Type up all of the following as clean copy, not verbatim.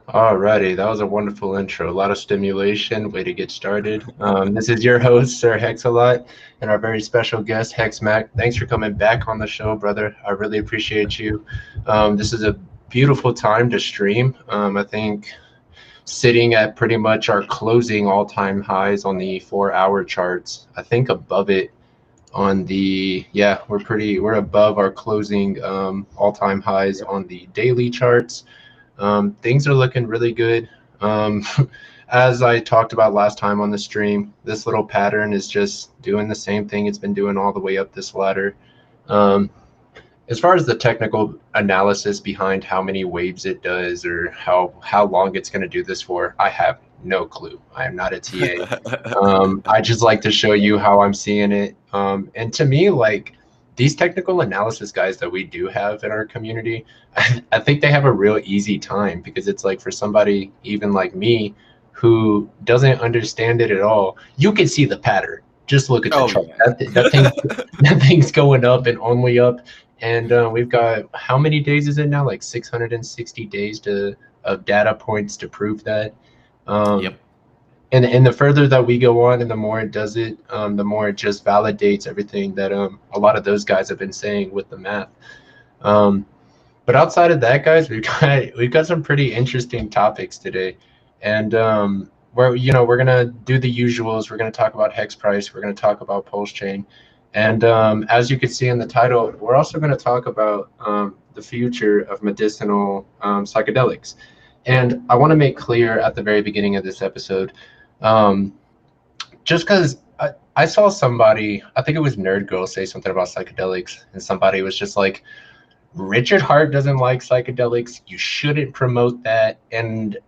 Alrighty, that was a wonderful intro. A lot of stimulation. Way to get started. This is your host, Sir Hexalot, and our very special guest, Hex Mac. Thanks for coming back on the show, brother. I really appreciate you. This is a beautiful time to stream. I think sitting at pretty much our closing all-time highs on the 4-hour charts. I think above it on the we're above our closing all-time highs on the daily charts. Things are looking really good. Um, as I talked about last time on the stream, this little pattern is just doing the same thing it's been doing all the way up this ladder. Um, as far as the technical analysis behind how many waves it does or how long it's going to do this for, I have no clue. I am not a TA. I just like to show you how I'm seeing it. And to me, like these technical analysis guys that we do have in our community, I think they have a real easy time because it's like for somebody even like me who doesn't understand it at all, you can see the pattern. Just look at the Oh chart. yeah. That thing, that thing's going up and only up. And we've got how many days is it now? Like 660 days to of data points to prove that. Um, Yep. and the further that we go on and the more it does it, the more it just validates everything that a lot of those guys have been saying with the math. Um, but outside of that, guys, we've got some pretty interesting topics today, and we're gonna do the usuals. We're gonna talk about hex price. We're gonna talk about pulse chain, and as you can see in the title, we're also gonna talk about the future of medicinal psychedelics. And I want to make clear at the very beginning of this episode, um, just because I saw somebody, I think it was Nerd Girl, say something about psychedelics, and somebody was just like, Richard Hart doesn't like psychedelics. You shouldn't promote that. And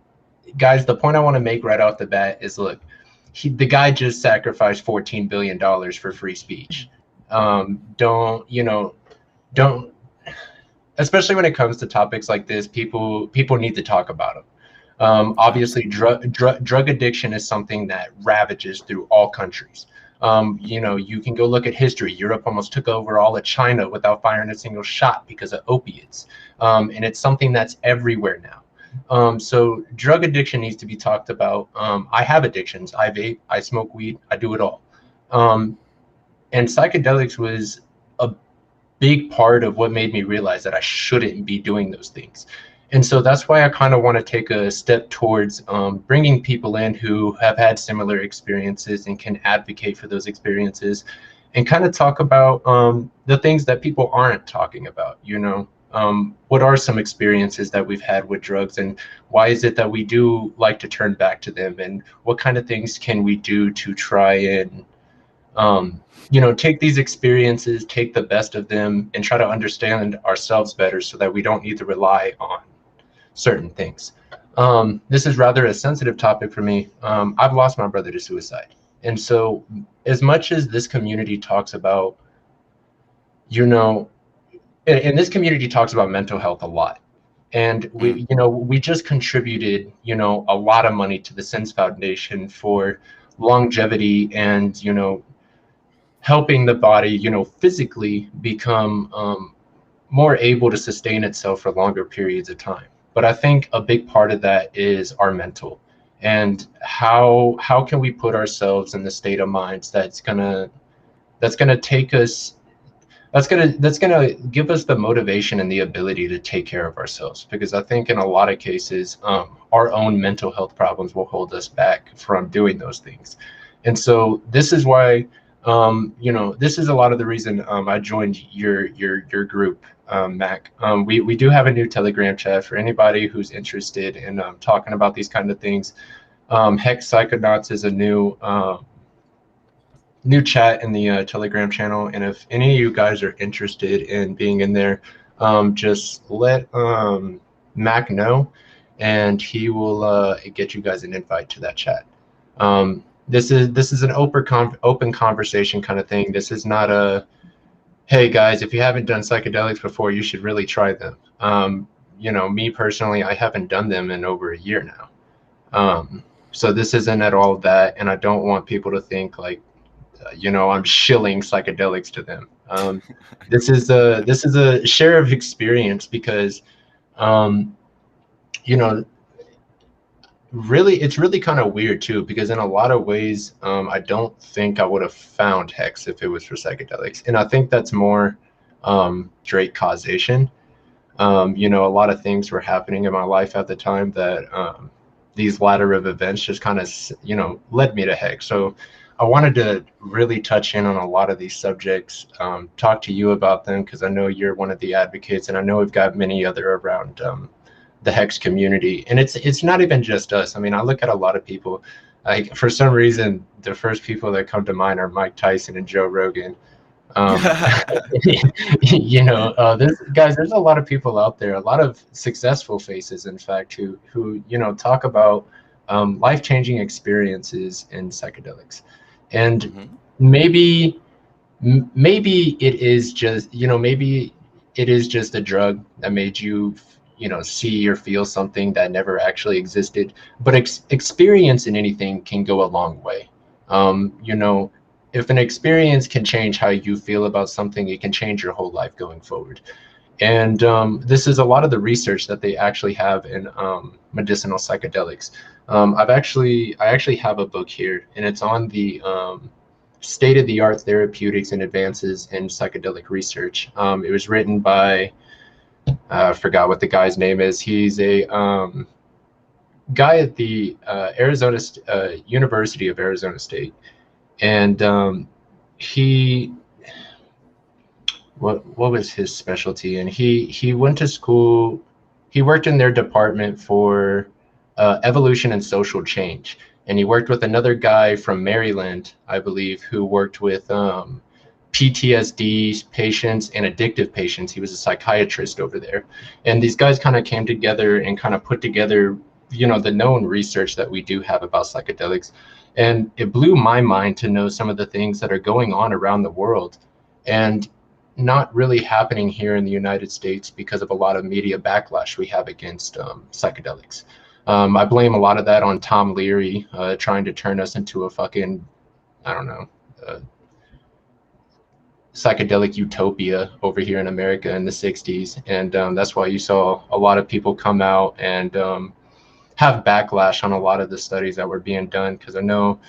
guys, the point I want to make right off the bat is look, the guy just sacrificed $14 billion for free speech. Don't, don't, especially when it comes to topics like this, people need to talk about them. Obviously, Absolutely. drug addiction is something that ravages through all countries. You can go look at history. Europe almost took over all of China without firing a single shot because of opiates. And it's something that's everywhere now. So drug addiction needs to be talked about. I have addictions. I vape, I smoke weed, I do it all. Um, and psychedelics was a big part of what made me realize that I shouldn't be doing those things. And so that's why I kind of want to take a step towards bringing people in who have had similar experiences and can advocate for those experiences and kind of talk about the things that people aren't talking about, what are some experiences that we've had with drugs and why is it that we do like to turn back to them and what kind of things can we do to try and take these experiences, take the best of them, and try to understand ourselves better so that we don't need to rely on certain things. This is rather a sensitive topic for me. I've lost my brother to suicide. And so, as much as this community talks about, and this community talks about mental health a lot. And Mm. we just contributed, a lot of money to the Sense Foundation for longevity and, helping the body, physically become more able to sustain itself for longer periods of time. But I think a big part of that is our mental and how can we put ourselves in the state of minds that's gonna take us that's gonna give us the motivation and the ability to take care of ourselves because I think in a lot of cases our own mental health problems will hold us back from doing those things. And so this is why this is a lot of the reason I joined your group, Mac. We do have a new Telegram chat for anybody who's interested in talking about these kind of things. Hex Psychonauts is a new chat in the Telegram channel, and if any of you guys are interested in being in there, just let Mac know, and he will get you guys an invite to that chat. This is an open conversation kind of thing. This is not a hey guys, if you haven't done psychedelics before, you should really try them. Me personally, I haven't done them in over a year now. So this isn't at all that, and I don't want people to think like I'm shilling psychedelics to them. This is a share of experience because um, you know really, it's really kind of weird too, because in a lot of ways, I don't think I would have found Hex if it was for psychedelics. And I think that's more straight causation. You know, a lot of things were happening in my life at the time that these ladder of events just kind of, you know, led me to Hex. So I wanted to really touch in on a lot of these subjects, talk to you about them, because I know you're one of the advocates, and I know we've got many other around the Hex community. And it's not even just us. I mean, I look at a lot of people, like for some reason, the first people that come to mind are Mike Tyson and Joe Rogan. Um, you know, there's a lot of people out there, a lot of successful faces, in fact, who you know talk about life-changing experiences in psychedelics, and Mhm. maybe maybe it is just, you know, maybe it is just a drug that made you, you know, see or feel something that never actually existed. But experience in anything can go a long way. You know, if an experience can change how you feel about something, it can change your whole life going forward. And this is a lot of the research that they actually have in medicinal psychedelics. I actually have a book here, and it's on the state-of-the-art therapeutics and advances in psychedelic research. It was written by, I forgot what the guy's name is. He's a guy at the University of Arizona State, and he what was his specialty? And he went to school. He worked in their department for evolution and social change, and he worked with another guy from Maryland, I believe, who worked with PTSD patients and addictive patients. He was a psychiatrist over there, and these guys kind of came together and kind of put together, you know, the known research that we do have about psychedelics. And it blew my mind to know some of the things that are going on around the world, and not really happening here in the United States because of a lot of media backlash we have against psychedelics. I blame a lot of that on Tom Leary trying to turn us into a fucking, I don't know, psychedelic utopia over here in America in the 60s. And that's why you saw a lot of people come out and have backlash on a lot of the studies that were being done. Because I know,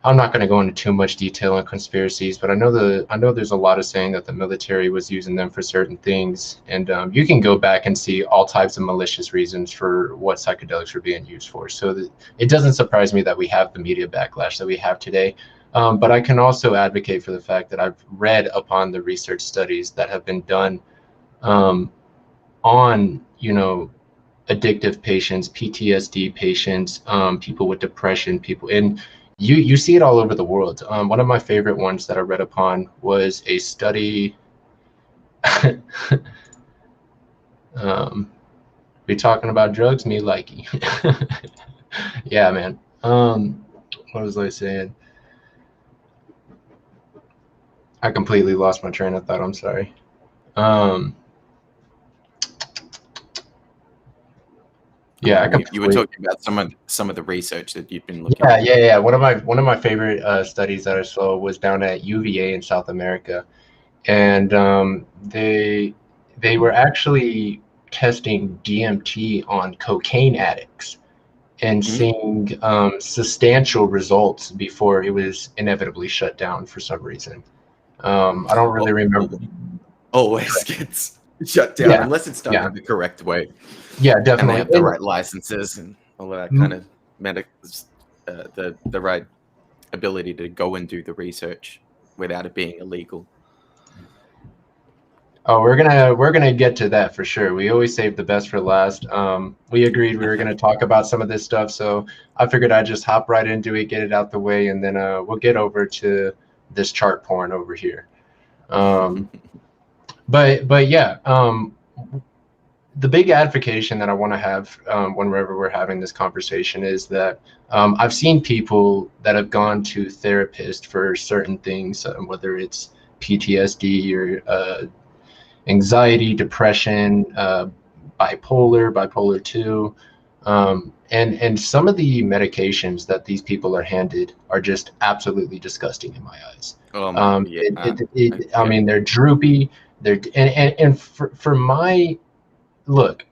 I'm not going to go into too much detail on conspiracies, but I know there's a lot of saying that the military was using them for certain things, and you can go back and see all types of malicious reasons for what psychedelics were being used for. So it doesn't surprise me that we have the media backlash that we have today. But I can also advocate for the fact that I've read upon the research studies that have been done on, you know, addictive patients, PTSD patients, people with depression, people, and you see it all over the world. One of my favorite ones that I read upon was a study. We talking about drugs, me likey. Yeah, man. What was I saying? I completely lost my train of thought. I'm sorry. Yeah, you were talking about some of the research that you've been looking yeah, at. yeah. One of my favorite studies that I saw was down at UVA in South America, and they were actually testing DMT on cocaine addicts and seeing substantial results before it was inevitably shut down for some reason. I don't really remember. Always gets shut down Yeah, unless it's done yeah, in the correct way, yeah, and they definitely. have the right licenses and all of that kind of the right ability to go and do the research without it being illegal. Oh, we're gonna get to that for sure. We always save the best for last. We agreed we were gonna talk about some of this stuff, so I figured I'd just hop right into it, get it out the way, and then we'll get over to this chart porn over here. But yeah, the big advocation that I want to have whenever we're having this conversation is that I've seen people that have gone to therapists for certain things, whether it's PTSD or anxiety, depression, bipolar 2. And some of the medications that these people are handed are just absolutely disgusting in my eyes. I mean, they're droopy. And for my look,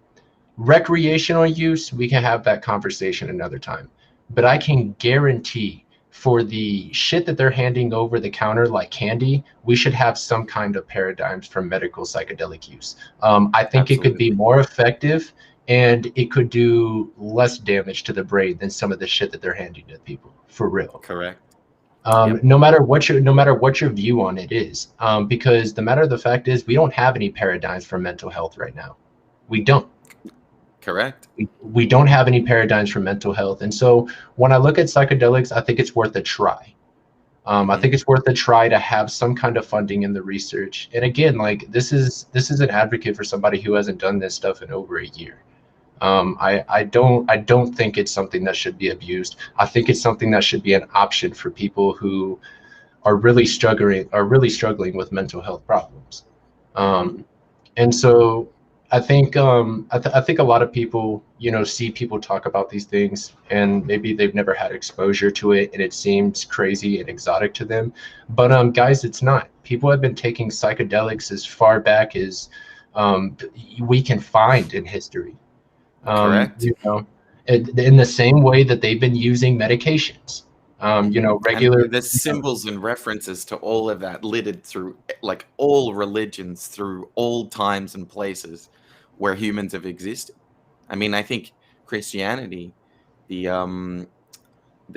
Recreational use, we can have that conversation another time. But I can guarantee for the shit that they're handing over the counter like candy, we should have some kind of paradigms for medical psychedelic use. I think it could be Absolutely. more effective and it could do less damage to the brain than some of the shit that they're handing to people, for real. Correct. Yep. No matter what your view on it is, because the matter of the fact is we don't have any paradigms for mental health right now. We don't. Correct. We don't have any paradigms for mental health. And so when I look at psychedelics, I think it's worth a try. I think it's worth a try to have some kind of funding in the research. And again, like this is an advocate for somebody who hasn't done this stuff in over a year. I don't think it's something that should be abused. I think it's something that should be an option for people who are really struggling with mental health problems. And so I think a lot of people, see people talk about these things and maybe they've never had exposure to it and it seems crazy and exotic to them. But guys, it's not. People have been taking psychedelics as far back as we can find in history. Correct. In the same way that they've been using medications. Regular. And there's symbols and references to all of that littered through like all religions, through all times and places where humans have existed. I mean, I think Christianity, the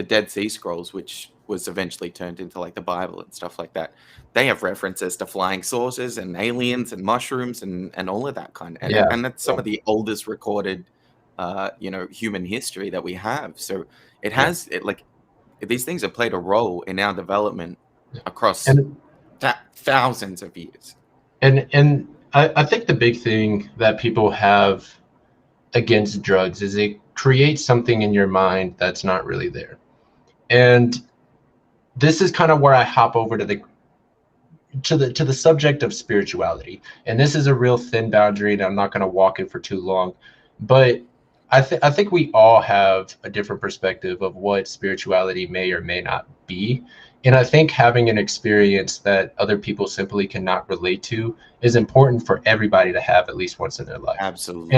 Dead Sea Scrolls, which was eventually turned into like the Bible and stuff like that, they have references to flying saucers and aliens and mushrooms and all of that kind. And Yeah. and that's some of the oldest recorded human history that we have. So it has like these things have played a role in our development across thousands of years. And I think the big thing that people have against drugs is it creates something in your mind that's not really there. And this is kind of where I hop over to the subject of spirituality. And this is a real thin boundary, and I'm not going to walk it for too long. But I think we all have a different perspective of what spirituality may or may not be. And I think having an experience that other people simply cannot relate to is important for everybody to have at least once in their life. Absolutely.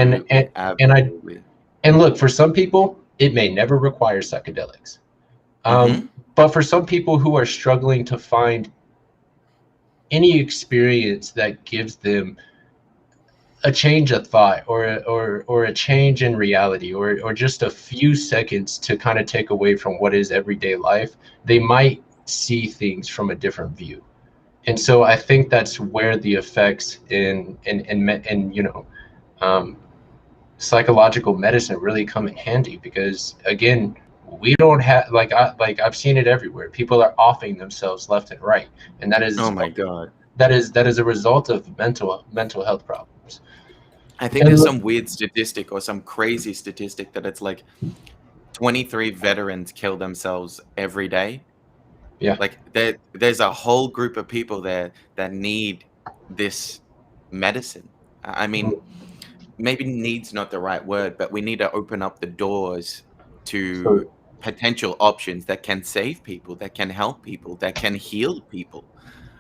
And look, for some people, it may never require psychedelics. But for some people who are struggling to find any experience that gives them a change of thought or a change in reality or just a few seconds to kind of take away from what is everyday life, they might see things from a different view. And so I think that's where the effects in psychological medicine really come in handy, because again, we don't have I've seen it everywhere. People are offing themselves left and right, and that is, oh my God, that is a result of mental health problems. I think there's some weird statistic or some crazy statistic that it's like 23 veterans kill themselves every day. Yeah. Like there's a whole group of people there that need this medicine. I mean, maybe need's not the right word, but we need to open up the doors to potential options that can save people, that can help people, that can heal people.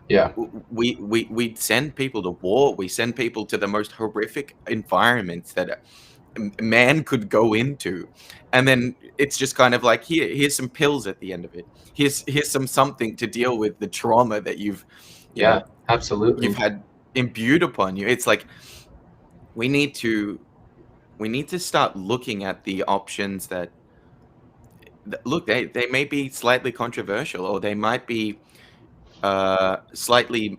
Yeah. We send people to war. We send people to the most horrific environments that man could go into, and then it's just kind of like, here's some pills at the end of it. Here's something to deal with the trauma that you've absolutely you've had imbued upon you. It's like we need to start looking at the options that look, they may be slightly controversial, or they might be slightly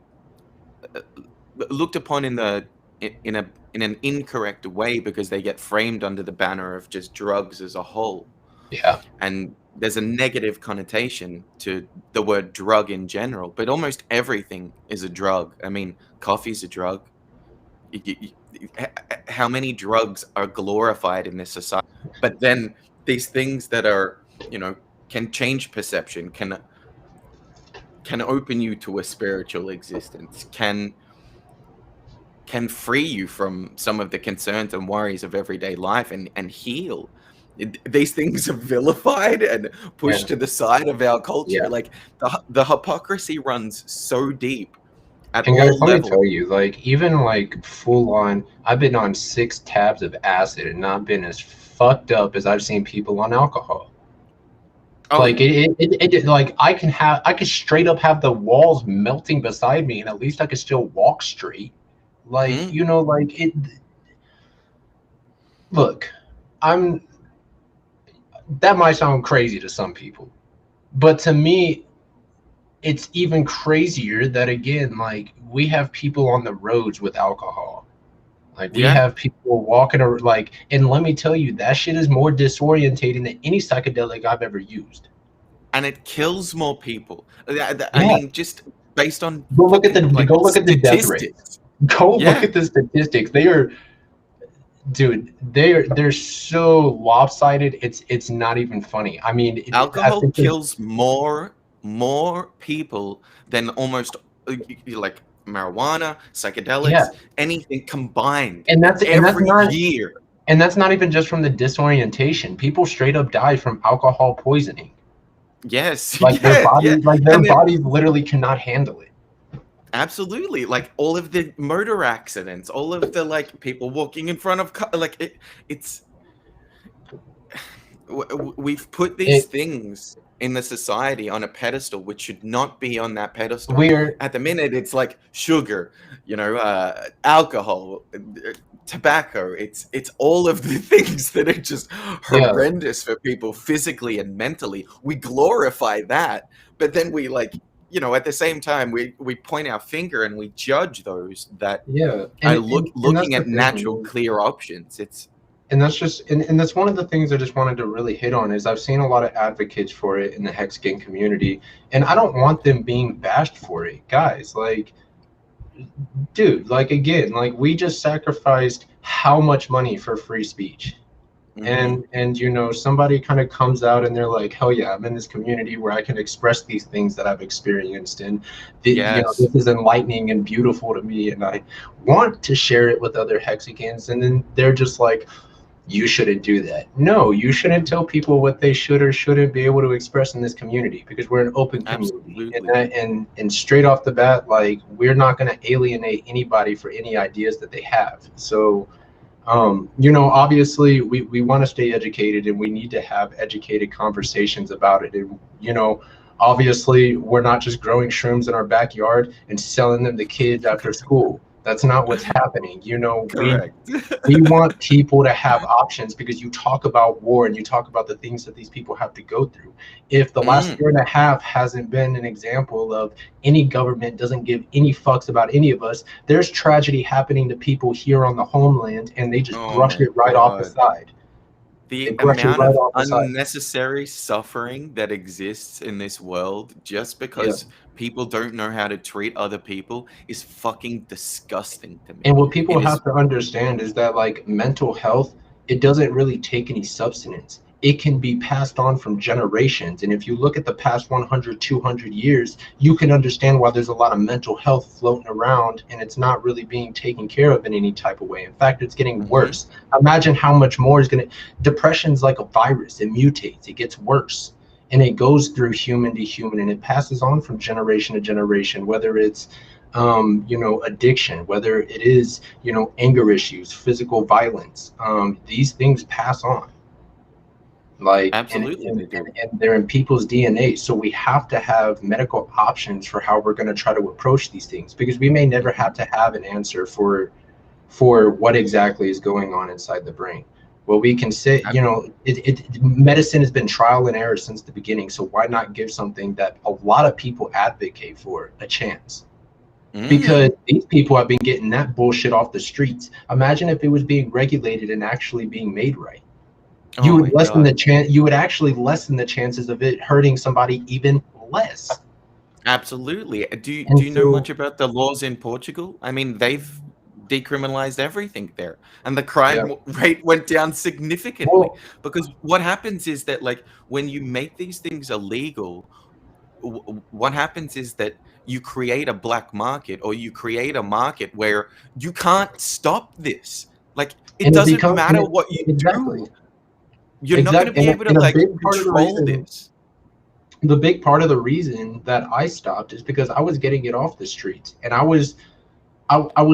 looked upon in an incorrect way because they get framed under the banner of just drugs as a whole. Yeah. And there's a negative connotation to the word drug in general, but almost everything is a drug. I mean, coffee's a drug. How many drugs are glorified in this society? But then these things that are, can change perception, can open you to a spiritual existence, can free you from some of the concerns and worries of everyday life and heal. These things are vilified and pushed to the side of our culture. Yeah. Like the hypocrisy runs so deep at And guys, all let me levels. tell you, like even like full on, I've been on 6 tabs of acid and not been as fucked up as I've seen people on alcohol. Oh, Like like I could straight up have the walls melting beside me, and at least I could still walk straight. Like mm, you know, like it. Look, I'm. That might sound crazy to some people, but to me, it's even crazier that again, like we have people on the roads with alcohol. Like we yeah. have people walking or like, and let me tell you, that shit is more disorientating than any psychedelic I've ever used. And it kills more people. I Yeah, mean, just based on go look at fucking like go look at the death rates. statistics. Go look Yeah, at the statistics. They are, dude. They're so lopsided. It's not even funny. I mean, I alcohol think there's kills more people than almost like marijuana, yeah, psychedelics, anything combined and that's every not year. and that's not even just from the disorientation. People straight up die from alcohol poisoning. Yes, Like yeah, yeah. their And then bodies literally cannot handle it. absolutely, like all of the murder accidents, all of the like people walking in front of like it's we've put these It things in the society on a pedestal which should not be on that pedestal. we're At the minute, it's like sugar, alcohol, tobacco. It's all of the things that are just yeah horrendous for people physically and mentally. We glorify that, but then we like at the same time we point our finger and we judge those that yeah are and that's looking the at natural, thing. clear options. It's And that's just and that's one of the things I just wanted to really hit on is I've seen a lot of advocates for it in the hexican community, and I don't want them being bashed for it, guys. Like, dude, like again, like we just sacrificed how much money for free speech. mhm. And somebody kind of comes out and they're like, hell yeah, I'm in this community where I can express these things that I've experienced, and Yes. this is enlightening and beautiful to me, and I want to share it with other hexicans. And then they're just like, you shouldn't do that. No, you shouldn't tell people what they should or shouldn't be able to express in this community, because we're an open community. And Absolutely. straight off the bat, like we're not going to alienate anybody for any ideas that they have. So obviously we want to stay educated, and we need to have educated conversations about it. And obviously we're not just growing shrooms in our backyard and selling them to kids after school. That's not what's happening. Correct. We want people to have options, because you talk about war and you talk about the things that these people have to go through. If the last Mm. year and a half hasn't been an example of any government doesn't give any fucks about any of us, there's tragedy happening to people here on the homeland, and they just Oh brush my it right off the God. side. They The brush it amount right of off the side. unnecessary suffering that exists in this world just Yeah. because people don't know how to treat other people is fucking disgusting to And me. what people It is. have to understand is that like mental health, it doesn't really take any substance. It can be passed on from generations. And if you look at the past 100, 200 years, you can understand why there's a lot of mental health floating around, and it's not really being taken care of in any type of way. In fact, it's getting Mhm. worse. Imagine how much more is going to, depression's like a virus. It mutates, it gets worse. And it goes through human to human, and it passes on from generation to generation, whether it's addiction, whether it is, anger issues, physical violence. These things pass on, like, Absolutely, they do. and they're in people's DNA. So we have to have medical options for how we're going to try to approach these things, because we may never have Mhm. to have an answer for what exactly is going on inside the brain. Well, we can say, Ab medicine has been trial and error since the beginning. So why not give something that a lot of people advocate for a chance? Because Mm. these people have been getting that bullshit off the streets. Imagine if it was being regulated and actually being made right. Oh my God. You would actually lessen the chances of it hurting somebody even less. Absolutely. Do And you know so much about the laws in Portugal? I mean, they've decriminalized everything there, and the crime yeah. rate went down significantly. Well, Because what happens is that, like, when you make these things illegal, what happens is that you create a black market, or you create a market where you can't stop this. Like, it and it doesn't becomes matter what you exactly. do. You're not going to Exactly. be able to And a like big part of the control reason this. the big part of the reason that I stopped is because I was getting it off the streets, and I was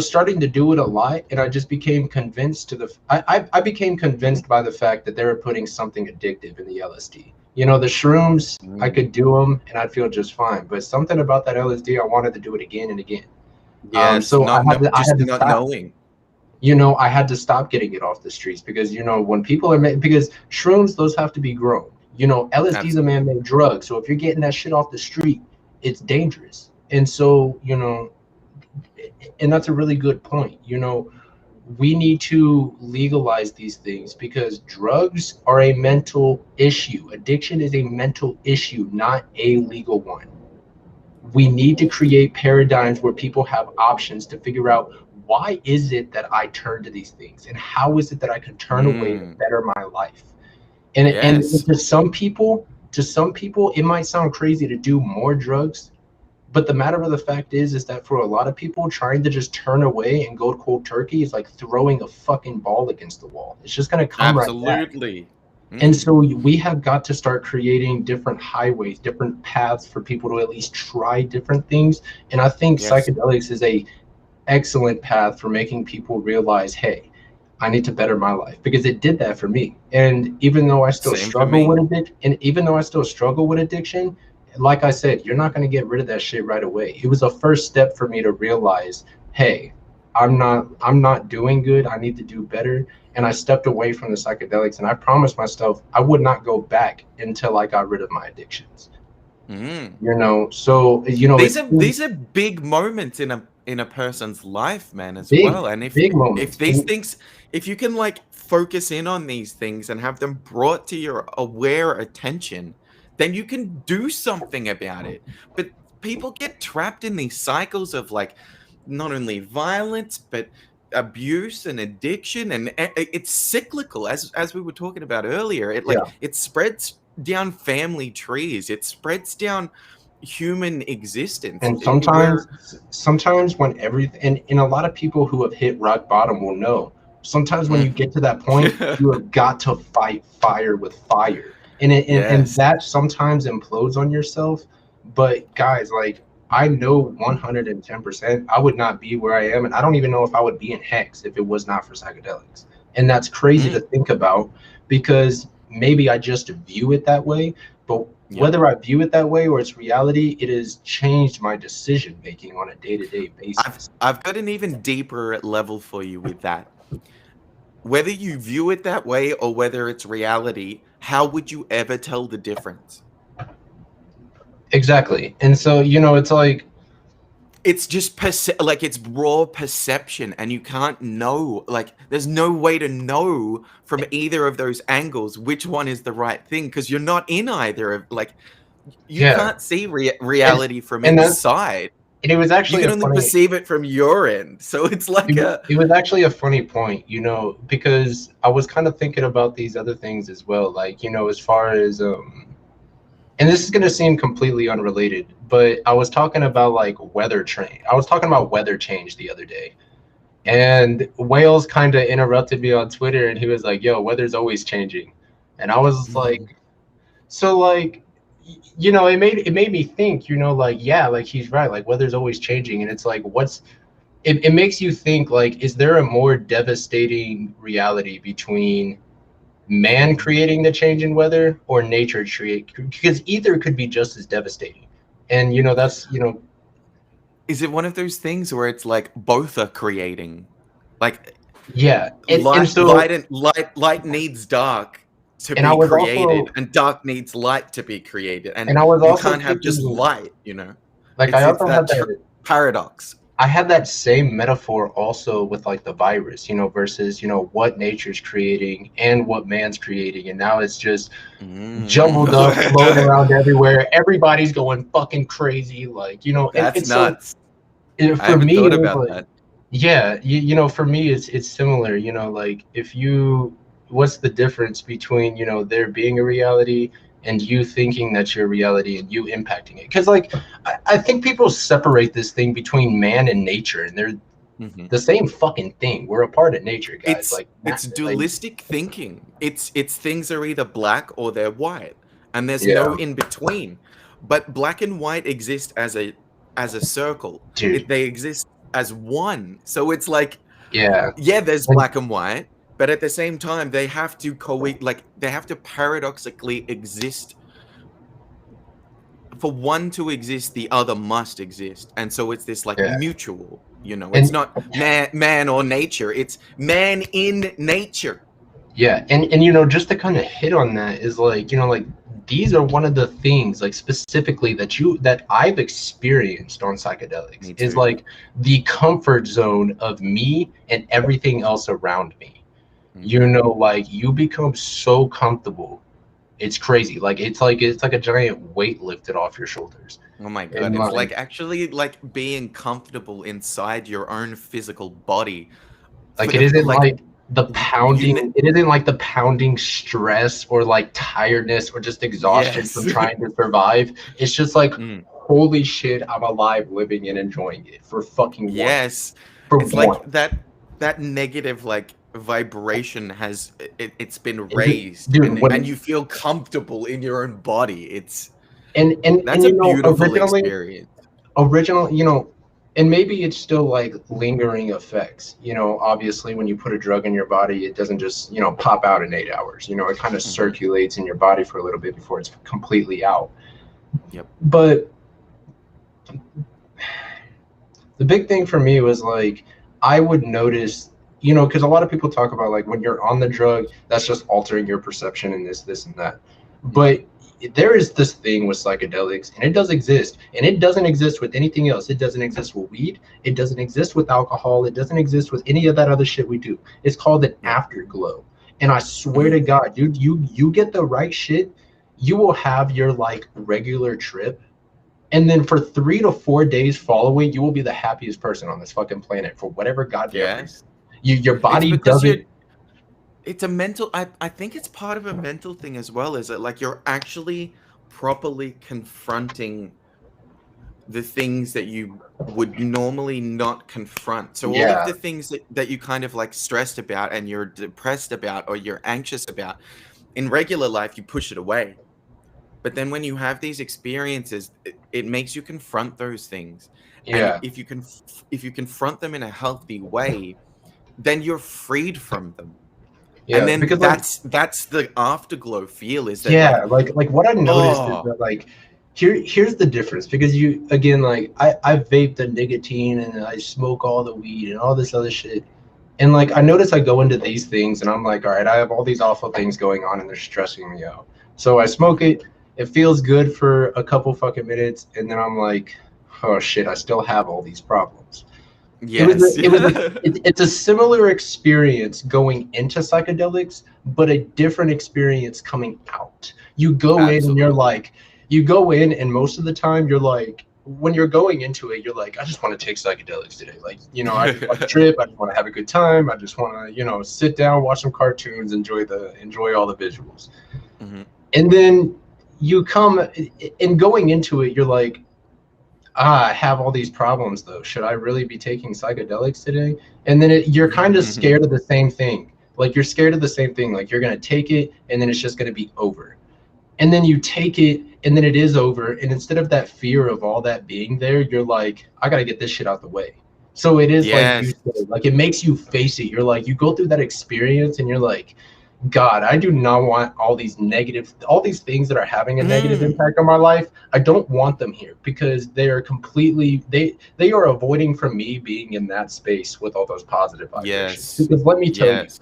starting to do it a lot, and I just became convinced I became convinced by the fact that they were putting something addictive in the LSD. You know, the shrooms, I could do them and I'd feel just fine, but something about that LSD, I wanted to do it again and again. Yes, So not I just had to not stop. knowing. You know, I had to stop getting it off the streets because, you know, when people are because shrooms, those have to be grown. You know, LSD is a Absolutely. man-made drug, so if you're getting that shit off the street, it's dangerous. And so, you know, and that's a really good point. You know, we need to legalize these things because drugs are a mental issue. Addiction is a mental issue, not a legal one. We need to create paradigms where people have options to figure out, why is it that I turn to these things, and how is it that I can turn away to better my life? And Yes, to some people, it might sound crazy to do more drugs, but the matter of the fact is that for a lot of people, trying to just turn away and go cold turkey is like throwing a fucking ball against the wall. It's just going to come right back. absolutely. And so we have got to start creating different highways, different paths for people to at least try different things. And I think Yes, psychedelics is a excellent path for making people realize, hey, I need to better my life, because it did that for me. And even though I still same for struggle me. with addiction, and even though I still struggle with addiction, like I said, you're not going to get rid of that shit right away. It was a first step for me to realize, hey, I'm not doing good. I need to do better. And I stepped away from the psychedelics, and I promised myself I would not go back until I got rid of my addictions. Mm. You know, so you know, These it's are these are big moments in a person's life, man, as big, well. And big if moments. these things, if you can like focus in on these things and have them brought to your aware attention, then you can do something about it. But people get trapped in these cycles of like not only violence but abuse and addiction, and it's cyclical, as we were talking about earlier. It like Yeah. it spreads down family trees, it spreads down human existence. And Where sometimes when everything, and a lot of people who have hit rock bottom will know, sometimes when you Mm. get to that point, you have got to fight fire with fire. And Yes, that sometimes implodes on yourself. But guys, like, I know 110% I would not be where I am. And I don't even know if I would be in Hex if it was not for psychedelics. And that's crazy to mm. think about, because maybe I just view it that way. But Yep. whether I view it that way or it's reality, it has changed my decision making on a day-to-day basis. I've got an even deeper level for you with that. Whether you view it that way or whether it's reality, how would you ever tell the difference? Exactly. And so, you know, it's like, It's just like it's raw perception, and you can't know. Like, there's no way to know from either of those angles which one is the right thing, because you're not in either of. Like, you yeah. can't see And reality from and that's inside. and it was You actually can a only funny perceive it from your end. So it's like a it was actually a funny point, you know, because I was kind of thinking about these other things as well. Like, you know, as far as and this is gonna seem completely unrelated, but I was talking about like weather train. I was talking about weather change the other day. And Wales kind of interrupted me on Twitter, and he was like, "Yo, weather's always changing." And I was like, so like, you know, it made me think, you know, like, yeah, like he's right, like weather's always changing. And it's like, it makes you think, like, is there a more devastating reality between man creating the change in weather or nature create, because either could be just as devastating. And you know, that's, you know, Is it one of those things where it's like both are creating? Like yeah. And so, light needs dark to and I be was created, also and dark needs light to be created. And and I was you also can't have just thinking, light, you know? like, I It's also had that that paradox. I had that same metaphor also with like the virus, you know, versus, you know, what nature's creating and what man's creating. And now it's just Mm. jumbled up, floating around everywhere. Everybody's going fucking crazy. Like, you know, That's and so nuts. I for haven't me, thought it was about like, that. yeah, you know, for me, it's similar, you know, like if you, what's the difference between, you know, there being a reality and you thinking that's your reality and you impacting it? Because like, I think people separate this thing between man and nature, and they're Mhm. the same fucking thing. We're a part of nature, guys. It's Like, it's like dualistic thinking. It's things are either black or they're white. and there's Yeah, no in between. But black and white exist as a circle. dude. They exist as one. So it's like, Yeah. yeah, there's And black and white, but at the same time, they have to like they have to paradoxically exist. For one to exist, the other must exist, and so it's this like yeah. mutual. It's And not man or nature; it's man in nature. yeah, and just to kind of hit on that is like, like these are one of the things like specifically that I've experienced on psychedelics Me is too. like the comfort zone of me and everything else around me. Like you become so comfortable. It's crazy. Like it's like a giant weight lifted off your shoulders. Oh my God. And It's like like actually like being comfortable inside your own physical body for Like it the isn't like like the pounding, it isn't like the pounding stress or like tiredness or just exhaustion yes. from trying to survive. It's just like, Mm, holy shit, I'm alive, living and enjoying it for fucking once. yes. For It's like once. that negative like vibration has it's been Dude, raised, dude, and when you feel comfortable in your own body. It's and That's a beautiful experience. original, and maybe it's still like lingering effects. Obviously when you put a drug in your body, it doesn't just, pop out in 8 hours. It kind of Mhm. circulates in your body for a little bit before it's completely out. Yep. But the big thing for me was like, I would notice, because a lot of people talk about like when you're on the drug, that's just altering your perception and this and that. Mhm. But there is this thing with psychedelics, and it does exist, and it doesn't exist with anything else. It doesn't exist with weed. It doesn't exist with alcohol. It doesn't exist with any of that other shit we do. It's called an Yep. afterglow. And I swear to Mm. God, dude, you get the right shit, you will have your like regular trip, and then for 3 to 4 days following, you will be the happiest person on this fucking planet for whatever goddamn reason. Yes. Your It's body because doesn't. it's a mental, I think it's part of a mental thing as well, is that like you're actually properly confronting the things that you would normally not confront. So all of Yeah, the things that you kind of like stressed about and you're depressed about or you're anxious about in regular life, you push it away. But then when you have these experiences, it makes you confront those things. And yeah, if you confront them in a healthy way, then you're freed from them. And yeah. then Because like, that's the afterglow feel, is that like, yeah, like what I noticed is oh, that like here's the difference, because you again, like I vape the nicotine and I smoke all the weed and all this other shit. And like I notice I go into these things and I'm like, all right, I have all these awful things going on and they're stressing me out. So I smoke mhm. it, it feels good for a couple fucking minutes, and then I'm like, oh shit, I still have all these problems. Yes. It's a similar experience going into psychedelics, but a different experience coming out. You go in and Absolutely. you go in, and most of the time you're like, when you're going into it, you're like, I just want to take psychedelics today. Like, I just want to trip. I just want to have a good time. I just want to, sit down, watch some cartoons, enjoy all the visuals. Mhm. And then you come and going into it, you're like, I have all these problems though. Should I really be taking psychedelics today? And then you're kind of scared of the same thing. Like you're scared of the same thing. Like you're going to take it and then it's just going to be over. And then you take it and then it is over. And instead of that fear of all that being there, you're like, I got to get this shit out the way. So it is like you Yes. said, like it makes you face it. You're like, you go through that experience and you're like, God, I do not want all these things that are having a negative Mm. impact on my life. I don't want them here because they are completely, they are avoiding from me being in that space with all those positive vibrations. Yes. Because let me tell you, Yes.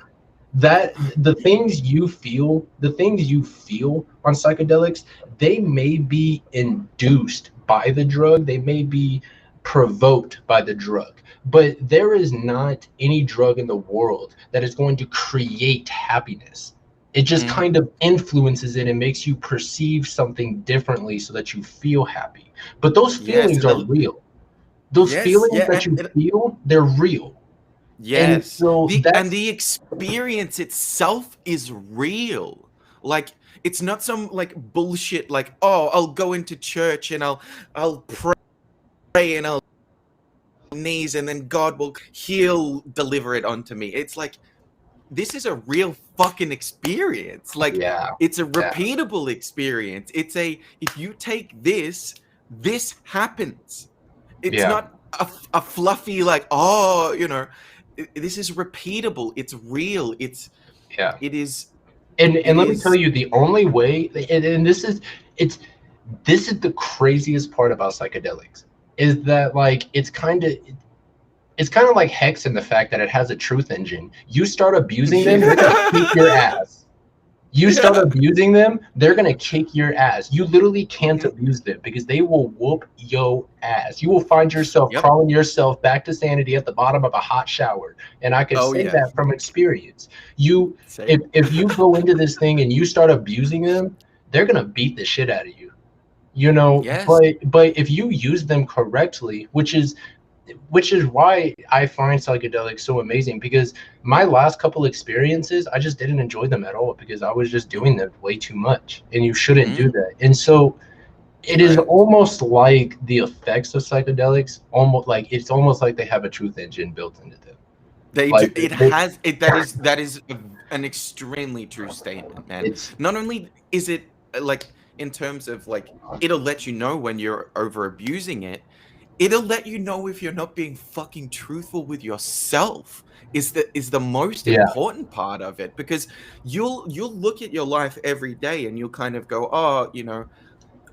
that Y the things you feel on psychedelics, they may be induced by the drug, they may be provoked by the drug, but there is not any drug in the world that is going to create happiness. It just Mhm. kind of influences it and makes you perceive something differently so that you feel happy. But those Yes, feelings and are the real. Those yes, feelings yeah, that you and feel, they're real. And yes. so And that's the experience itself is real. Like, it's not some, like, bullshit, like, "Oh, I'll go into church and I'll pray and I'll knees and then God will he'll deliver it onto me." It's like, this is a real fucking experience. Like, Yeah. it's a Yeah. repeatable experience. It's a, if you take this, this happens. It's Yeah. not a fluffy, like, oh, you know, this is repeatable. It's real. Yeah. It is, And it let me tell is, you, the only way, and this is the craziest part about psychedelics, is that like it's kind of like Hex in the fact that it has a truth engine. You start abusing them, they're gonna kick your ass. You start yeah. abusing them, they're gonna kick your ass. You literally can't Mhm. abuse them because they will whoop yo ass. You will find yourself Yep. crawling yourself back to sanity at the bottom of a hot shower. And I can Oh say yeah. that from experience. You Same. if you go into this thing and you start abusing them, they're gonna beat the shit out of you. You know, Yes. but if you use them correctly, which is why I find psychedelics so amazing, because my last couple experiences, I just didn't enjoy them at all because I was just doing them way too much, and you shouldn't do Mm, that. And so it is correct. almost like the effects of psychedelics, it's almost like they have a truth engine built into them. They do. Like It they, has it. That is an extremely true statement, man. it's Not only is it like, in terms of like, it'll let you know when you're over abusing it. It'll let you know if you're not being fucking truthful with yourself. Is the most yeah, important part of it, because you'll look at your life every day and you'll kind of go, oh, you know,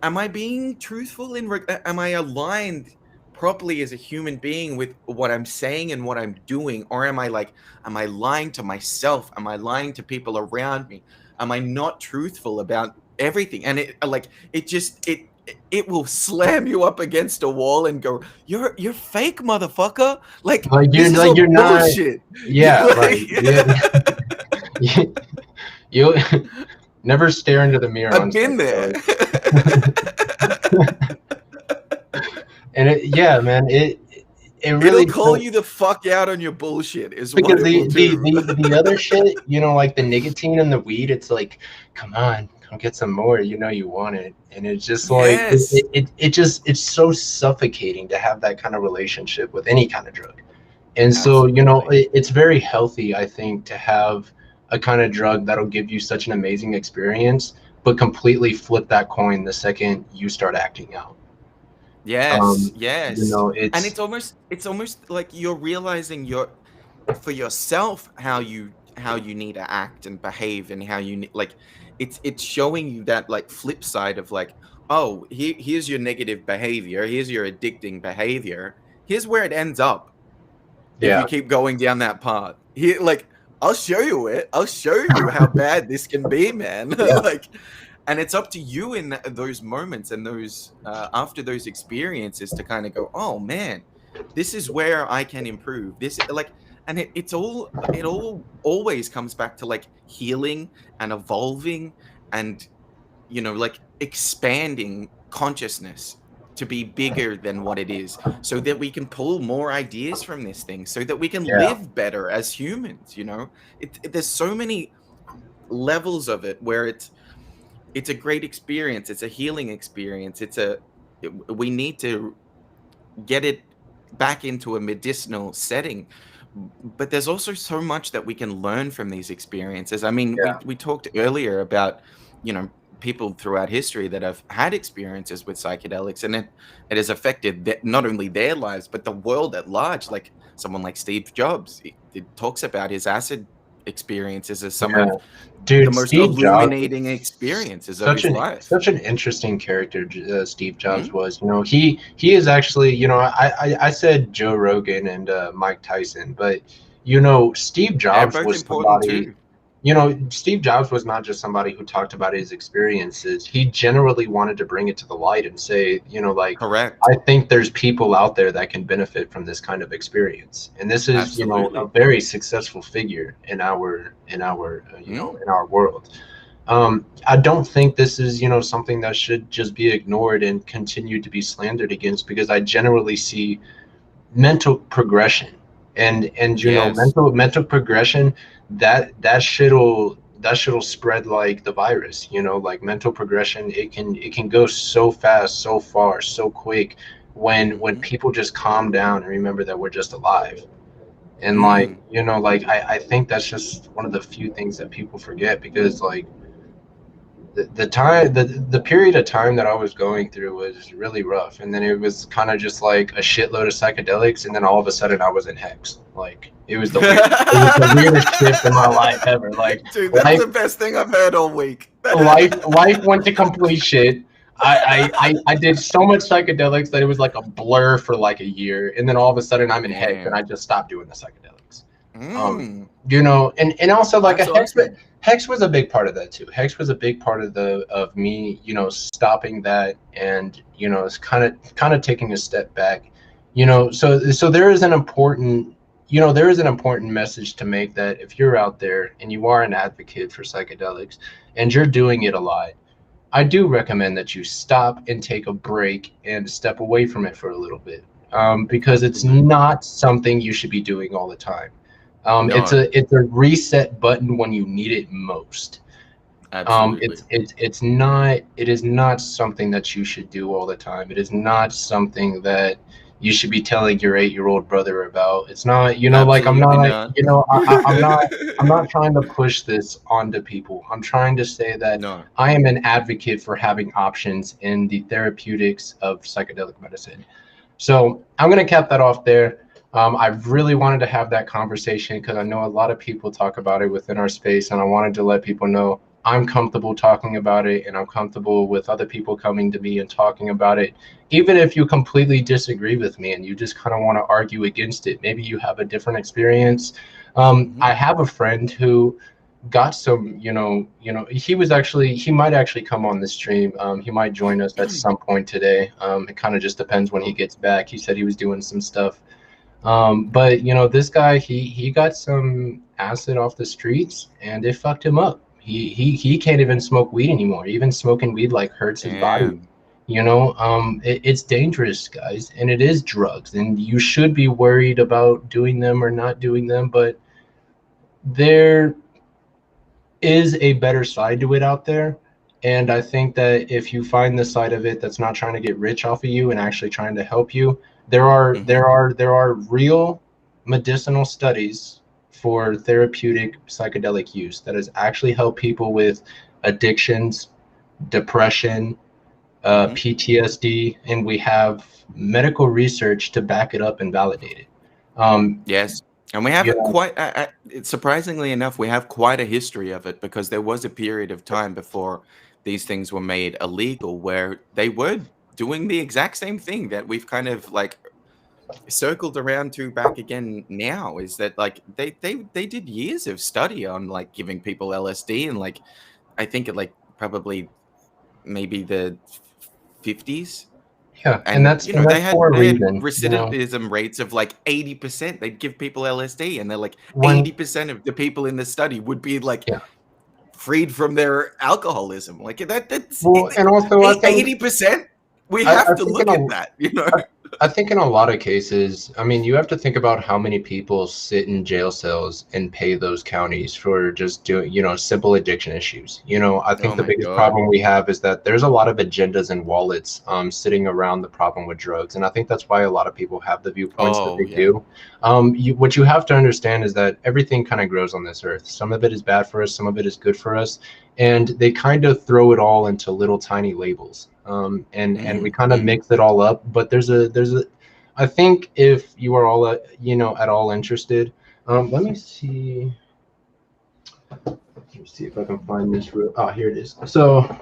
am I being truthful am I aligned properly as a human being with what I'm saying and what I'm doing? Or am I like, am I lying to myself? Am I lying to people around me? Am I not truthful about everything? And it like, it just, it will slam you up against a wall and go, you're fake, motherfucker. Like, this is like all you're not, bullshit. yeah, like Like, you, you never stare into the mirror on I've been there. psychedelics. And yeah, man, it It'll really call you the fuck out on your bullshit, is what because it will do. the other shit, you know, like the nicotine and the weed, it's like, come on, come get some more. You know you want it, and it's just like Yes, it's so suffocating to have that kind of relationship with any kind of drug. And so, you know, absolutely. it's very healthy, I think, to have a kind of drug that'll give you such an amazing experience, but completely flip that coin the second you start acting out. Yes, You yes. know, And it's it's almost like you're realizing for yourself how you need to act and behave, and how you like, it's showing you that like flip side of like, oh, here's your negative behavior, here's your addicting behavior, here's where it ends up if you yeah, keep going down that path. Here, like, I'll show you it. I'll show you how bad this can be, man. yeah, Like, and it's up to you in those moments and those after those experiences to kind of go, oh man, this is where I can improve. This, like, and it all always comes back to like healing and evolving, and like expanding consciousness to be bigger than what it is, so that we can pull more ideas from this thing, so that we can yeah, live better as humans. There's so many levels of it where it's a great experience, it's a healing experience, we need to get it back into a medicinal setting. But there's also so much that we can learn from these experiences. I mean, yeah, we talked earlier about, people throughout history that have had experiences with psychedelics, and it has affected not only their lives, but the world at large. Like someone like Steve Jobs, it talks about his acid experiences as some yeah. of the Dude, most Steve Jobs, illuminating experiences of his life. such an interesting character. Steve Jobs Mhm. was. You know, he is actually. You know, I said Joe Rogan and Mike Tyson, but you know, Steve They're Jobs both was important somebody. too. You know, Steve Jobs was not just somebody who talked about his experiences. He generally wanted to bring it to the light and say, you know, like, Correct. I think there's people out there that can benefit from this kind of experience. And this is, you know, a Absolutely. very successful figure you know, Mm. in our world. I don't think this is, you know, something that should just be ignored and continue to be slandered against, because I generally see mental progression and you know, Yes. mental progression, that shit'll spread like the virus. You know, like mental progression, it can go so fast, so far, so quick when Hmm. people just calm down and remember that we're just alive. And like, Mm. you know, like I think that's just one of the few things that people forget, because like the period of time that I was going through was really rough, and then it was kind of just like a shitload of psychedelics, and then all of a sudden I was in Hex. Like it was the weirdest shift in my life ever. Like Dude, that's life the best thing I've heard all week. life went to complete shit. I did so much psychedelics that it was like a blur for like a year, and then all of a sudden I'm in Hex, and I Damn. just stopped doing the psychedelics. Mm. You know, and also like That's awesome. Hex was a big part of that too. Hex was a big part of me, you know, stopping that, and you know, it's kind of taking a step back, you know. So there is an important, you know, there is an important message to make, that if you're out there and you are an advocate for psychedelics and you're doing it a lot, I do recommend that you stop and take a break and step away from it for a little bit, because it's Absolutely. not something you should be doing all the time. No, It's a reset button when you need it most. absolutely. It is not something that you should do all the time. It is not something that you should be telling your 8-year-old brother about. It's not, you know, like I'm Absolutely not, not. you know, I'm not trying to push this onto people. I'm trying to say that No. I am an advocate for having options in the therapeutics of psychedelic medicine. So I'm going to cap that off there. I really wanted to have that conversation because I know a lot of people talk about it within our space, and I wanted to let people know I'm comfortable talking about it, and I'm comfortable with other people coming to me and talking about it. Even if you completely disagree with me and you just kind of want to argue against it, maybe you have a different experience. Mhm. I have a friend who got some, he might actually come on the stream. He might join us at some point today. It kind of just depends when he Cool. gets back. He said he was doing some stuff. But you know, this guy, he got some acid off the streets, and it fucked him up. He can't even smoke weed anymore. Even smoking weed like hurts his body. Damn. You know, it's dangerous, guys, and it is drugs, and you should be worried about doing them or not doing them. But there is a better side to it out there. And I think that if you find the side of it that's not trying to get rich off of you and actually trying to help you, Mhm. there are real medicinal studies for therapeutic psychedelic use that has actually helped people with addictions, depression, Mhm. PTSD, and we have medical research to back it up and validate it. Um, Yes. And we you have know, quite, surprisingly enough, we have quite a history of it because there was a period of time before these things were made illegal where they were doing the exact same thing that we've kind of like circled around to back again now is that like they did years of study on like giving people LSD and like I think it like probably maybe the 50s. yeah, And, and they that's for a had reason. You know, recidivism rates of like 80%. They'd give people LSD, and they're like when 80% of the people in the study would be like yeah. freed from their alcoholism. Like that's Well, and also 80%. We I have to think in look at that. I, I think in a lot of cases, I mean, you have to think about how many people sit in jail cells and pay those counties for just doing, you know, simple addiction issues. You know, I think Oh the my biggest God. problem we have is that there's a lot of agendas and wallets sitting around the problem with drugs, and I think that's why a lot of people have the viewpoints that Oh they yeah. do. What you have to understand is that everything kind of grows on this earth. Some of it is bad for us, some of it is good for us, and they kind of throw it all into little tiny labels, and we kind of Mm. mix it all up. But there's a I think if you are all you know, at all interested, let me see if I can find this oh, here it is. So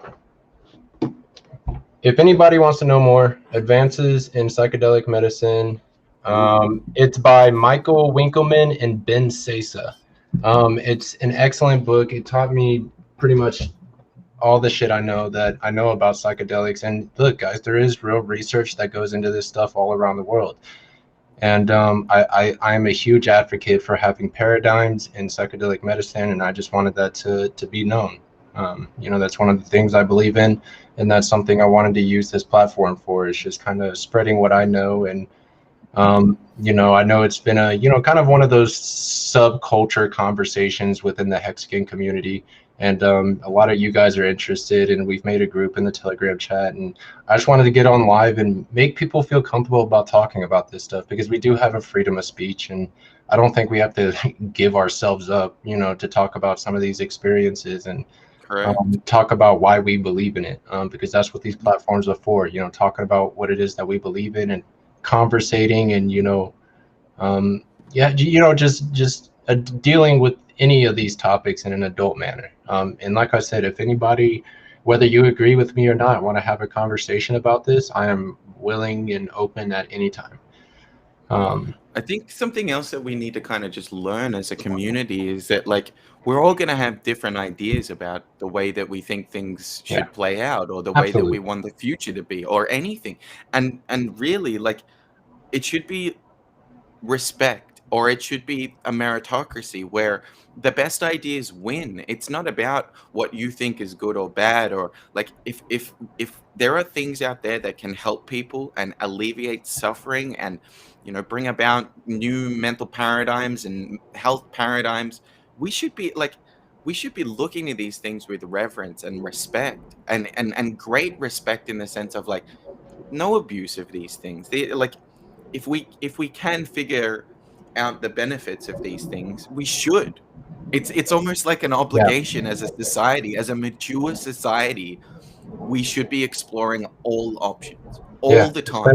if anybody wants to know more advances in psychedelic medicine, Ooh. it's by Michael Winkelman and Ben Sasa. It's an excellent book. It taught me pretty much all the shit I know about psychedelics. And look, guys, there is real research that goes into this stuff all around the world. And I am a huge advocate for having paradigms in psychedelic medicine, and I just wanted that to be known. You know, that's one of the things I believe in, and that's something I wanted to use this platform for. Is just kind of spreading what I know. And you know, I know it's been a, you know, kind of one of those subculture conversations within the hexican community, And a lot of you guys are interested, and we've made a group in the Telegram chat. And I just wanted to get on live and make people feel comfortable about talking about this stuff, because we do have a freedom of speech, and I don't think we have to give ourselves up, to talk about some of these experiences and talk about why we believe in it, because that's what these platforms are for. Talking about what it is that we believe in and conversating, and just dealing with any of these topics in an adult manner. And like I said, if anybody, whether you agree with me or not, want to have a conversation about this, I am willing and open at any time. I think something else that we need to kind of just learn as a community is that, like, we're all going to have different ideas about the way that we think things should play out, or the way that we want the future to be, or anything. And really, like, it should be respect, or it should be a meritocracy where the best ideas win. It's not about what you think is good or bad, or like if there are things out there that can help people and alleviate suffering and bring about new mental paradigms and health paradigms, we should be looking at these things with reverence and respect, and great respect, in the sense of, like, no abuse of these things. Like, if we can figure out the benefits of these things, we should. It's almost like an obligation as a society, as a mature society. We should be exploring all options all the time.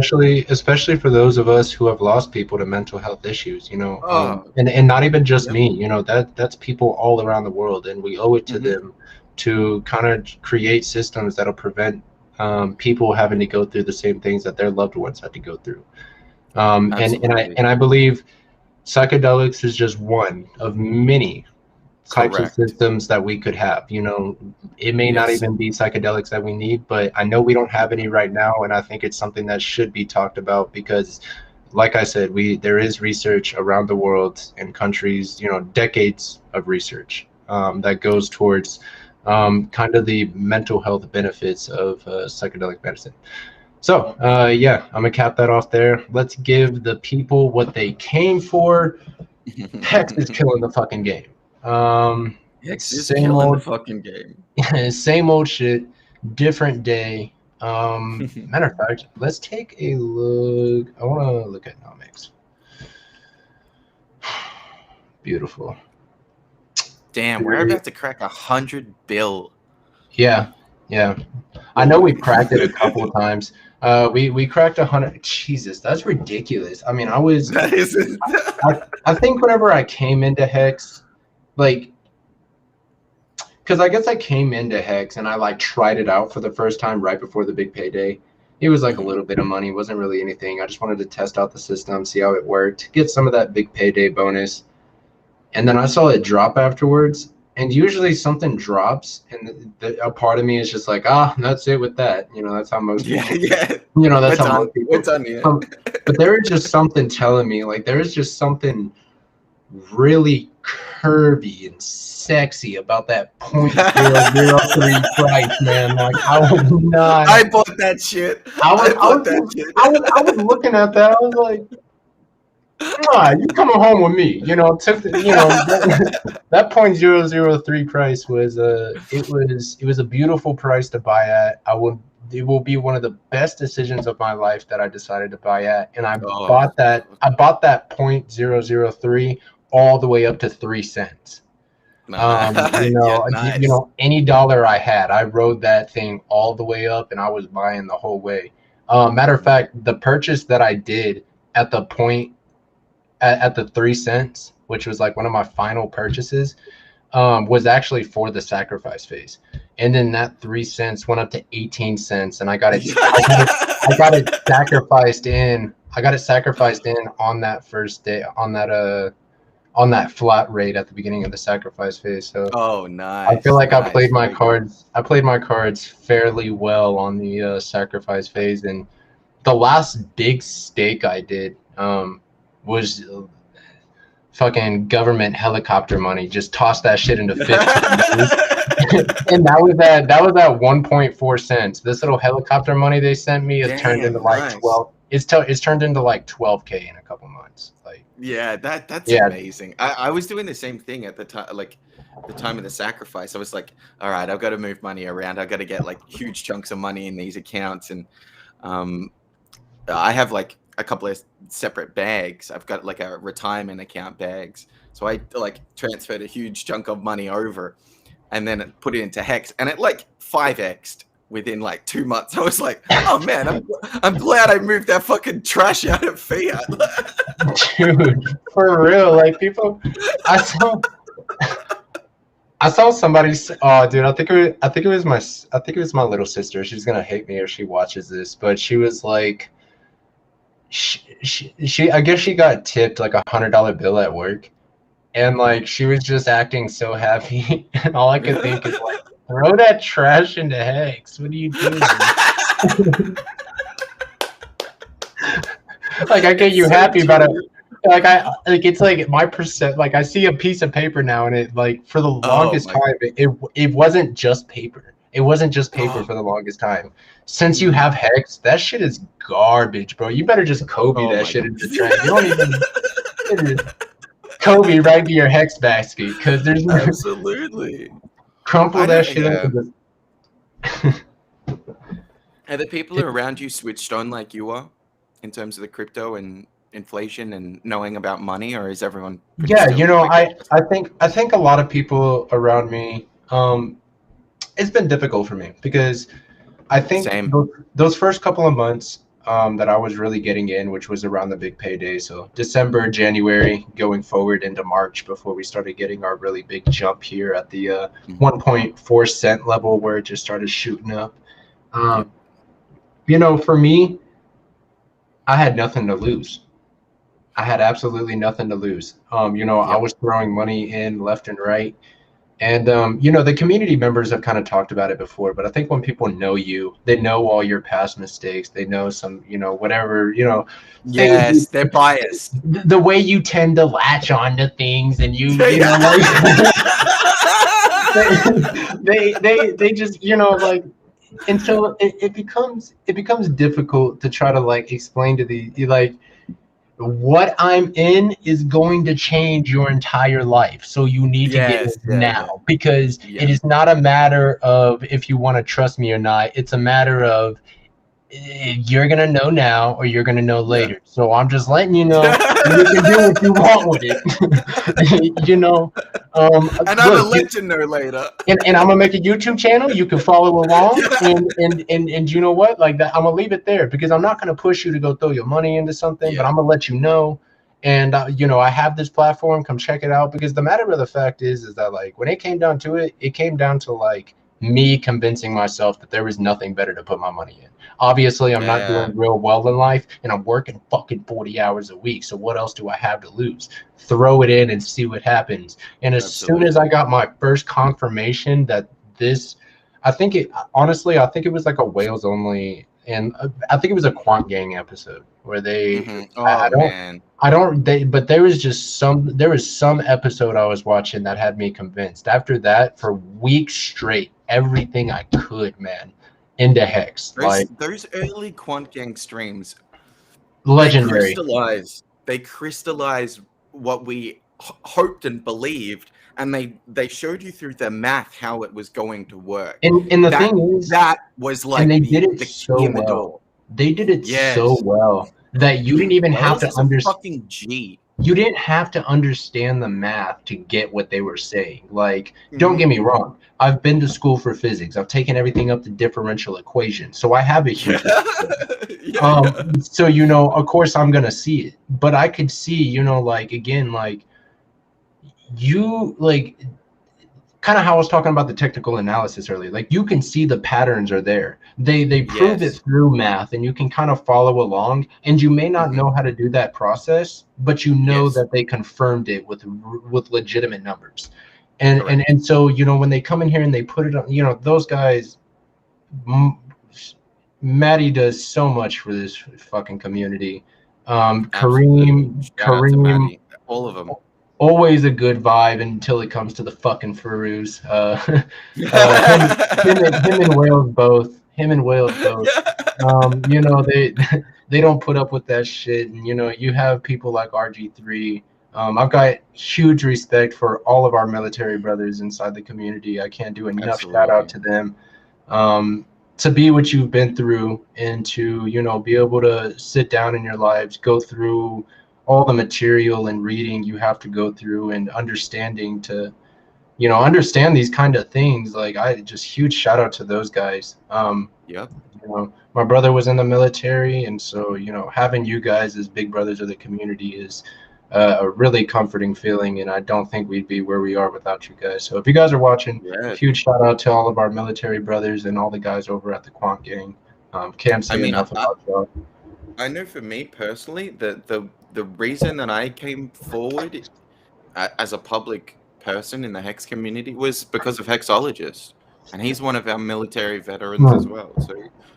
Especially for those of us who have lost people to mental health issues, and not even just me, that's people all around the world, and we owe it to them to kind of create systems that'll prevent people having to go through the same things that their loved ones had to go through. And I believe psychedelics is just one of many types of systems that we could have. It may not even be psychedelics that we need, but I know we don't have any right now, and I think it's something that should be talked about, because like I said, there is research around the world in countries, decades of research that goes towards kind of the mental health benefits of psychedelic medicine. So I'm gonna cap that off there. Let's give the people what they came for. Hex is killing the fucking game. Same old fucking game. Same old shit, different day. Matter of fact, let's take a look. I want to look at nomics. Beautiful. Damn, we're about to crack 100 bill. Yeah. I know we've cracked it a couple of times. We cracked 100. Jesus, that's ridiculous. I mean, I think whenever I came into Hex, like, because I guess I came into Hex and I like tried it out for the first time right before the big payday. It was like a little bit of money, wasn't really anything. I just wanted to test out the system, see how it worked, get some of that big payday bonus. And then I saw it drop afterwards. And usually something drops, and a part of me is just like, that's it with that. That's how most people. That's how most people. It's on you. But there is just something telling me, like, there is just something really curvy and sexy about that 0.003 price, man. Like, I was not. I bought that shit. I was looking at that. I was like, you coming home with me? That 0.003 price was it was a beautiful price to buy at. It will be one of the best decisions of my life that I decided to buy at, and I bought that 0.003 all the way up to 3 cents. Nice. Any dollar I had, I rode that thing all the way up, and I was buying the whole way. Matter of fact, the purchase that I did at the point at the 3 cents, which was like one of my final purchases, was actually for the sacrifice phase. And then that 3 cents went up to 18 cents, and I got it sacrificed in. I got it sacrificed in on that first day, on that flat rate at the beginning of the sacrifice phase. So nice. I feel like I played my cards. I played my cards fairly well on the sacrifice phase, and the last big stake I did was fucking government helicopter money. Just toss that shit into 15 and that was at 1.4 cents. This little helicopter money they sent me has turned into like 12. It's turned into like 12K in a couple months. Like, that's amazing. I was doing the same thing at the time. Like, the time of the sacrifice, I was like, all right, I've got to move money around. I've got to get like huge chunks of money in these accounts. And um, I have like a couple of separate bags. I've got like a retirement account bags. So I like transferred a huge chunk of money over and then put it into Hex, and it like 5x'd within like 2 months. I was like, oh man, I'm glad I moved that fucking trash out of fiat. Dude, for real, like people, I saw somebody. Oh, dude, I think it was my little sister. She's gonna hate me if she watches this, but she was like, she I guess she got tipped like $100 bill at work, and like she was just acting so happy, and all I could think is like, throw that trash into Hex. What are you doing? Like I get you so happy about it. Like it's like my percent. Like I see a piece of paper now, and it like for the longest time, it wasn't just paper. It wasn't just paper for the longest time. Since you have Hex, that shit is garbage, bro. You better just Kobe that shit into the trash. You don't even Kobe right to your Hex basket, because there's no absolutely crumple that shit into Are the people around you switched on like you are in terms of the crypto and inflation and knowing about money, or is everyone? Yeah, you know, I think a lot of people around me. It's been difficult for me because I think those first couple of months that I was really getting in, which was around the big payday, so December, January, going forward into March, before we started getting our really big jump here at the 1.4 cent level, where it just started shooting up. You know, for me, I had nothing to lose. I had absolutely nothing to lose. You know, I was throwing money in left and right. And, you know, the community members have kind of talked about it before, but I think when people know you, they know all your past mistakes. They know some, you know, whatever, you know. Yes, they're biased. The way you tend to latch on to things, and you know, like, they just, you know, like, until it becomes difficult to try to like explain to like, what I'm in is going to change your entire life. So you need to get it now, because it is not a matter of if you want to trust me or not. It's a matter of you're going to know now or you're going to know later. So I'm just letting you know, you can do what you want with it. You know, and I'm going to let you know later. And I'm going to make a YouTube channel. You can follow along. And you know what? Like that, I'm going to leave it there, because I'm not going to push you to go throw your money into something, but I'm going to let you know. And, you know, I have this platform. Come check it out. Because the matter of the fact is that, like, when it came down to it, it came down to, like, me convincing myself that there was nothing better to put my money in. Obviously, I'm not doing real well in life, and I'm working fucking 40 hours a week. So what else do I have to lose? Throw it in and see what happens. And as soon as I got my first confirmation that this, I think it was like a Wales only, and I think it was a Quant Gang episode where they, but there was some episode I was watching that had me convinced. After that, for weeks straight, everything I could, man, into Hex. Those early Quant Gang streams, legendary. They crystallized what we hoped and believed, and they showed you through the math how it was going to work. And the thing is, that was like, and they did it so well. They did it so well that you didn't even have to understand. Fucking G. You didn't have to understand the math to get what they were saying. Like, don't get me wrong. I've been to school for physics. I've taken everything up to differential equations. So I have a huge so, you know, of course I'm going to see it. But I could see, you know, like, again, like, you, like, kind of how I was talking about the technical analysis earlier. Like, you can see the patterns are there. They prove it through math, and you can kind of follow along. And you may not know how to do that process, but you know that they confirmed it with legitimate numbers. And so, you know, when they come in here and they put it on, you know, those guys, Maddie does so much for this fucking community. Kareem, all of them. Always a good vibe until it comes to the fucking Farouz. Him and Wales both. You know, they don't put up with that shit. And, you know, you have people like RG3 I've got huge respect for all of our military brothers inside the community. I can't do enough shout out Absolutely. to them. To be what you've been through and to, be able to sit down in your lives, go through all the material and reading you have to go through and understanding to, understand these kind of things. Like, I just huge shout out to those guys. Yep. My brother was in the military, and so having you guys as big brothers of the community is a really comforting feeling, and I don't think we'd be where we are without you guys. So if you guys are watching, Yes. huge shout out to all of our military brothers and all the guys over at the Quant Gang. Can't I say mean, enough about y'all. I know for me personally that the reason that I came forward as a public person in the Hex community was because of Hexologist, and he's one of our military veterans as well. So,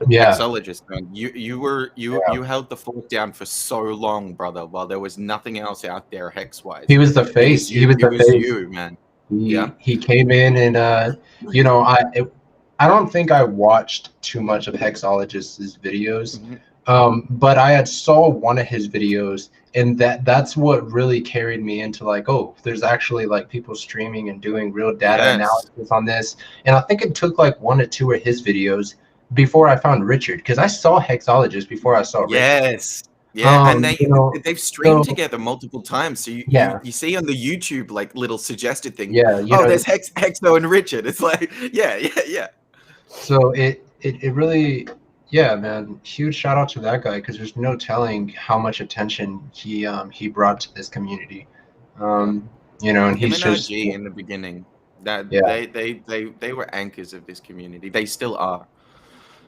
Yeah, Hexologist, man, you held the fort down for so long, brother. While there was nothing else out there Hex wise. he was the face. He was It the was face. you, man. He came in and I don't think I watched too much of Hexologist's videos. But I had saw one of his videos, and that's what really carried me into like, oh, there's actually like people streaming and doing real data analysis on this. And I think it took like 1 or 2 of his videos before I found Richard, because I saw Hexologist before I saw Richard. Yes. Yeah, and they've streamed together multiple times. So you see on the YouTube like little suggested thing. Yeah. There's Hexo and Richard. It's like, yeah. So it really, yeah, man, huge shout out to that guy, because there's no telling how much attention he brought to this community. And he's just in the beginning. They were anchors of this community. They still are.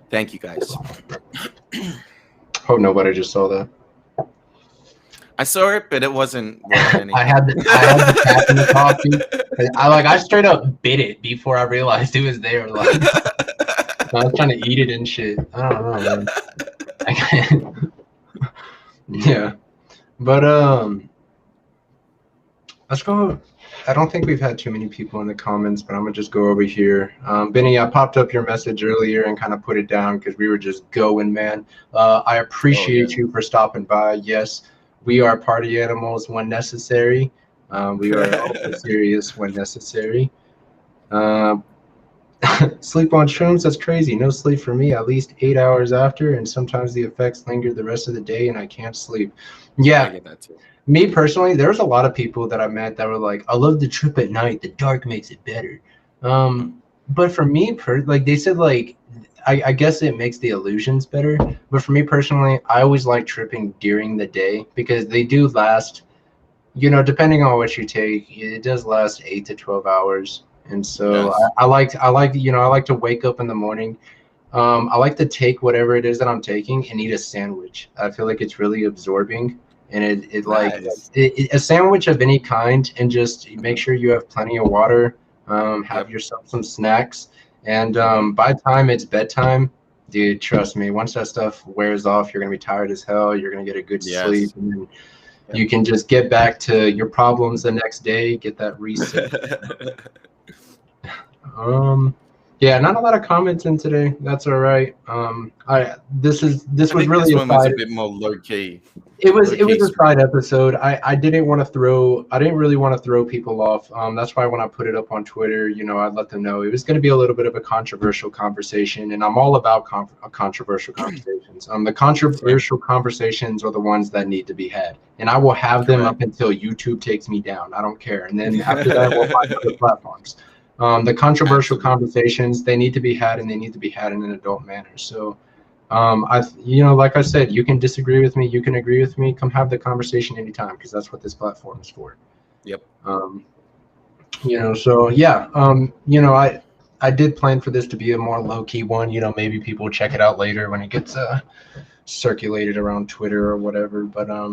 Thank you guys. Hope nobody just saw that. I saw it, but it wasn't worth anything. I had the tap in the coffee. I straight up bit it before I realized it was there. Like, I was trying to eat it and shit. I don't know, man. Yeah, but let's go. I don't think we've had too many people in the comments, but I'm gonna just go over here. Benny, I popped up your message earlier and kind of put it down because we were just going, man. I appreciate you for stopping by. Yes, we are party animals when necessary. We are also serious when necessary. Sleep on shrooms, that's crazy. No sleep for me, at least 8 hours after, and sometimes the effects linger the rest of the day and I can't sleep. Yeah. I get that too. Me personally, there's a lot of people that I met that were like, I love the trip at night. The dark makes it better. But for me, like they said, like, I guess it makes the illusions better. But for me personally, I always like tripping during the day because they do last, depending on what you take, it does last 8 to 12 hours. And so yes. I like to wake up in the morning. I like to take whatever it is that I'm taking and eat a sandwich. I feel like it's really absorbing. And a sandwich of any kind, and just make sure you have plenty of water, have yourself some snacks. And by the time it's bedtime, dude, trust me, once that stuff wears off, you're going to be tired as hell. You're going to get a good sleep. And then you can just get back to your problems the next day, get that reset. Yeah, not a lot of comments in today. That's all right. This was really a bit more low key. It was a side episode. I didn't really want to throw people off. That's why when I put it up on Twitter, I'd let them know it was going to be a little bit of a controversial conversation, and I'm all about controversial conversations. The controversial conversations are the ones that need to be had, and I will have them up until YouTube takes me down. I don't care, and then after that, we'll find other platforms. The controversial conversations, they need to be had, and they need to be had in an adult manner. So, like I said, you can disagree with me, you can agree with me. Come have the conversation anytime, because that's what this platform is for. Yep. So yeah, I did plan for this to be a more low key one. Maybe people will check it out later when it gets circulated around Twitter or whatever. But I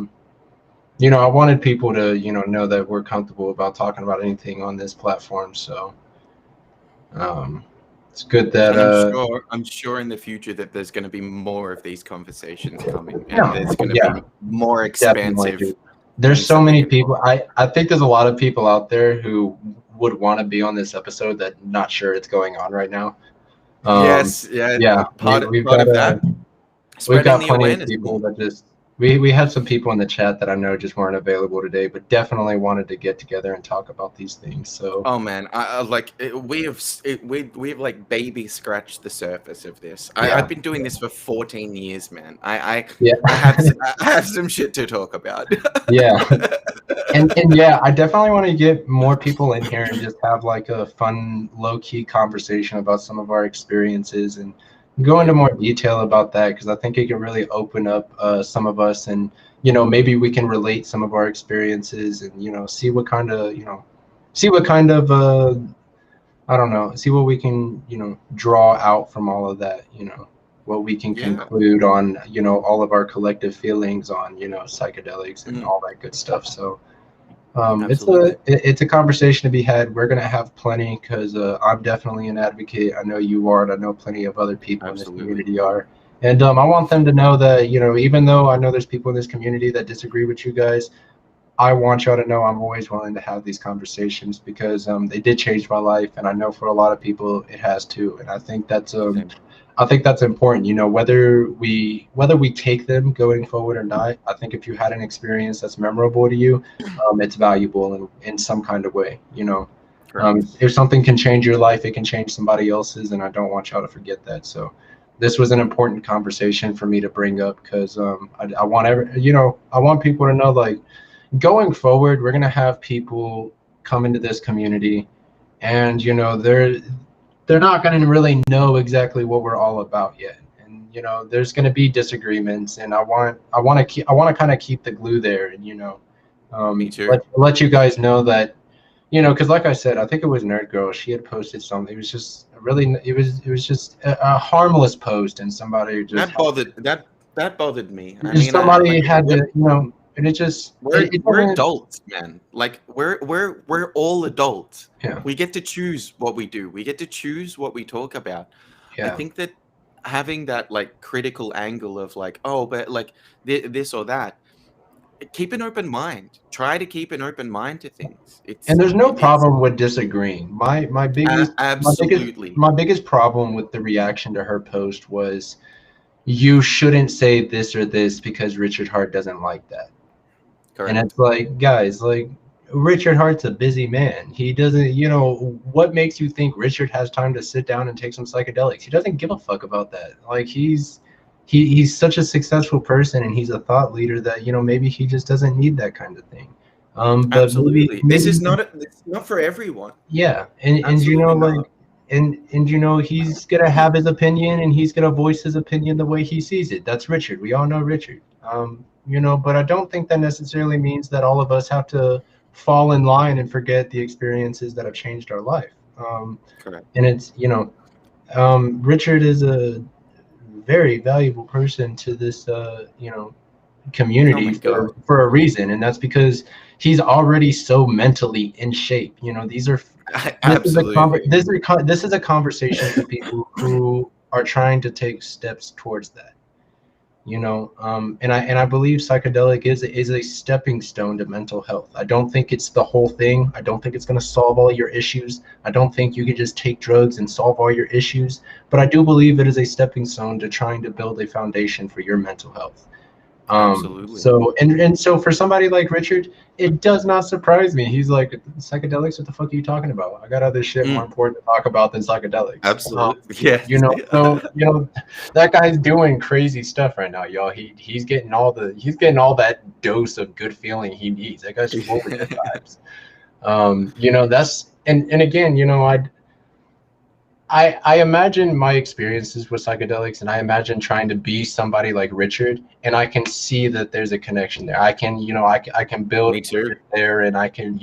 wanted people to know that we're comfortable about talking about anything on this platform. So. It's good that I'm sure in the future that there's going to be more of these conversations coming, and it's going to be more expansive. There's so many people. I think there's a lot of people out there who would want to be on this episode that not sure it's going on right now. We've got plenty of people that just we had some people in the chat that I know just weren't available today, but definitely wanted to get together and talk about these things. So, Oh man, we have like baby scratched the surface of this. yeah, I've been doing this for 14 years, man. yeah, I have some shit to talk about. yeah. And yeah, I definitely want to get more people in here and just have like a fun, low-key conversation about some of our experiences and go into more detail about that, because I think it can really open up some of us, and maybe we can relate some of our experiences, and see what kind of I don't know, see what we can draw out from all of that, what we can Yeah, conclude on all of our collective feelings on psychedelics and mm, all that good stuff. So absolutely. it's a conversation to be had. We're gonna have plenty, because I'm definitely an advocate. I know you are, and I know plenty of other people in this Absolutely. community are. And I want them to know that even though I know there's people in this community that disagree with you guys, I want y'all to know I'm always willing to have these conversations, because they did change my life, and I know for a lot of people it has too. And Same. I think that's important. Whether we take them going forward or not. I think if you had an experience that's memorable to you, it's valuable in some kind of way. Correct. If something can change your life, it can change somebody else's, and I don't want y'all to forget that. So this was an important conversation for me to bring up, because I want I want people to know, like, going forward, we're going to have people come into this community, and they're not going to really know exactly what we're all about yet, and there's going to be disagreements, and I want to kind of keep the glue there, and Me too. let you guys know that, because like I said, I think it was Nerd Girl, she had posted something. It was just really, it was just a harmless post, and somebody just That bothered me. I just mean, somebody had to, and it just it we're doesn't. adults, man. Like we're all adults. Yeah, We get to choose what we do. We get to choose what we talk about. I yeah. think that having that like critical angle of like, oh, but like this or that, keep an open mind. Try to keep an open mind to things. And there's no It's problem with disagreeing. absolutely My biggest problem with the reaction to her post was, you shouldn't say this or this because Richard Hart doesn't like that. And correct. it's like, guys, like, Richard Hart's a busy man. He doesn't, what makes you think Richard has time to sit down and take some psychedelics? He doesn't give a fuck about that. Like, he's such a successful person, and he's a thought leader that, maybe he just doesn't need that kind of thing. But Absolutely. maybe It's not for everyone. yeah, and Absolutely like, not. and he's gonna have his opinion, and he's gonna voice his opinion the way he sees it. That's Richard. We all know Richard. But I don't think that necessarily means that all of us have to fall in line and forget the experiences that have changed our life. Correct. And it's Richard is a very valuable person to this Oh community my God. for a reason, and that's because he's already so mentally in shape. These are Absolutely. this is a conversation for people who are trying to take steps towards that. And I believe psychedelic is a stepping stone to mental health. I don't think it's the whole thing. I don't think it's going to solve all your issues. I don't think you can just take drugs and solve all your issues, but I do believe it is a stepping stone to trying to build a foundation for your mental health. Absolutely. So for somebody like Richard, it does not surprise me. He's like, psychedelics, what the fuck are you talking about? I got other shit more important to talk about than psychedelics. Absolutely. Yes. So that guy's doing crazy stuff right now, y'all. He's getting all that dose of good feeling he needs. That guy's full of good vibes. That's and again, I imagine my experiences with psychedelics, and I imagine trying to be somebody like Richard, and I can see that there's a connection there. I can, I can build Me too. there, and I can,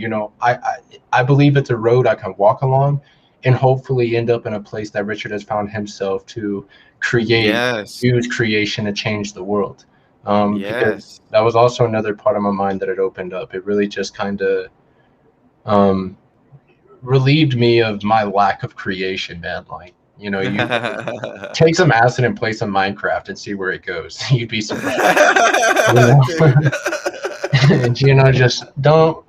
I believe it's a road I can walk along, and hopefully end up in a place that Richard has found himself to Yes. use creation to change the world. Because Yes. that was also another part of my mind that it opened up. It really just kind of, relieved me of my lack of creation, man. Like, you take some acid and play some Minecraft and see where it goes. You'd be surprised. Dude. And, just don't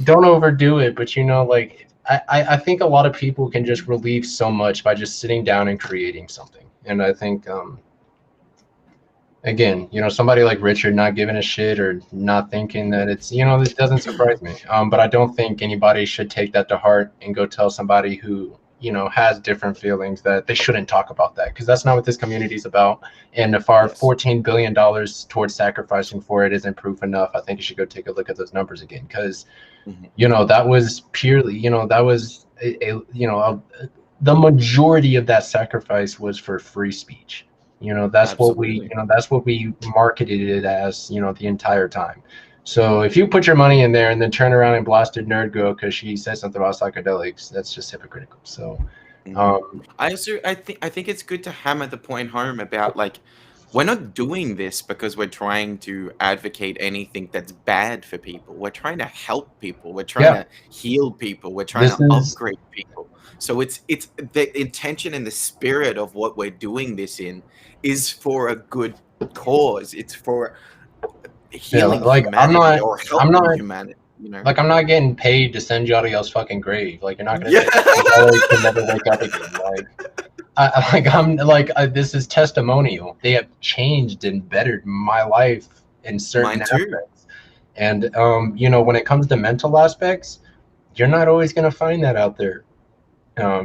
overdo it. But like, I think a lot of people can just relieve so much by just sitting down and creating something. And I think again, somebody like Richard not giving a shit or not thinking that it's, this doesn't surprise me. But I don't think anybody should take that to heart and go tell somebody who, has different feelings that they shouldn't talk about that, because that's not what this community is about. And if our Yes. $14 billion towards sacrificing for it isn't proof enough, I think you should go take a look at those numbers again, because, that was purely, that was the majority of that sacrifice was for free speech. That's what Absolutely. we marketed it as, the entire time. So if you put your money in there and then turn around and blasted Nerd Girl because she said something about psychedelics, that's just hypocritical. So I think it's good to hammer the point home about, like, we're not doing this because we're trying to advocate anything that's bad for people. We're trying to help people. We're trying yeah, to heal people. We're trying this to is upgrade people. So it's the intention and the spirit of what we're doing this in is for a good cause. It's for healing like humanity or I'm helping not humanity, you know? like I'm not getting paid to send you out of y'all's fucking grave. Like you're not gonna Yeah. send $20 to never wake up again. This is testimonial. They have changed and bettered my life in certain Mine too. aspects. And when it comes to mental aspects, you're not always gonna find that out there.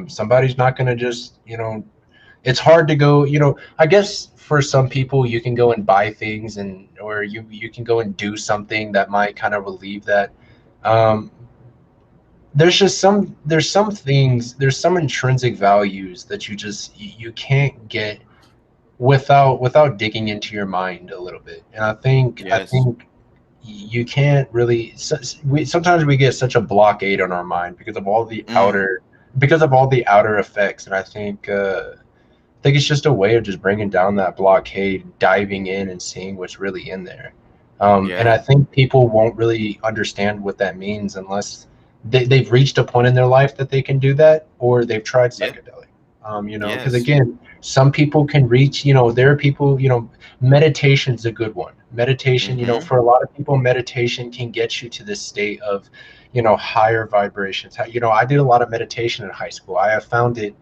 Somebody's not gonna just, it's hard to go, I guess for some people you can go and buy things, and or you can go and do something that might kind of relieve that. Um, there's some intrinsic values that you can't get without digging into your mind a little bit. And Yes. you can't really, sometimes we get such a blockade on our mind Mm. because of all the outer effects. And I think it's just a way of just bringing down that blockade, diving in and seeing what's really in there. And Yeah. I think people won't really understand what that means unless they've reached a point in their life that they can do that, or they've tried Yeah. psychedelic. Because Yes. again, some people can reach, there are people, meditation's a good one. Meditation, Mm-hmm. for a lot of people, meditation can get you to this state of, higher vibrations. I did a lot of meditation in high school. I have found it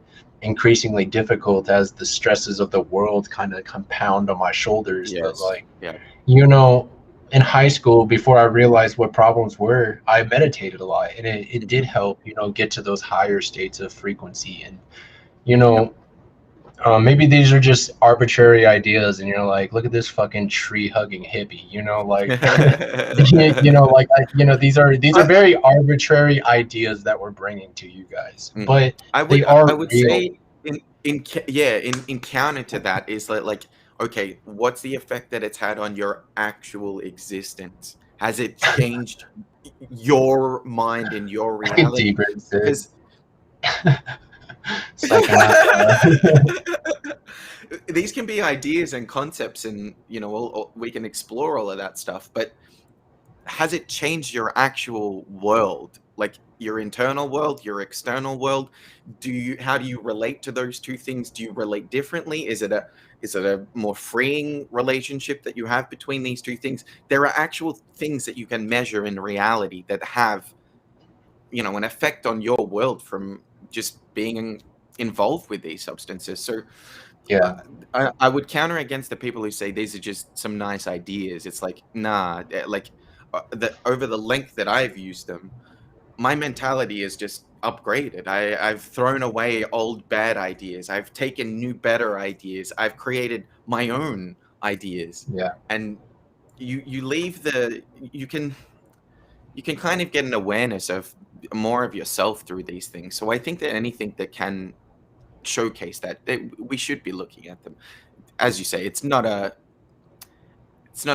increasingly difficult as the stresses of the world kind of compound on my shoulders. But Yes. Yeah. you know, in high school, before I realized what problems were, I meditated a lot, and it did Mm-hmm. help, get to those higher states of frequency. And, you Yep. know, maybe these are just arbitrary ideas, and you're like, look at this fucking tree hugging hippie, these are I, very arbitrary ideas that we're bringing to you guys, mhm. but they I are would real. say in counter to that is like, okay, what's the effect that it's had on your actual existence? Has it changed your mind and your I get reality? deeper into it. Because Psychonauts. these can be ideas and concepts, and we can explore all of that stuff, but has it changed your actual world, like your internal world, your external world? How do you relate to those two things? Do you relate differently? Is it a more freeing relationship that you have between these two things? There are actual things that you can measure in reality that have an effect on your world from just being involved with these substances. So uh, Yeah. I would counter against the people who say these are just some nice ideas. It's like, nah, like over the length that I've used them, my mentality is just upgraded. I've thrown away old bad ideas. I've taken new better ideas. I've created my own ideas. Yeah. And you leave you can kind of get an awareness of more of yourself through these things. So I think that anything that can showcase that, we should be looking at them. As you say, it's not a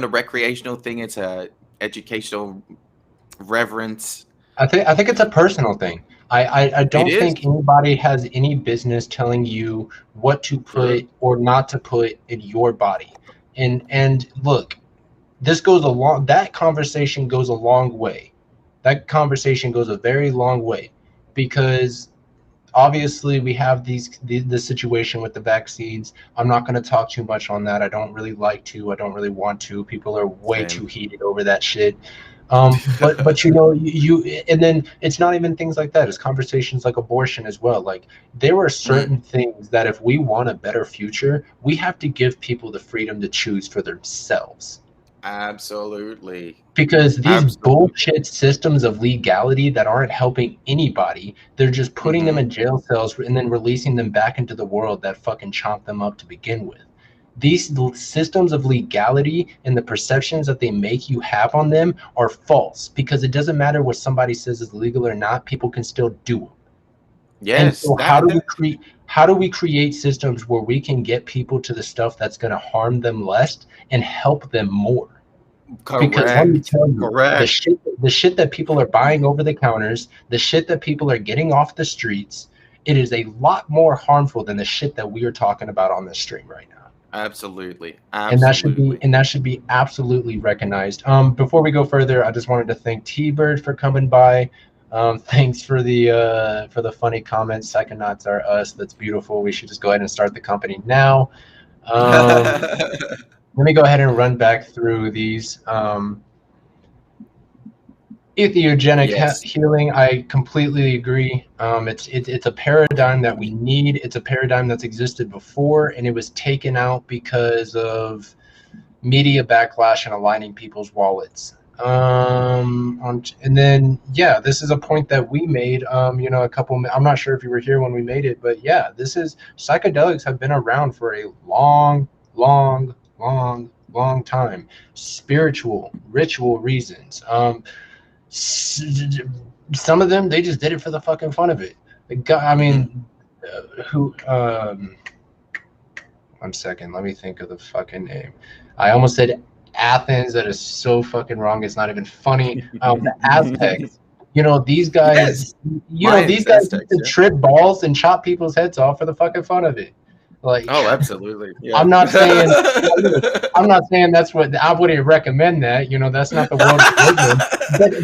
recreational thing. It's a educational reverence. I think it's a personal thing. I It don't is think anybody has any business telling you what to true. put or not to put in your body. And look, this goes a long that conversation goes a long way. That conversation goes a very long way, because obviously we have the situation with the vaccines. I'm not going to talk too much on that. I don't really want to. People are way too Same. heated over that shit. But and then it's not even things like that. It's conversations like abortion as well. Like there are certain things that if we want a better future, we have to give people the freedom to choose for themselves. Absolutely. Because these Absolutely. bullshit systems of legality that aren't helping anybody, they're just putting them in jail cells and then releasing them back into the world that fucking chomped them up to begin with. These systems of legality and the perceptions that they make you have on them are false, because it doesn't matter what somebody says is legal or not, people can still do them. And Yes, so how do we create systems where we can get people to the stuff that's going to harm them less and help them more? Because let me tell you, the shit that people are buying over the counters, the shit that people are getting off the streets, it is a lot more harmful than the shit that we are talking about on this stream right now. Absolutely. And that should be absolutely recognized. Before we go further, I just wanted to thank T-Bird for coming by. Thanks for the funny comments. Psychonauts are us. That's beautiful. We should just go ahead and start the company now. Let me go ahead and run back through these. Entheogenic healing, I completely agree. It's a paradigm that we need. It's a paradigm that's existed before, and it was taken out because of media backlash and aligning people's wallets. And then this is a point that we made. I'm not sure if you were here when we made it, but psychedelics have been around for a long time. Spiritual, ritual reasons. Some of them, they just did it for the fucking fun of it. One second, let me think of the fucking name. I almost said Athens. That is so fucking wrong. It's not even funny. The Aztecs. These guys. These guys used to trip balls and chop people's heads off for the fucking fun of it. Like, oh, absolutely. Yeah. I'm not saying that's what I wouldn't recommend that. That's not the world we live in.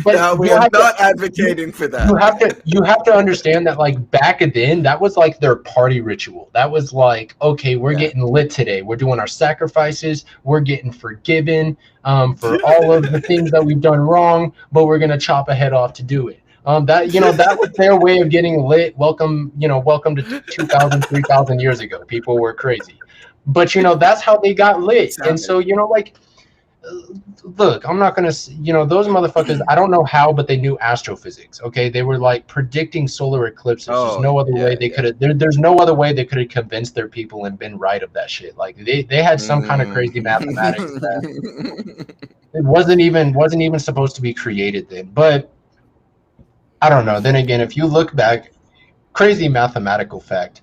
But no, we are not advocating for that. You have to understand that, like, back then, that was like their party ritual. That was like, okay, we're getting lit today. We're doing our sacrifices. We're getting forgiven for all of the things that we've done wrong, but we're gonna chop a head off to do it. That was their way of getting lit. Welcome to 2,000, 3,000 years ago. People were crazy, but that's how they got lit. And so look, I'm not gonna, those motherfuckers, I don't know how, but they knew astrophysics. Okay, they were like predicting solar eclipses. There's no other way they could have. There's no other way they could have convinced their people and been right of that shit. Like they had some kind of crazy mathematics that it wasn't even supposed to be created then, but. I don't know. Then again, if you look back, crazy mathematical fact.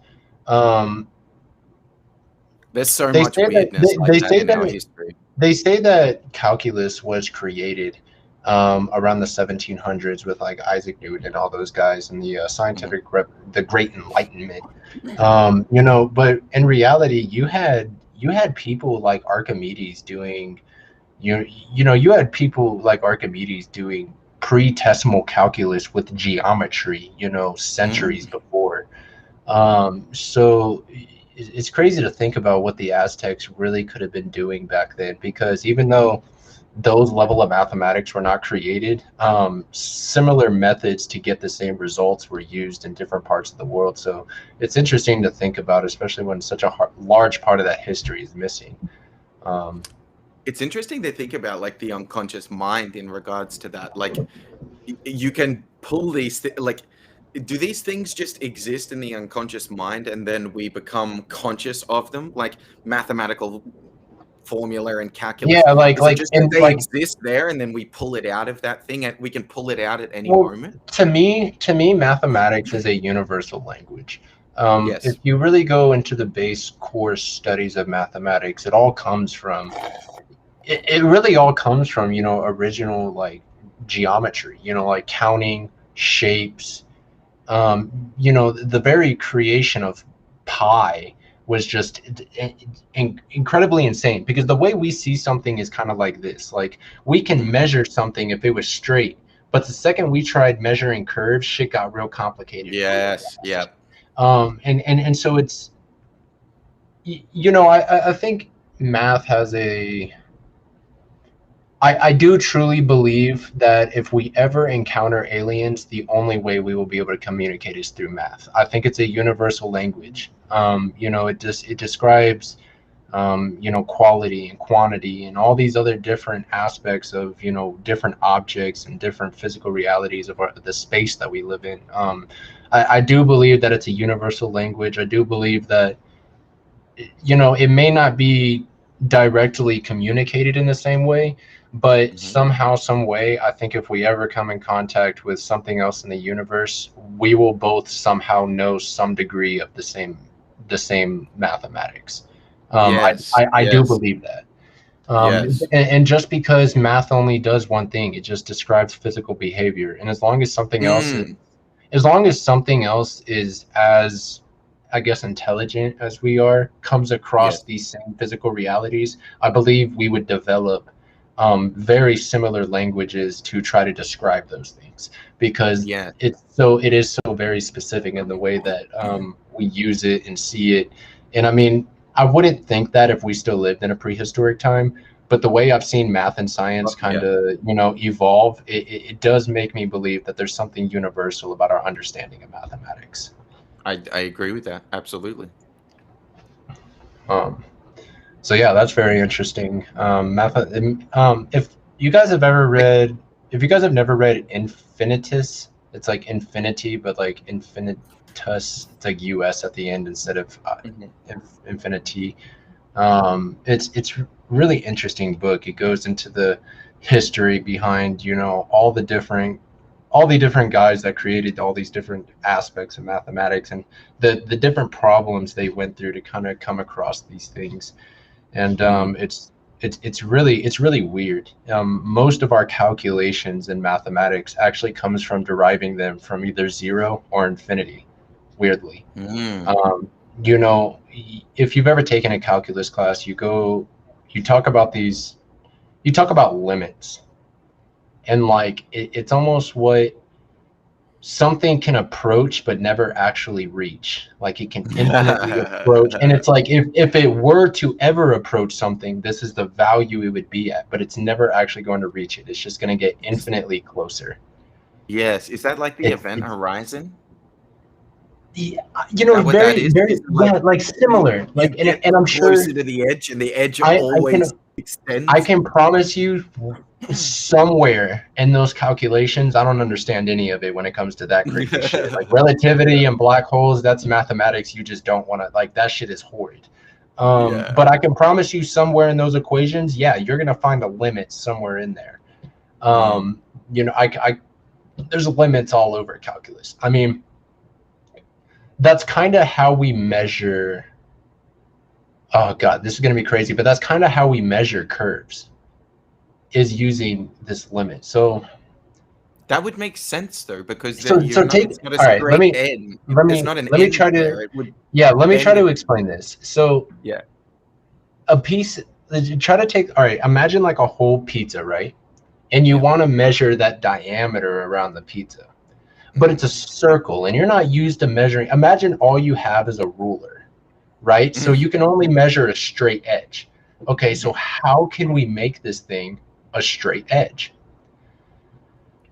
There's so much weirdness in our history. They say that calculus was created around the 1700s with like Isaac Newton and all those guys and the the Great Enlightenment. But in reality, you had people like Archimedes doing, you had people like Archimedes doing pre-decimal calculus with geometry, centuries before. So it's crazy to think about what the Aztecs really could have been doing back then, because even though those level of mathematics were not created, similar methods to get the same results were used in different parts of the world. So it's interesting to think about, especially when such a large part of that history is missing. It's interesting to think about like the unconscious mind in regards to that. Like you can pull these do these things just exist in the unconscious mind and then we become conscious of them, like mathematical formula and calculus? They exist there and then we pull it out of that thing, and we can pull it out at any moment? To me, mathematics is a universal language. If you really go into the base core studies of mathematics, it all comes from original like geometry, like counting, shapes. The very creation of pi was just incredibly insane, because the way we see something is kind of like this. Like, we can measure something if it was straight, but the second we tried measuring curves, shit got real complicated. Yes. Yeah. And so it's, I think math has I do truly believe that if we ever encounter aliens, the only way we will be able to communicate is through math. I think it's a universal language. It describes quality and quantity and all these other different aspects of, different objects and different physical realities of the space that we live in. I do believe that it's a universal language. I do believe that, it may not be directly communicated in the same way, but Hmm. somehow, some way, I think if we ever come in contact with something else in the universe, we will both somehow know some degree of the same mathematics. Yes, I do yes, believe that. yes. And just because math only does one thing, it just describes physical behavior. And Mm, as long as something else is as, I guess, intelligent as we are, comes across yes, these same physical realities, I believe we would develop very similar languages to try to describe those things, because yes. it is so very specific in the way that we use it and see it. And I mean, I wouldn't think that if we still lived in a prehistoric time, but the way I've seen math and science kind Yeah, of, evolve, it does make me believe that there's something universal about our understanding of mathematics. I agree with that. Absolutely. Um, so yeah, that's very interesting. If you guys have never read Infinitus, it's like infinity, but like infinitus, it's like US at the end instead of Mhm. infinity. It's really interesting book. It goes into the history behind, all the different guys that created all these different aspects of mathematics, and the different problems they went through to kind of come across these things. And Mm. it's really weird. Most of our calculations in mathematics actually comes from deriving them from either zero or infinity, weirdly. Mm. um, if you've ever taken a calculus class, you talk about limits, and like it's almost what something can approach but never actually reach. Like it can infinitely approach, and it's like if it were to ever approach something, this is the value it would be at, but it's never actually going to reach it. It's just going to get Is infinitely closer. yes, is that like the event It's horizon? yeah, Is that what that very is? very, Is it yeah, like like similar, you like, get and I'm sure closer to the edge and the edge I can always I extends? can promise you somewhere in those calculations, I don't understand any of it when it comes to that crazy shit. Like relativity Yeah. and black holes, that's mathematics you just don't want to, like, that shit is horrid. Yeah. But I can promise you somewhere in those equations, yeah, you're going to find a limit somewhere in there. Mm. Um, there's limits all over calculus. I mean, that's kind of how we measure. Oh God, this is going to be crazy, but that's kind of how we measure curves, is using this limit. That would make sense though, because So you're so not take it's not a all right, straight end. There's not an let me end try to there. It would yeah, let me try bend to it. explain this. So Yeah. a piece try to take all right, imagine like a whole pizza, right? And you Yeah. want to measure that diameter around the pizza. But Mhm. it's a circle and you're not used to measuring. Imagine all you have is a ruler, right? So Mhm. you can only measure a straight edge. Okay, so Mhm. how can we make this thing a straight edge?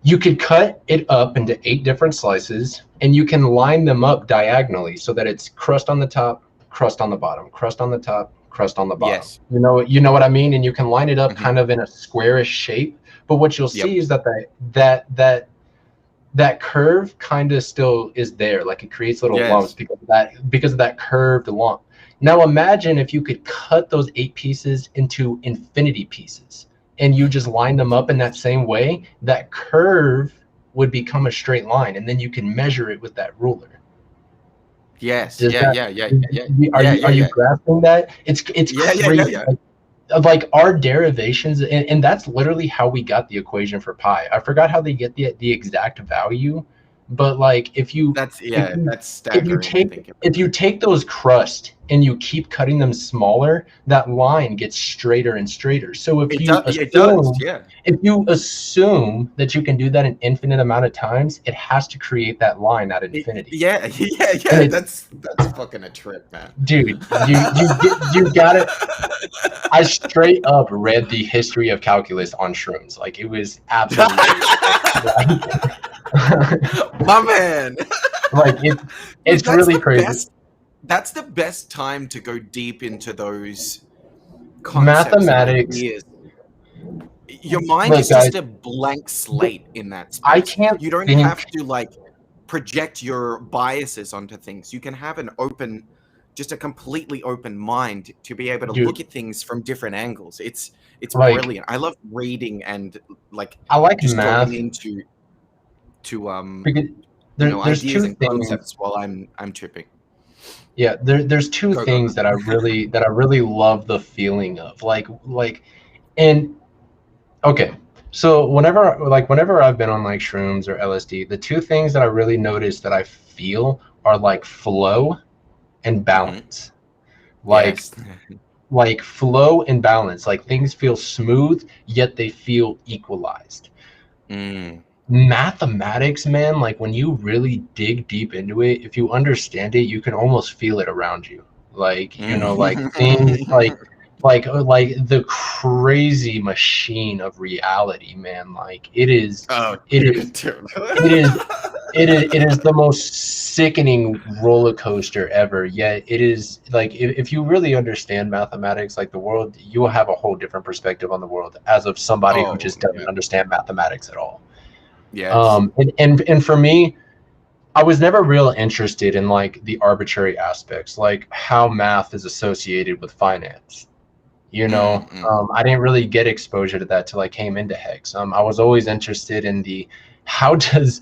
You could cut it up into 8 different slices and you can line them up diagonally so that it's crust on the top, crust on the bottom, crust on the top, crust on the bottom. Yes. You know what I mean? And you can line it up Mhm. kind of in a squarish shape. But what you'll Yep. see is that curve kind of still is there. Like it creates little lumps Yes. because of that curved lump. Now imagine if you could cut those 8 pieces into infinity pieces and you just line them up in that same way, that curve would become a straight line, and then you can measure it with that ruler. Yes. Does Yeah, that yeah, yeah, yeah, are yeah, you yeah, are you yeah. grasping that? It's Yeah, yeah, yeah, crazy. yeah. Like our derivations, and that's literally how we got the equation for pi. I forgot how they get the exact value, But like if you That's if yeah, you that's staggering to think if about. you take those crust and you keep cutting them smaller, that line gets straighter and straighter. So It does, yeah. if you assume that you can do that an infinite amount of times, it has to create that line at infinity. Yeah, And yeah. it's, That's fucking a trip, man. dude, you got it. I straight up read the history of calculus on shrooms. Like it was absolutely My man. like it's That's really the crazy. best. That's the best time to go deep into those concepts and Mathematics. ideas. Your mind Look, is guys, just a blank slate in that I space. can't You don't think. have to like project your biases onto things. You can have an open, just a completely open mind to be able to Dude, look at things from different angles. It's like brilliant. I love reading and like I like just math going into because there's ideas two and things. concepts while I'm tripping. Yeah, there's two Go. things that I really love the feeling of. And okay. So whenever I've been on like shrooms or LSD, the two things that I really notice that I feel are like flow and balance. Like Yes. like flow and balance. Like things feel smooth, yet they feel equalized. Mm. Mathematics, man, like when you really dig deep into it, if you understand it, you can almost feel it around you. Like, you know, like things like the crazy machine of reality, man. Like Oh, it is dude. it is it is the most sickening roller coaster ever. Yet it is like if you really understand mathematics, like the world, you will have a whole different perspective on the world as of somebody who Oh, just doesn't yeah. understand mathematics at all. Yes. And for me, I was never real interested in like the arbitrary aspects, like how math is associated with finance. You know, Mm-mm. I didn't really get exposure to that till I came into Hex. I was always interested in the how does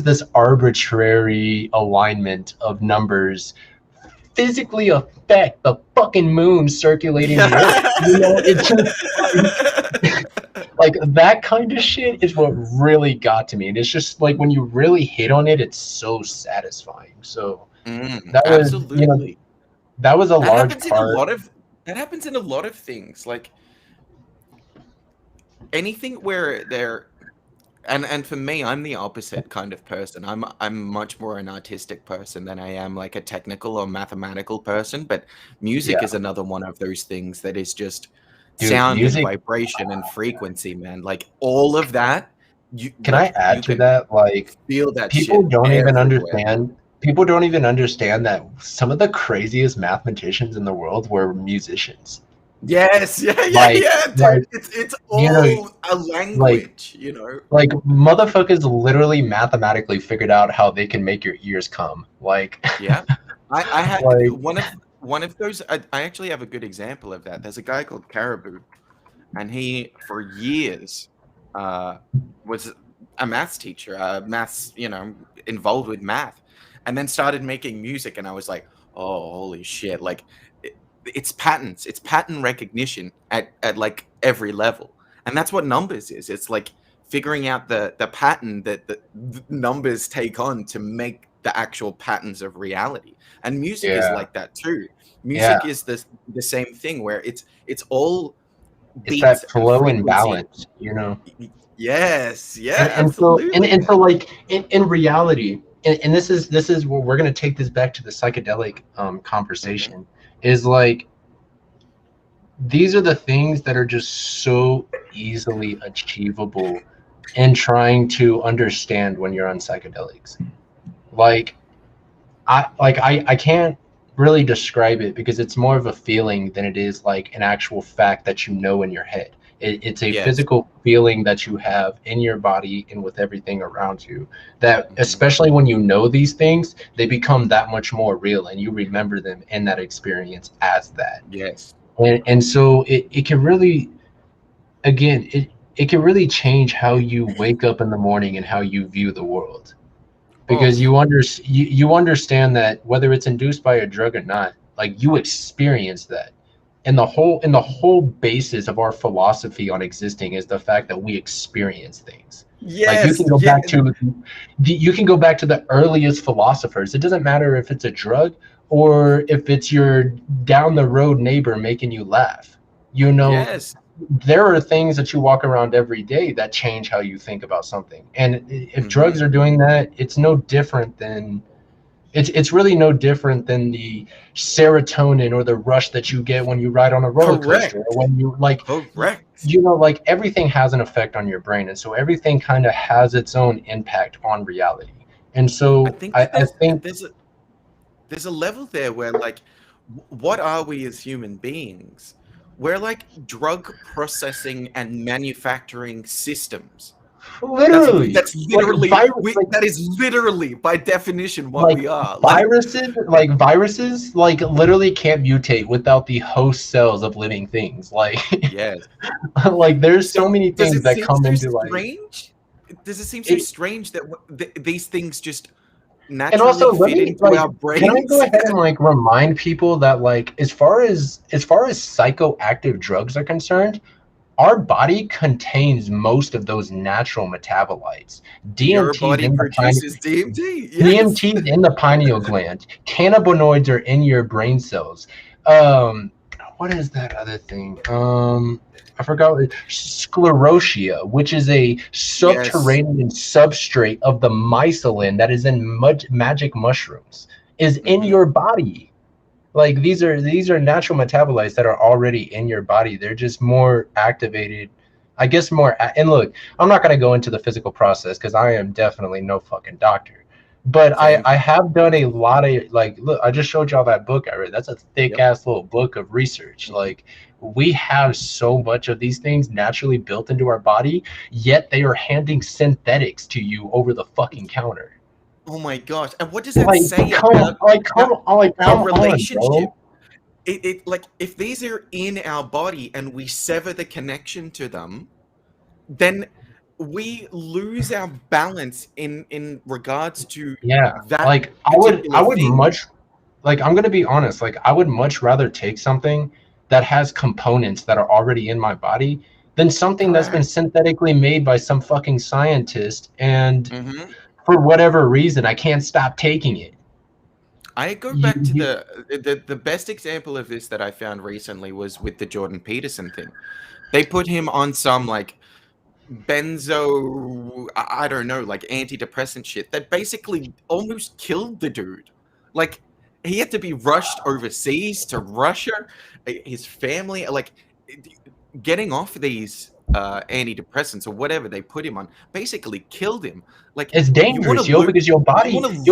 this arbitrary alignment of numbers physically affect the fucking moon circulating the earth? You know, it's just like that kind of shit is what really got to me. And it's just like when you really hit on it, it's so satisfying. So that was, you know, Absolutely. that was a That large happens in a part. lot of that happens in a lot of things. Like anything where there and for me, I'm the opposite kind of person. I'm much more an artistic person than I am like a technical or mathematical person. But music Yeah, is another one of those things that is just dude, sound and music. vibration and frequency, man. Like all of that, Can I you add to can that? Like, feel that people shit don't even everywhere. understand. People don't even understand that some of the craziest mathematicians in the world were musicians. Yes, yeah, Like, dude. like It's you know, all a like language, you know. like motherfuckers literally mathematically figured out how they can make your ears come. Like, Yeah. I had like one of those. I actually have a good example of that. There's a guy called Caribou, and he for years uh, was a maths teacher, maths, you know, involved with math, and then started making music. And I was like, oh, holy shit! Like, it's patterns, it's pattern recognition at like every level, and that's what numbers is. It's like figuring out the pattern that the numbers take on to make the actual patterns of reality. And music is yeah, like that too. yeah. Music is the same thing where it's all It's beats that and flow and frequency. balance, you know. Yes, yeah, And absolutely, and so man. like in reality, and this is where we're gonna take this back to the psychedelic Hmm. conversation, is like these are the things that are just so easily achievable in trying to understand when you're on psychedelics. Like I can't really describe it because it's more of a feeling than it is like an actual fact that you know in your head. It's a Yes. physical feeling that you have in your body and with everything around you, that Hmm. especially when you know these things, they become that much more real and you remember them in that experience as that. Yes. And so it can really, again, it can really change how you wake up in the morning and how you view the world, Oh, because you understand that whether it's induced by a drug or not, like you experience that. And the whole basis of our philosophy on existing is the fact that we experience things. Like you Yes, can go yeah, back to the earliest philosophers. It doesn't matter if it's a drug or if it's your down the road neighbor making you laugh. You know, yes. there are things that you walk around every day that change how you think about something. And if Hmm. drugs are doing that, it's really no different than the serotonin or the rush that you get when you ride on a roller coaster, or Correct. when you like, Correct. like everything has an effect on your brain, and so everything kind of has its own impact on reality. And I so think I, that I think there's a level there where like what are we as human beings? We're like drug processing and manufacturing systems. literally That's like literally virus, that is literally by definition what like we are. viruses like literally can't mutate without the host cells of living things. Like Yes. like there's so So many does things it that seem come so into like strange? Does it seem so it. strange that these things just And naturally also, let fit me into like, our can I go brains? ahead and like remind people that like, as far as psychoactive drugs are concerned, our body contains most of those natural metabolites. Your DMT is body in the pineal, produces DMT. Yes. DMT is in the pineal gland. Cannabinoids are in your brain cells. Um, what is that other thing? I forgot. Sclerotia, which is a Yes. subterranean substrate of the mycelin that is in magic mushrooms, is in Hmm. your body. Like these are natural metabolites that are already in your body. They're just more activated, I guess. And look, I'm not going to go into the physical process because I am definitely no fucking doctor, but I Same. I have done a lot of like, look, I just showed y'all that book I read. That's a thick Yep. ass little book of research. Hmm. Like, we have so much of these things naturally built into our body, yet they are handing synthetics to you over the fucking counter. Oh my gosh. And what does that Like, say come, like, about come, like, our come on, relationship? bro. It like if these are in our body and we sever the connection to them, then we lose our balance in regards to Yeah, that like I would particular I would thing. much like I'm gonna be honest, like I would much rather take something that has components that are already in my body than something that's been Correct. synthetically made by some fucking scientist, and Hmm. for whatever reason I can't stop taking it. I go You, back to you the best example of this that I found recently was with the Jordan Peterson thing. They put him on some like benzo, I don't know, like antidepressant shit that basically almost killed the dude. Like he had to be rushed overseas to Russia. His family, like getting off these antidepressants or whatever they put him on, basically killed him. Like It's you want to dangerous, yo, lose, because you want to lose.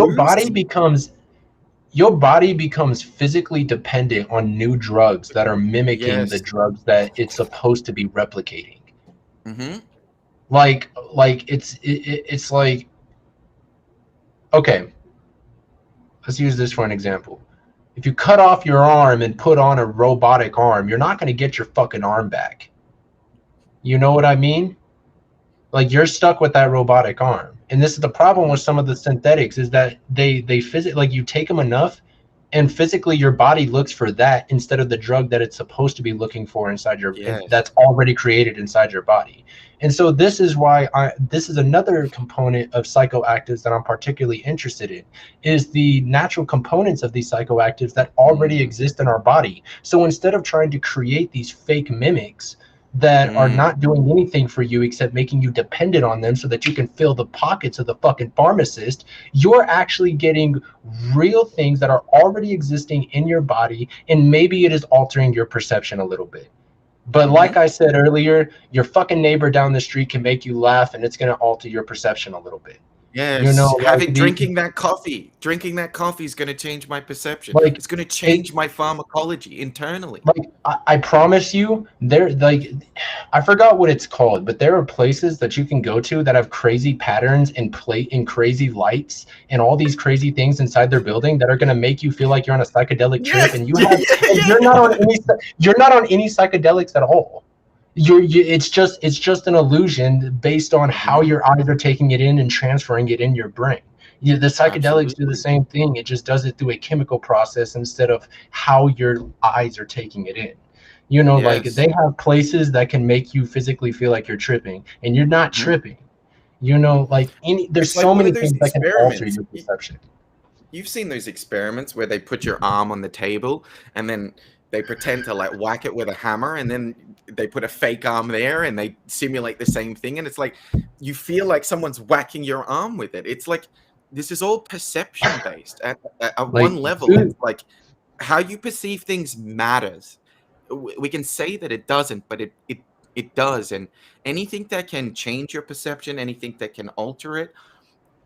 your body becomes physically dependent on new drugs that are mimicking the Yes. drugs that it's supposed to be replicating. Mm-hmm. Like it's like, okay, let's use this for an example. If you cut off your arm and put on a robotic arm, you're not going to get your fucking arm back. You know what I mean? Like, you're stuck with that robotic arm. And this is the problem Mm-hmm. with some of the synthetics, is that they physically, like, you take them enough and physically your body looks for that instead of the drug that it's supposed to be looking for inside Yes. that's already created inside your body. And so this is why this is another component of psychoactives that I'm particularly interested in, is the natural components of these psychoactives that already Mm. exist in our body. So instead of trying to create these fake mimics that are Mm. not doing anything for you except making you dependent on them so that you can fill the pockets of the fucking pharmacist, you're actually getting real things that are already existing in your body, and maybe it is altering your perception a little bit. But Mm-hmm. like I said earlier, your fucking neighbor down the street can make you laugh, and it's going to alter your perception a little bit. You know, Yes, like drinking that coffee is going to change my perception. like It's going to it change my pharmacology internally. like I promise you, there, like, I forgot what it's called, but there are places that you can go to that have crazy patterns and plate and crazy lights and all these crazy things inside their building that are going to make you feel like you're on a psychedelic trip, Yes, and yeah, and yeah, you're not on any psychedelics at all. It's just an illusion based on how hmm. your eyes are taking it in and transferring it in your brain. The psychedelics do the Absolutely. same thing. It just does it through a chemical process instead of how your eyes are taking it in. You know, like Yes. they have places that can make you physically feel like you're tripping, and you're not Mhm. tripping. You know, like there's It's like so one many of those things that can alter experiments. your perception. You've seen those experiments where they put your arm on the table and then they pretend to like whack it with a hammer, and then they put a fake arm there and they simulate the same thing, and it's like you feel like someone's whacking your arm with it. It's like this is all perception based. At Like, one level, dude, it's like how you perceive things matters. We can say that it doesn't, but it does. And anything that can change your perception, anything that can alter it,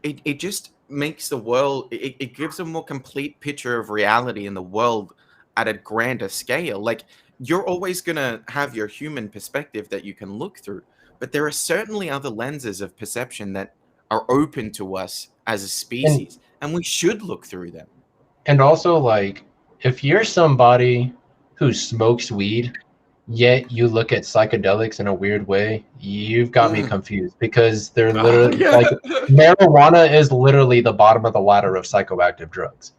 it just makes the world, it gives a more complete picture of reality in the world at a grander scale. Like, you're always going to have your human perspective that you can look through, but there are certainly other lenses of perception that are open to us as a and species, and we should look through them. and also, like, if you're somebody who smokes weed, yet you look at psychedelics in a weird way, you've got me Mm. confused, because they're Oh, literally yeah. like, marijuana is literally the bottom of the ladder of psychoactive drugs.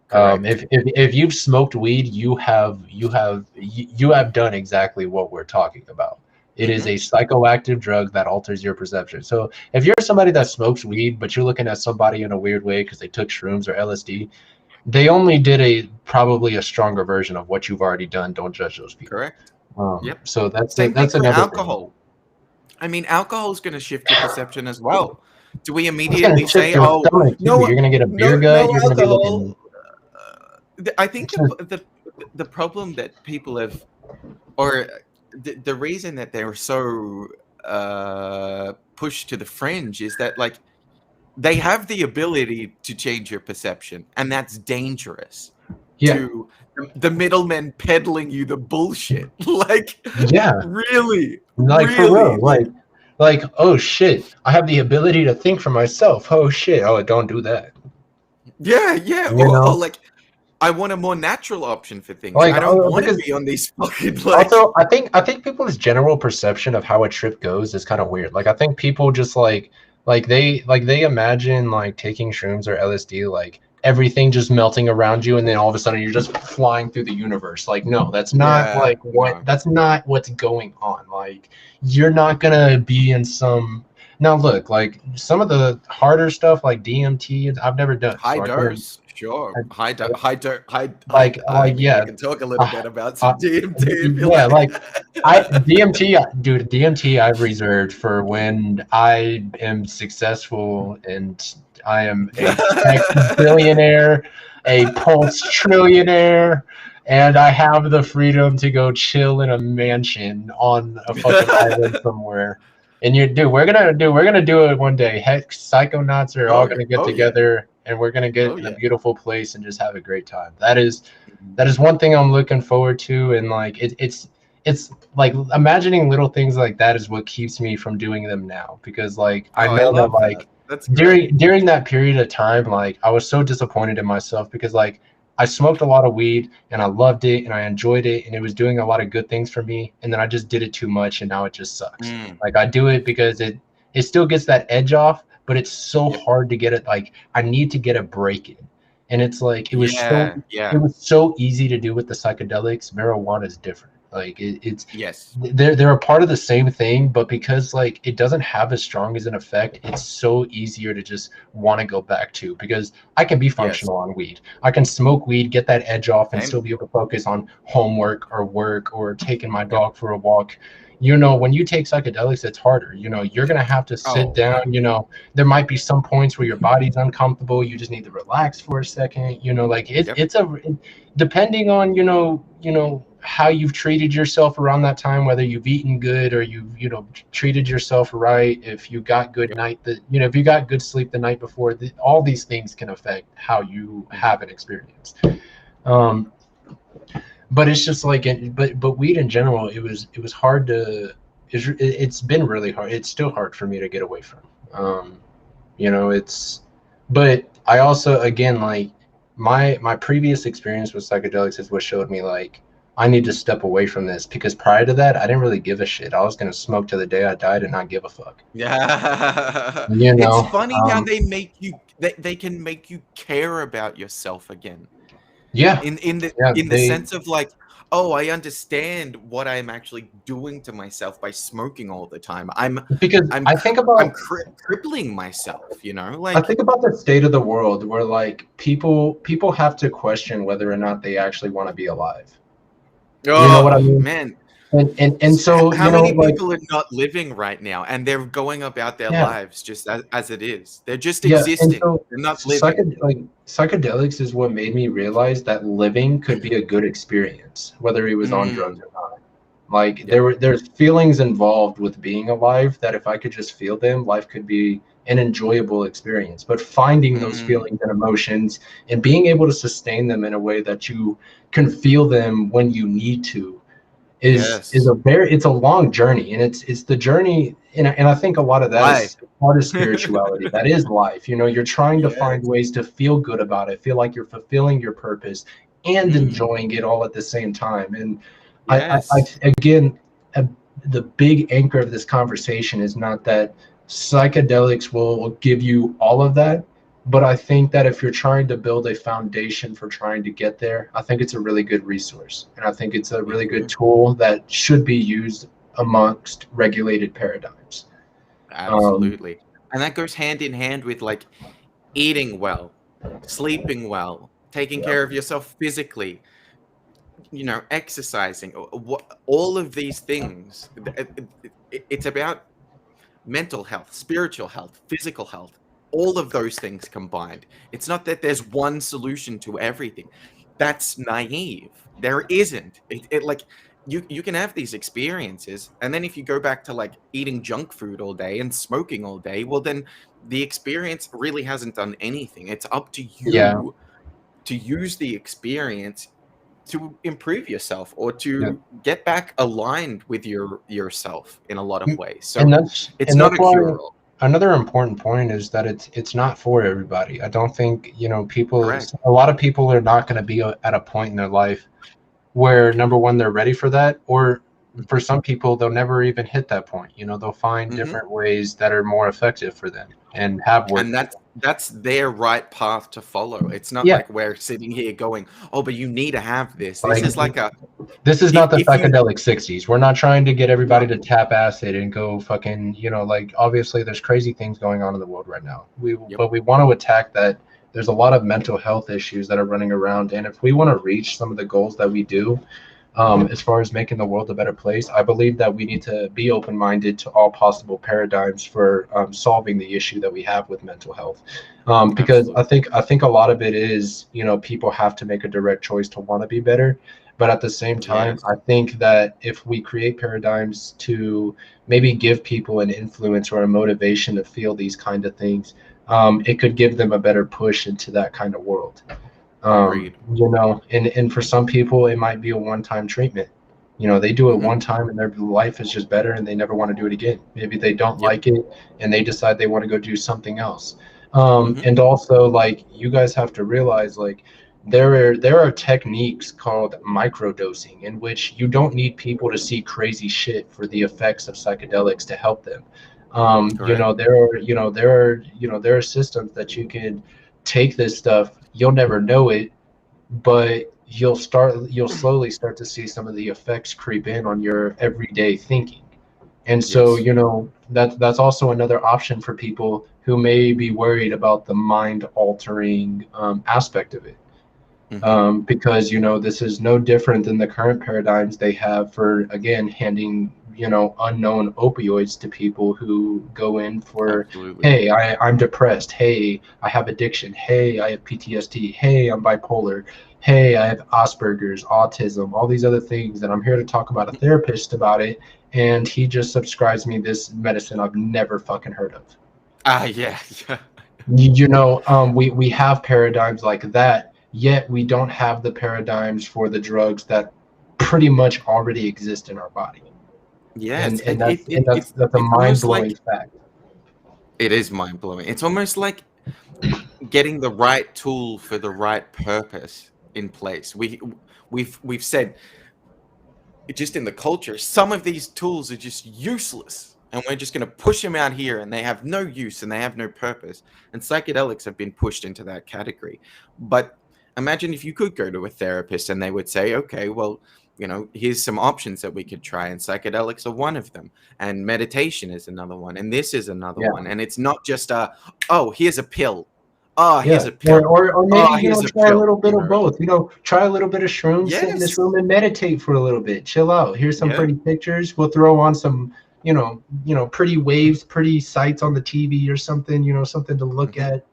Correct. If you've smoked weed, you have done exactly what we're talking about. It is Hmm. a psychoactive drug that alters your perception. So if you're somebody that smokes weed, but you're looking at somebody in a weird way because they took shrooms or LSD, they only did probably a stronger version of what you've already done. Don't judge those people. Correct. Yep. So Same thing that's for another thing. alcohol. I mean, alcohol is going to shift your perception as well. Do we It's gonna immediately shift say, your "Oh, stomach too. no, You're gonna get a beer gut. no You're gonna be looking. alcohol"? I think It's just, the problem that people have, or the reason that they're so pushed to the fringe, is that like they have the ability to change your perception, and that's dangerous yeah, to the middlemen peddling you the bullshit. Like, yeah. really, Like, for really, real, like, oh shit, I have the ability to think for myself. Oh shit, oh, don't do that. yeah, yeah. You Or know, like, I want a more natural option for things. like, I don't want to because be on these fucking like. also, I think people's general perception of how a trip goes is kind of weird. Like, I think people just like they imagine like taking shrooms or LSD, like everything just melting around you, and then all of a sudden you're just flying through the universe. Like, no, Yeah, no. that's not what's going on. Like, you're not gonna be in some. Now look, like some of the harder stuff like DMT, I've never done, High so I can't. dose, sure. I, High dose, high dose, I like mean, I yeah, can talk a little uh, bit about some uh, DMT if you yeah, like I like. DMT, dude, DMT I've reserved for when I am successful and I am a tech billionaire, a pulse trillionaire, and I have the freedom to go chill in a mansion on a fucking island somewhere. And we're gonna do it one day. Heck, psychonauts are all Oh, gonna get oh yeah, together and we're gonna oh get in a yeah. beautiful place and just have a great time. That is Mhm. that is one thing I'm looking forward to, and like it's like imagining little things like that is what keeps me from doing them now, because like I Oh, I know that love that. like That's great. during that period of time, like I was so disappointed in myself because like I smoked a lot of weed and I loved it and I enjoyed it and it was doing a lot of good things for me, and then I just did it too much and now it just sucks. Mm, Like I do it because it still gets that edge off, but it's so yep. hard to get it. Like I need to get a break in, and it's like Yeah, it yeah. was so easy to do with the psychedelics. Marijuana is different. Like it's Yes, they're a part of the same thing, but because like it doesn't have as strong as an effect, it's so easier to just want to go back to, because I can be yes. functional on weed. I can smoke weed, get that edge off, and Same. still be able to focus on homework or work or taking my Yep. dog for a walk. You know, when you take psychedelics, it's harder. You know, you're gonna have to sit Oh, down. You know, there might be some points where your body's uncomfortable. You just need to relax for a second. You know, like yep. depending on how you've treated yourself around that time, whether you've eaten good or you've treated yourself right, if you got good Yep. if you got good sleep the night before, all these things can affect how you Mhm. have an experience. um but it's just like but weed in general, it was hard to it's been really hard. It's still hard for me to get away from. It's but I also, again, like my previous experience with psychedelics is what showed me like I need to step away from this, because prior to that I didn't really give a shit. I was gonna smoke till the day I died and not give a fuck. Yeah. you It's know funny how they can make you care about yourself again. yeah, In yeah, in the they sense of like, oh, I understand what I'm actually doing to myself by smoking all the time. Because I'm I cri- think I'm about crippling myself, you know? I Like, think about the state of the world where like people have to question whether or not they actually want to be alive. You know what I oh mean? man, And so, how you know, many like, people are not living right now and they're going about their yeah, lives just as it is? They're just yeah. And existing. so They're not living. psychedelics is what made me realize that living could be a good experience, whether he was on drugs Mm, or not. Like yep. there's feelings involved with being alive that if I could just feel them, life could be an enjoyable experience. But finding those Mm, feelings and emotions and being able to sustain them in a way that you can feel them when you need to is yes. a very it's a long journey, and it's the journey, and I think a lot of that Life. is part of spirituality. That is life. You know, you're trying to find Yes. ways to feel good about it, feel like you're fulfilling your purpose and Mm, enjoying it all at the same time. And I yes. again, uh, the big anchor of this conversation is not that psychedelics will give you all of that, but I think that if you're trying to build a foundation for trying to get there, I think it's a really good resource. And I think it's a Me really good too. tool that should be used amongst regulated paradigms. Um, Absolutely. And that goes hand in hand with like eating well, sleeping well, taking yeah, care of yourself physically, exercising, all of these things. It's about mental health, spiritual health, physical health, all of those things combined. It's not that there's one solution to everything. That's naive. There isn't. It like you can have these experiences, and then if you go back to like eating junk food all day and smoking all day, well then the experience really hasn't done anything. It's up to yeah, you to use the experience to improve yourself or yeah. to get back aligned with yourself in a lot of ways. And So it's that's not a why cure-all. another important point is that it's not for everybody. I don't think, people, Correct. a lot of people are not going to be at a point in their life where number one they're ready for that, or for some people they'll never even hit that point. They'll find Hmm. different ways that are more effective for them and have And worked for that's their right path to follow. It's not them. Yeah, like we're sitting here going, "Oh, but you need to have this." This like is like a this is if not the if you psychedelic 60s. We're not trying to get everybody no. to tap acid and go fucking, like obviously there's crazy things going on in the world right now. Yep. But we want to attack that. There's a lot of mental health issues that are running around, and if we want to reach some of the goals that we do, as far as making the world a better place, I believe that we need to be open-minded to all possible paradigms for solving the issue that we have with mental health. Because Absolutely. I think a lot of it is, people have to make a direct choice to want to be better. But at the same time, Yes. I think that if we create paradigms to maybe give people an influence or a motivation to feel these kind of things, it could give them a better push into that kind of world. Agreed. And for some people it might be a one-time treatment. They do it Hmm. one time and their life is just better and they never want to do it again. Maybe they don't Yep. like it and they decide they want to go do something else. Hmm. And also, like, you guys have to realize, like, there are techniques called microdosing in which you don't need people to see crazy shit for the effects of psychedelics to help them. Correct. There are systems that you can take this stuff, you'll never know it, but you'll slowly start to see some of the effects creep in on your everyday thinking. And so, Yes. that's also another option for people who may be worried about the mind altering aspect of it. Hmm. Because this is no different than the current paradigms they have for, again, handing unknown opioids to people who go in for, Absolutely. hey, I'm depressed, hey, I have addiction, hey, I have PTSD, hey, I'm bipolar, hey, I have Asperger's, autism, all these other things that I'm here to talk about a therapist about it, and he just subscribes me this medicine I've never fucking heard of. Ah, yeah. Yeah. We have paradigms like that, yet we don't have the paradigms for the drugs that pretty much already exist in our body. Yes. And and And that's and that's that's a it's mind almost blowing like fact. it is mind blowing. It's almost like getting the right tool for the right purpose in place. We've said just in the culture, some of these tools are just useless, and we're just going to push them out here, and they have no use and they have no purpose. And psychedelics have been pushed into that category. But imagine if you could go to a therapist and they would say, "Okay, well, you know, here's some options that we could try, and psychedelics are one of them, and meditation is another one, and this is another Yeah. one. And it's not just oh, here's a pill. Oh, Yeah, here's a pill. or maybe Oh, here's a try a pill. little bit You of know? both. Try a little bit of shrooms, sit in this Yes. room and meditate for a little bit. Chill out. Here's some Yeah. pretty pictures. We'll throw on some, pretty waves, pretty sights on the TV or something. Something to look at.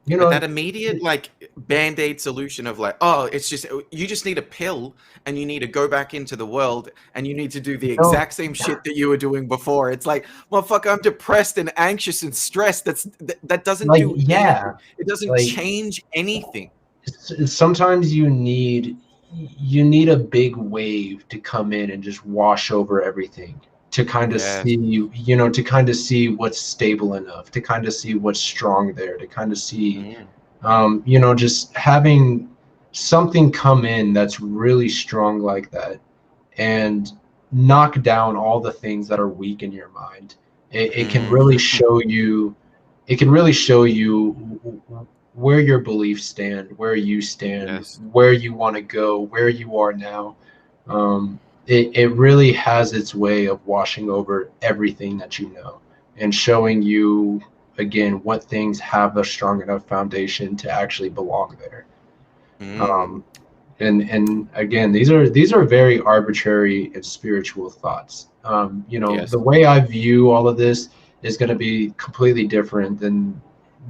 But that immediate like band-aid solution of like, oh, it's just you just need a pill and you need to go back into the world and you need to do the exact same shit that you were doing before. It's like, motherfucker, I'm depressed and anxious and stressed. That doesn't like, do anything. It doesn't like, change anything. Sometimes you need a big wave to come in and just wash over everything, to kind of see, to kind of see what's stable enough, to kind of see what's strong there, to kind of see, just having something come in that's really strong like that and knock down all the things that are weak in your mind. It can really show you, where your beliefs stand, where you stand, where you want to go, where you are now. It really has its way of washing over everything that you know and showing you, again, what things have a strong enough foundation to actually belong there. And again, these are very arbitrary and spiritual thoughts. The way I view all of this is going to be completely different than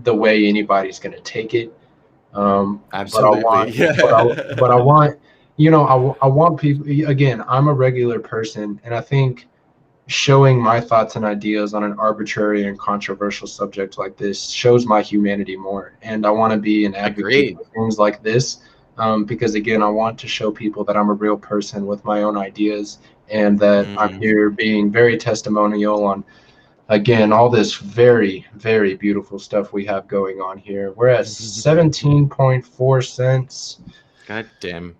the way anybody's going to take it. Absolutely. But I want, I want people, again, I'm a regular person, and I think showing my thoughts and ideas on an arbitrary and controversial subject like this shows my humanity more. And I want to be an advocate for things like this, because, again, I want to show people that I'm a real person with my own ideas, and that I'm here being very testimonial on, again, all this very, very beautiful stuff we have going on here. We're at 17.4 cents. God damn.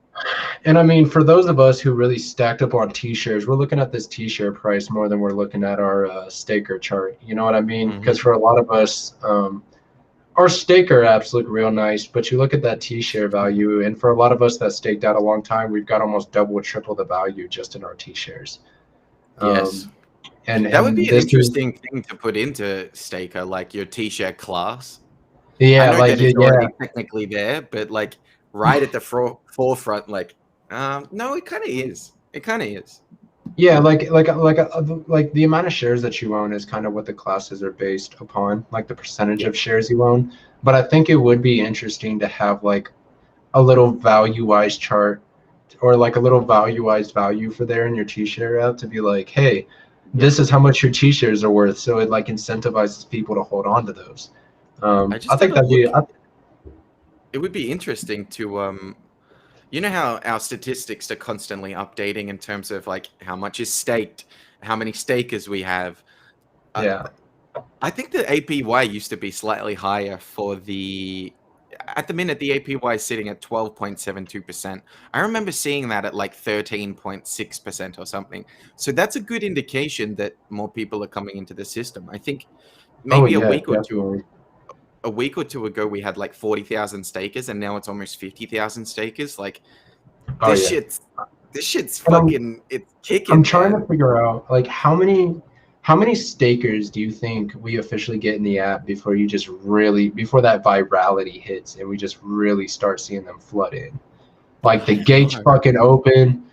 And I mean, for those of us who really stacked up on t-shirts, we're looking at this t-shirt price more than we're looking at our staker chart. You know what I mean? Because for a lot of us, our staker apps look real nice, but you look at that t-shirt value, and for a lot of us that staked out a long time, we've got almost double or triple the value just in our t-shirts. Yes. And that would be an interesting thing to put into staker, like your t-shirt class. Yeah, I know that it's already technically there, but like right at the forefront, like, no, it kind of is. It kind of is. Yeah, like the amount of shares that you own is kind of what the classes are based upon, like the percentage of shares you own. But I think it would be interesting to have like a little value-wise chart, or like a little value-wise value for there in your t-shirt app, to be like, hey, this is how much your t-shirts are worth. So it like incentivizes people to hold on to those. I think that'd be. It would be interesting to, you know how our statistics are constantly updating in terms of like how much is staked, how many stakers we have. Yeah. I think the APY used to be slightly higher for the. At the minute, the APY is sitting at 12.72%. I remember seeing that at like 13.6% or something. So that's a good indication that more people are coming into the system. I think maybe a week or two ago, we had like 40,000 stakers, and now it's almost 50,000 stakers. Like this shit's fucking, it's kicking. I'm trying to figure out like how many stakers do you think we officially get in the app before that virality hits and we just really start seeing them flood in? Like the gates fucking open,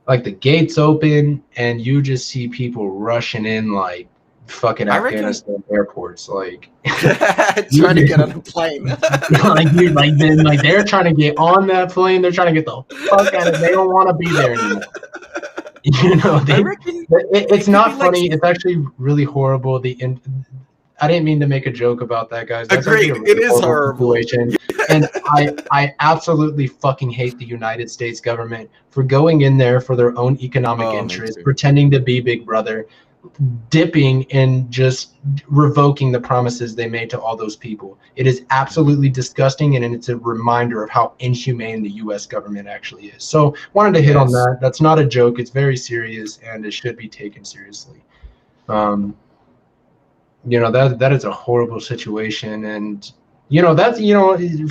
like the gates open, and you just see people rushing in like fucking Afghanistan airports, like trying to get on a plane. like they're trying to get on that plane. They're trying to get the fuck out of it. They don't want to be there anymore. It's not funny. It's actually really horrible. I didn't mean to make a joke about that, guys. That's Agreed. It is horrible. And I absolutely fucking hate the United States government for going in there for their own economic interests, pretending to be Big Brother, dipping and just revoking the promises they made to all those people. It is absolutely disgusting, and it's a reminder of how inhumane the U.S. government actually is. So wanted to hit on that. That's not a joke. It's very serious, and it should be taken seriously. That is a horrible situation, and that's,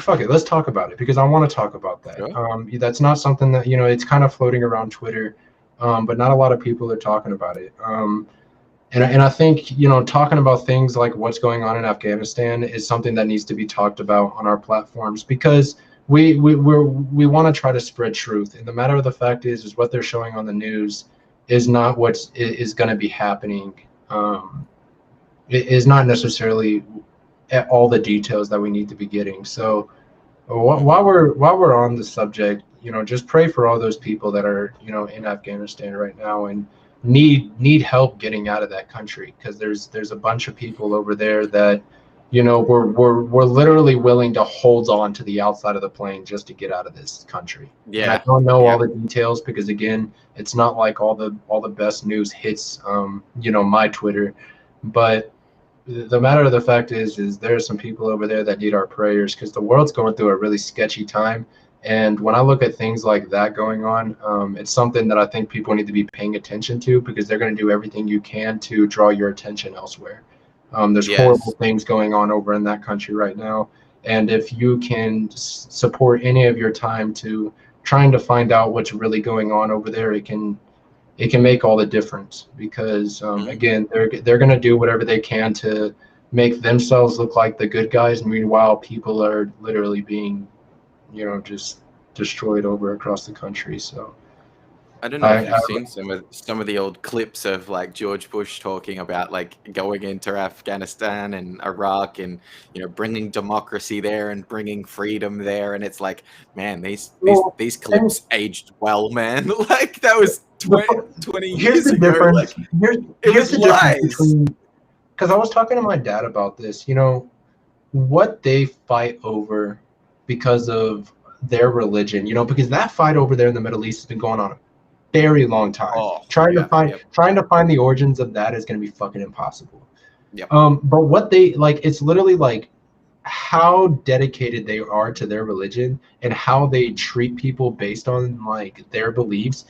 fuck it, let's talk about it, because I want to talk about that. Sure. That's not something that, it's kind of floating around Twitter, but not a lot of people are talking about it. And I think, talking about things like what's going on in Afghanistan is something that needs to be talked about on our platforms, because we want to try to spread truth. And the matter of the fact is what they're showing on the news is not what is going to be happening. It is not necessarily all the details that we need to be getting. So while we're on the subject, just pray for all those people that are, in Afghanistan right now and need help getting out of that country, because there's a bunch of people over there that, we're literally willing to hold on to the outside of the plane just to get out of this country. Yeah. And I don't know all the details, because again, it's not like all the best news hits my Twitter, but the matter of the fact is there are some people over there that need our prayers, because the world's going through a really sketchy time. And when I look at things like that going on, it's something that I think people need to be paying attention to, because they're going to do everything you can to draw your attention elsewhere. There's horrible things going on over in that country right now. And if you can support any of your time to trying to find out what's really going on over there, it can make all the difference, because again, they're going to do whatever they can to make themselves look like the good guys. Meanwhile, people are literally being, just destroyed over across the country. So I don't know if you've seen some of the old clips of like George Bush talking about like going into Afghanistan and Iraq and bringing democracy there and bringing freedom there, and it's like, man, these clips aged well, man. Like that was 20 years ago. Like, here's the difference, because I was talking to my dad about this. What they fight over because of their religion. Because that fight over there in the Middle East has been going on very long time. Trying to find the origins of that is going to be fucking impossible. But what they like, it's literally like how dedicated they are to their religion and how they treat people based on like their beliefs.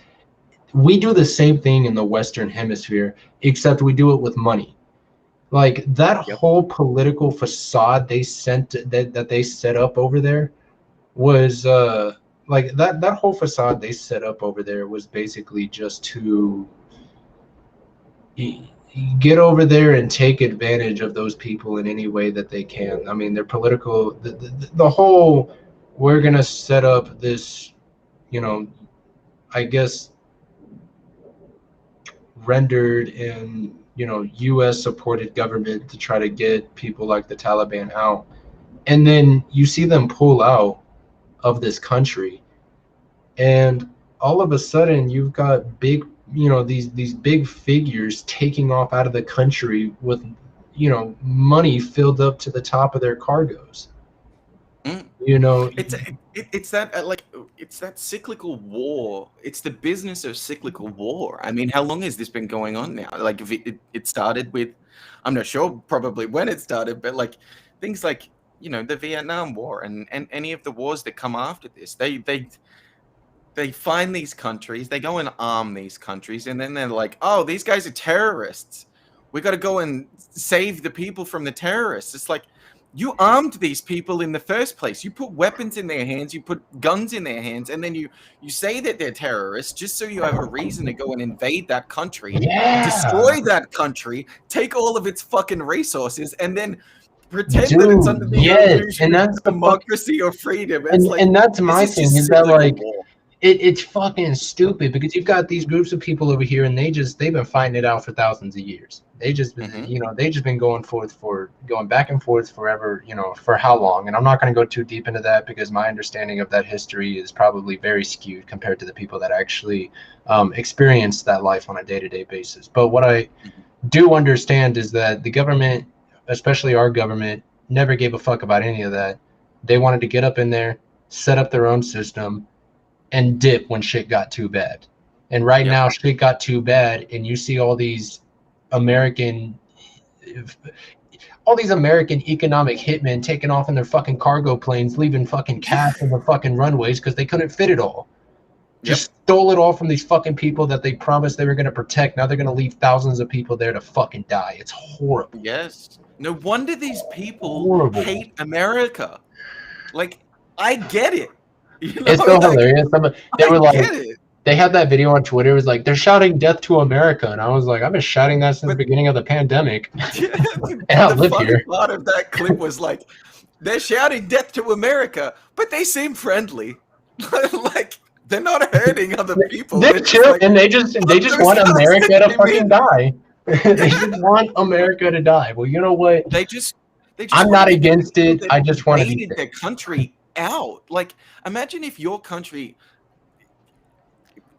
We do the same thing in the Western Hemisphere, except we do it with money. Like that whole political facade they set up over there was like that whole facade they set up over there was basically just to get over there and take advantage of those people in any way that they can. I mean, their political, the whole, we're going to set up this, I guess, rendered in, U.S. supported government to try to get people like the Taliban out. And then you see them pull out of this country, and all of a sudden you've got big, these big figures taking off out of the country with, money filled up to the top of their cargos. It's that cyclical war. It's the business of cyclical war. I mean, how long has this been going on now? Like, if it started with, I'm not sure probably when it started, but like things like the Vietnam War and any of the wars that come after this, they find these countries, they go and arm these countries, and then they're like, oh, these guys are terrorists. We got to go and save the people from the terrorists. It's like, you armed these people in the first place. You put weapons in their hands, you put guns in their hands, and then you say that they're terrorists just so you have a reason to go and invade that country, destroy that country, take all of its fucking resources, and then pretend that it's under the illusion of democracy or freedom. And that's my thing, is that like it's fucking stupid, because you've got these groups of people over here, and they've been fighting it out for thousands of years. They just been, they just been going back and forth forever, for how long? And I'm not going to go too deep into that, because my understanding of that history is probably very skewed compared to the people that actually experience that life on a day-to-day basis. But what I do understand is that the government, especially our government, never gave a fuck about any of that. They wanted to get up in there, set up their own system, and dip when shit got too bad. And right now, shit got too bad, and you see all these American economic hitmen taking off in their fucking cargo planes, leaving fucking cash in the fucking runways because they couldn't fit it all. Just stole it all from these fucking people that they promised they were going to protect. Now they're going to leave thousands of people there to fucking die. It's horrible. Yes. No wonder these people Horrible. hate America. Like, I get it. You know, It's so like, hilarious. They were like, get it. they had that video on Twitter. It was like, they're shouting death to America. And I was like, I've been shouting that since the beginning of the pandemic. And I live here. The part of that clip was like, they're shouting death to America, but they seem friendly. Like, they're not hurting other people. They're chill, like, and they just want America to fucking die. They just want America to die. Well, you know what? They just I'm not against it. I just want to their country out. Like, imagine if your country.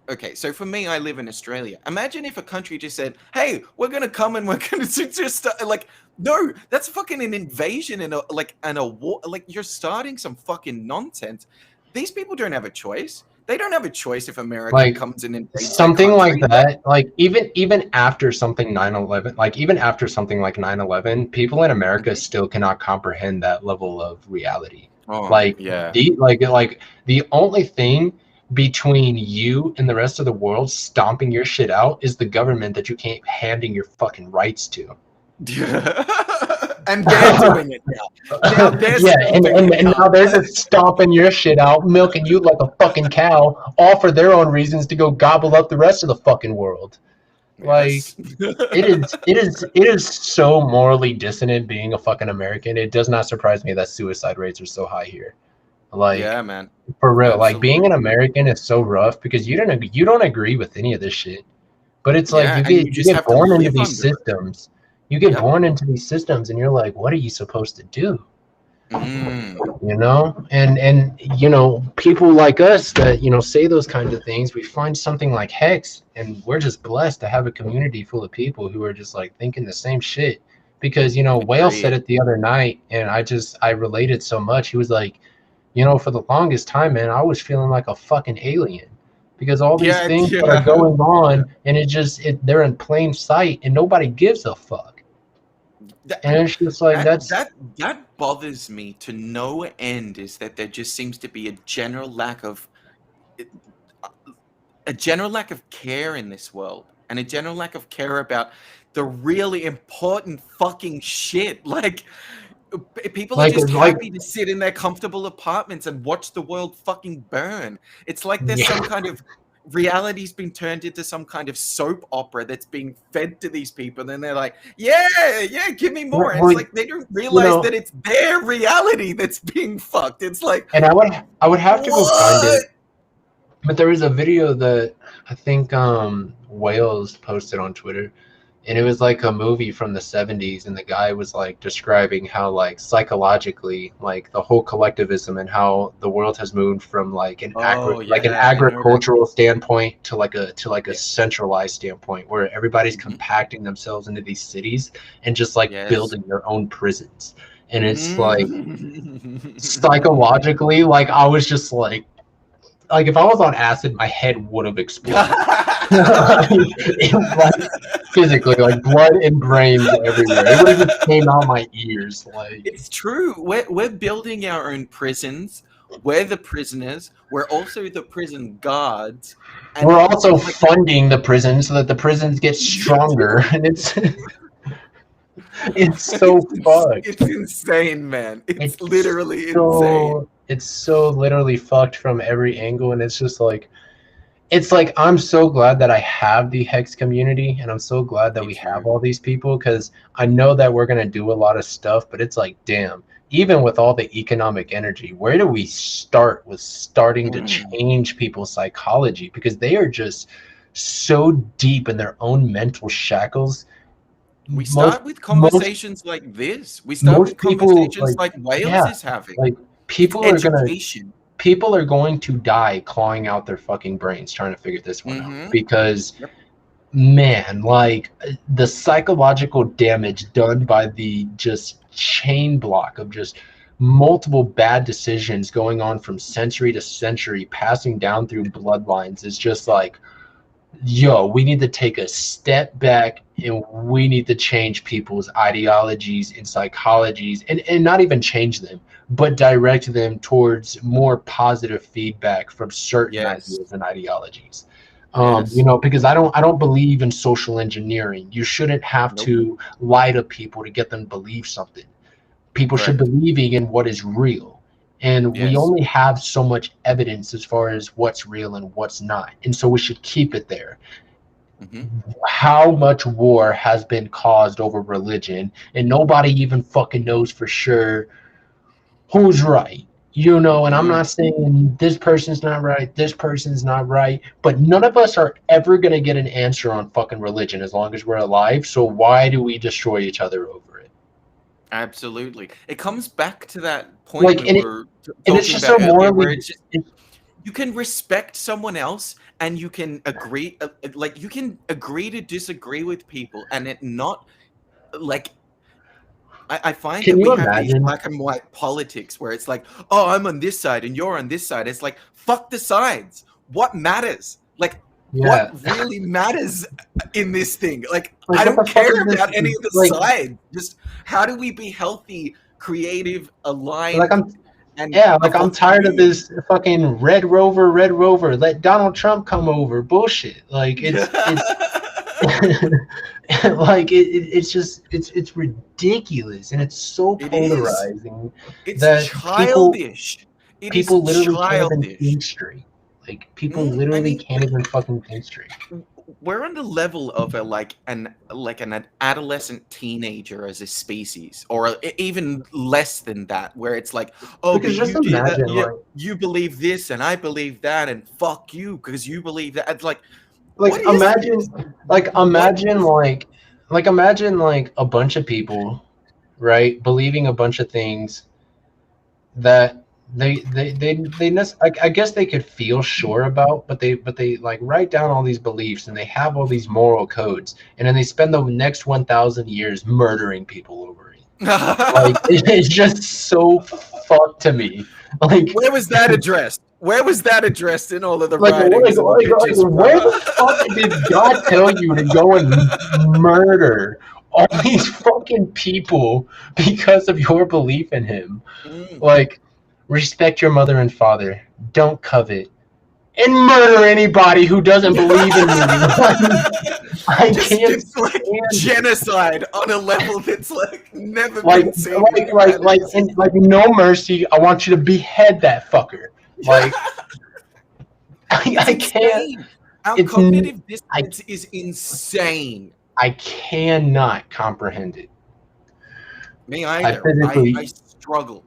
Okay, so for me, I live in Australia. Imagine if a country just said, "Hey, we're gonna come and we're gonna just like." No, that's fucking an invasion and a war. Like, you're starting some fucking nonsense. These people don't have a choice. They don't have a choice if America comes in and something like that. Like even after something 9/11, like even after something like 9/11, people in America still cannot comprehend that level of reality. Oh, like yeah, the only thing between you and the rest of the world stomping your shit out is the government that you can't handing your fucking rights to. And they're doing it now. And now they're just stomping your shit out, milking you like a fucking cow, all for their own reasons to go gobble up the rest of the fucking world. Yes. Like, it is so morally dissonant being a fucking American. It does not surprise me that suicide rates are so high here. Like, yeah, man, for real. Absolutely. Like, being an American is so rough because you don't agree with any of this shit. But it's like you get born into these systems. You get born into these systems, and you're like, what are you supposed to do? You know, and you know, people like us that say those kinds of things. We find something like Hex, and we're just blessed to have a community full of people who are just like thinking the same shit. Because Whale said it the other night, and I related so much. He was like, for the longest time, man, I was feeling like a fucking alien. Because all these things that are going on, and they're in plain sight, and nobody gives a fuck. And it's just like that bothers me to no end. Is that there just seems to be a general lack of care in this world, and a general lack of care about the really important fucking shit. Like, people are just happy to sit in their comfortable apartments and watch the world fucking burn. It's like there's some kind of reality's been turned into some kind of soap opera that's being fed to these people, and they're like, yeah, give me more. It's like they don't realize that it's their reality that's being fucked. It's like, and I would have to go find it, but there was a video that I think Wales posted on Twitter, and it was like a movie from the 70s, and the guy was like describing how like psychologically, like the whole collectivism and how the world has moved from like an agricultural standpoint to like a centralized standpoint where everybody's compacting themselves into these cities and just like building their own prisons. And it's like psychologically, like I was just like if I was on acid, my head would have exploded. Like, physically, like blood and brains everywhere. It would have just came out my ears. Like, it's true. We're building our own prisons. We're the prisoners. We're also the prison guards. And we're also funding the prisons so that the prisons get stronger. And it's so fucked. It's insane, man. It's literally insane. It's so literally fucked from every angle, and it's just like, I'm so glad that I have the Hex community, and I'm so glad that we have all these people, because I know that we're going to do a lot of stuff, but it's like, damn, even with all the economic energy, where do we start with starting to change people's psychology? Because they are just so deep in their own mental shackles. We start with conversations like this. We start with conversations like Wales is having. Like, people are going to die clawing out their fucking brains trying to figure this one out, because man, like the psychological damage done by the just chain block of just multiple bad decisions going on from century to century, passing down through bloodlines, is just like, yo, we need to take a step back and we need to change people's ideologies and psychologies, and not even change them, but direct them towards more positive feedback from certain Yes. ideas and ideologies. Yes. Because I don't believe in social engineering. You shouldn't have Nope. to lie to people to get them to believe something. People should Correct. believe in what is real. And we Yes. only have so much evidence as far as what's real and what's not. And so we should keep it there. Hmm. How much war has been caused over religion, and nobody even fucking knows for sure who's right. And I'm Mm. not saying this person's not right, this person's not right, but none of us are ever going to get an answer on fucking religion as long as we're alive. So why do we destroy each other over it? Absolutely. It comes back to that point Like, we and it were and it's talking just about so earlier, where morally. it's just you can respect someone else and you can agree, like you can agree to disagree with people, and it not like I find Can that we you have these imagine? black and white politics where it's like, oh, I'm on this side and you're on this side. It's like, fuck the sides. What matters? Like, what Yeah. really matters in this thing? Like, Like, I what don't the fuck care is this? about any of the Like, sides. Just how do we be healthy, creative, like aligned, I'm and Yeah, like I'm evolving tired of beings? this fucking Red Rover, Red Rover. Let Donald Trump come over. Bullshit. Like it's like it's ridiculous, and it's so It is. polarizing It's that childish. It is people literally can't even childish. think straight. Like people I literally mean, can't even fucking think straight. we're on the level of a an adolescent teenager as a species, or even less than that, where it's like, oh, but Because just you did imagine, like, you believe this and I believe that, and fuck you because you believe that. It's like, like what is this? imagine, like What imagine, is imagine like a bunch of people, right, believing a bunch of things that I guess they could feel sure about, but they like write down all these beliefs and they have all these moral codes, and then they spend the next 1,000 years murdering people over it. Like it's just so fucked to me. Like Where was that addressed? Where was that addressed in all of the like writings and the pictures, where brother? the fuck did God tell you to go and murder all these fucking people because of your belief in him? Mm. Like, respect your mother and father. Don't covet. And murder anybody who doesn't believe in you. I Just can't it's like stand it. genocide on a level that's like never Like, been seen in humanity's and history. like no mercy. I want you to behead that fucker. Like, It's I can't. insane. Our It's cognitive I dissonance is insane. I cannot comprehend it. Me I either. I physically, struggle.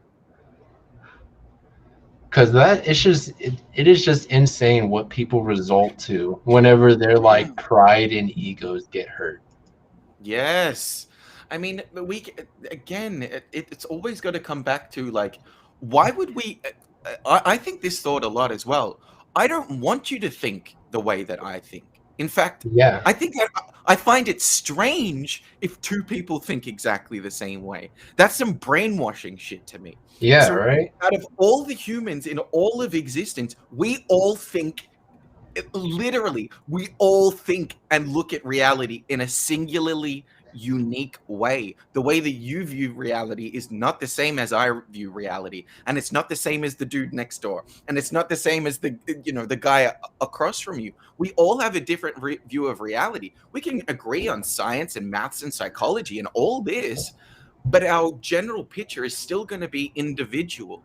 because it is just insane what people result to whenever their like Mm. pride and egos get hurt. Yes. I mean, again, it's always going to come back to like, why would we? I think this thought a lot as well. I don't want you to think the way that I think. In fact, Yeah, I think I find it strange if two people think exactly the same way. That's some brainwashing shit to me. yeah, So, right. out of all the humans in all of existence, we all think literally, we all think and look at reality in a singularly unique way. The way that you view reality is not the same as I view reality, and it's not the same as the dude next door, and it's not the same as the guy across from you. We all have a different view of reality. We can agree on science and maths and psychology and all this, but our general picture is still going to be individual.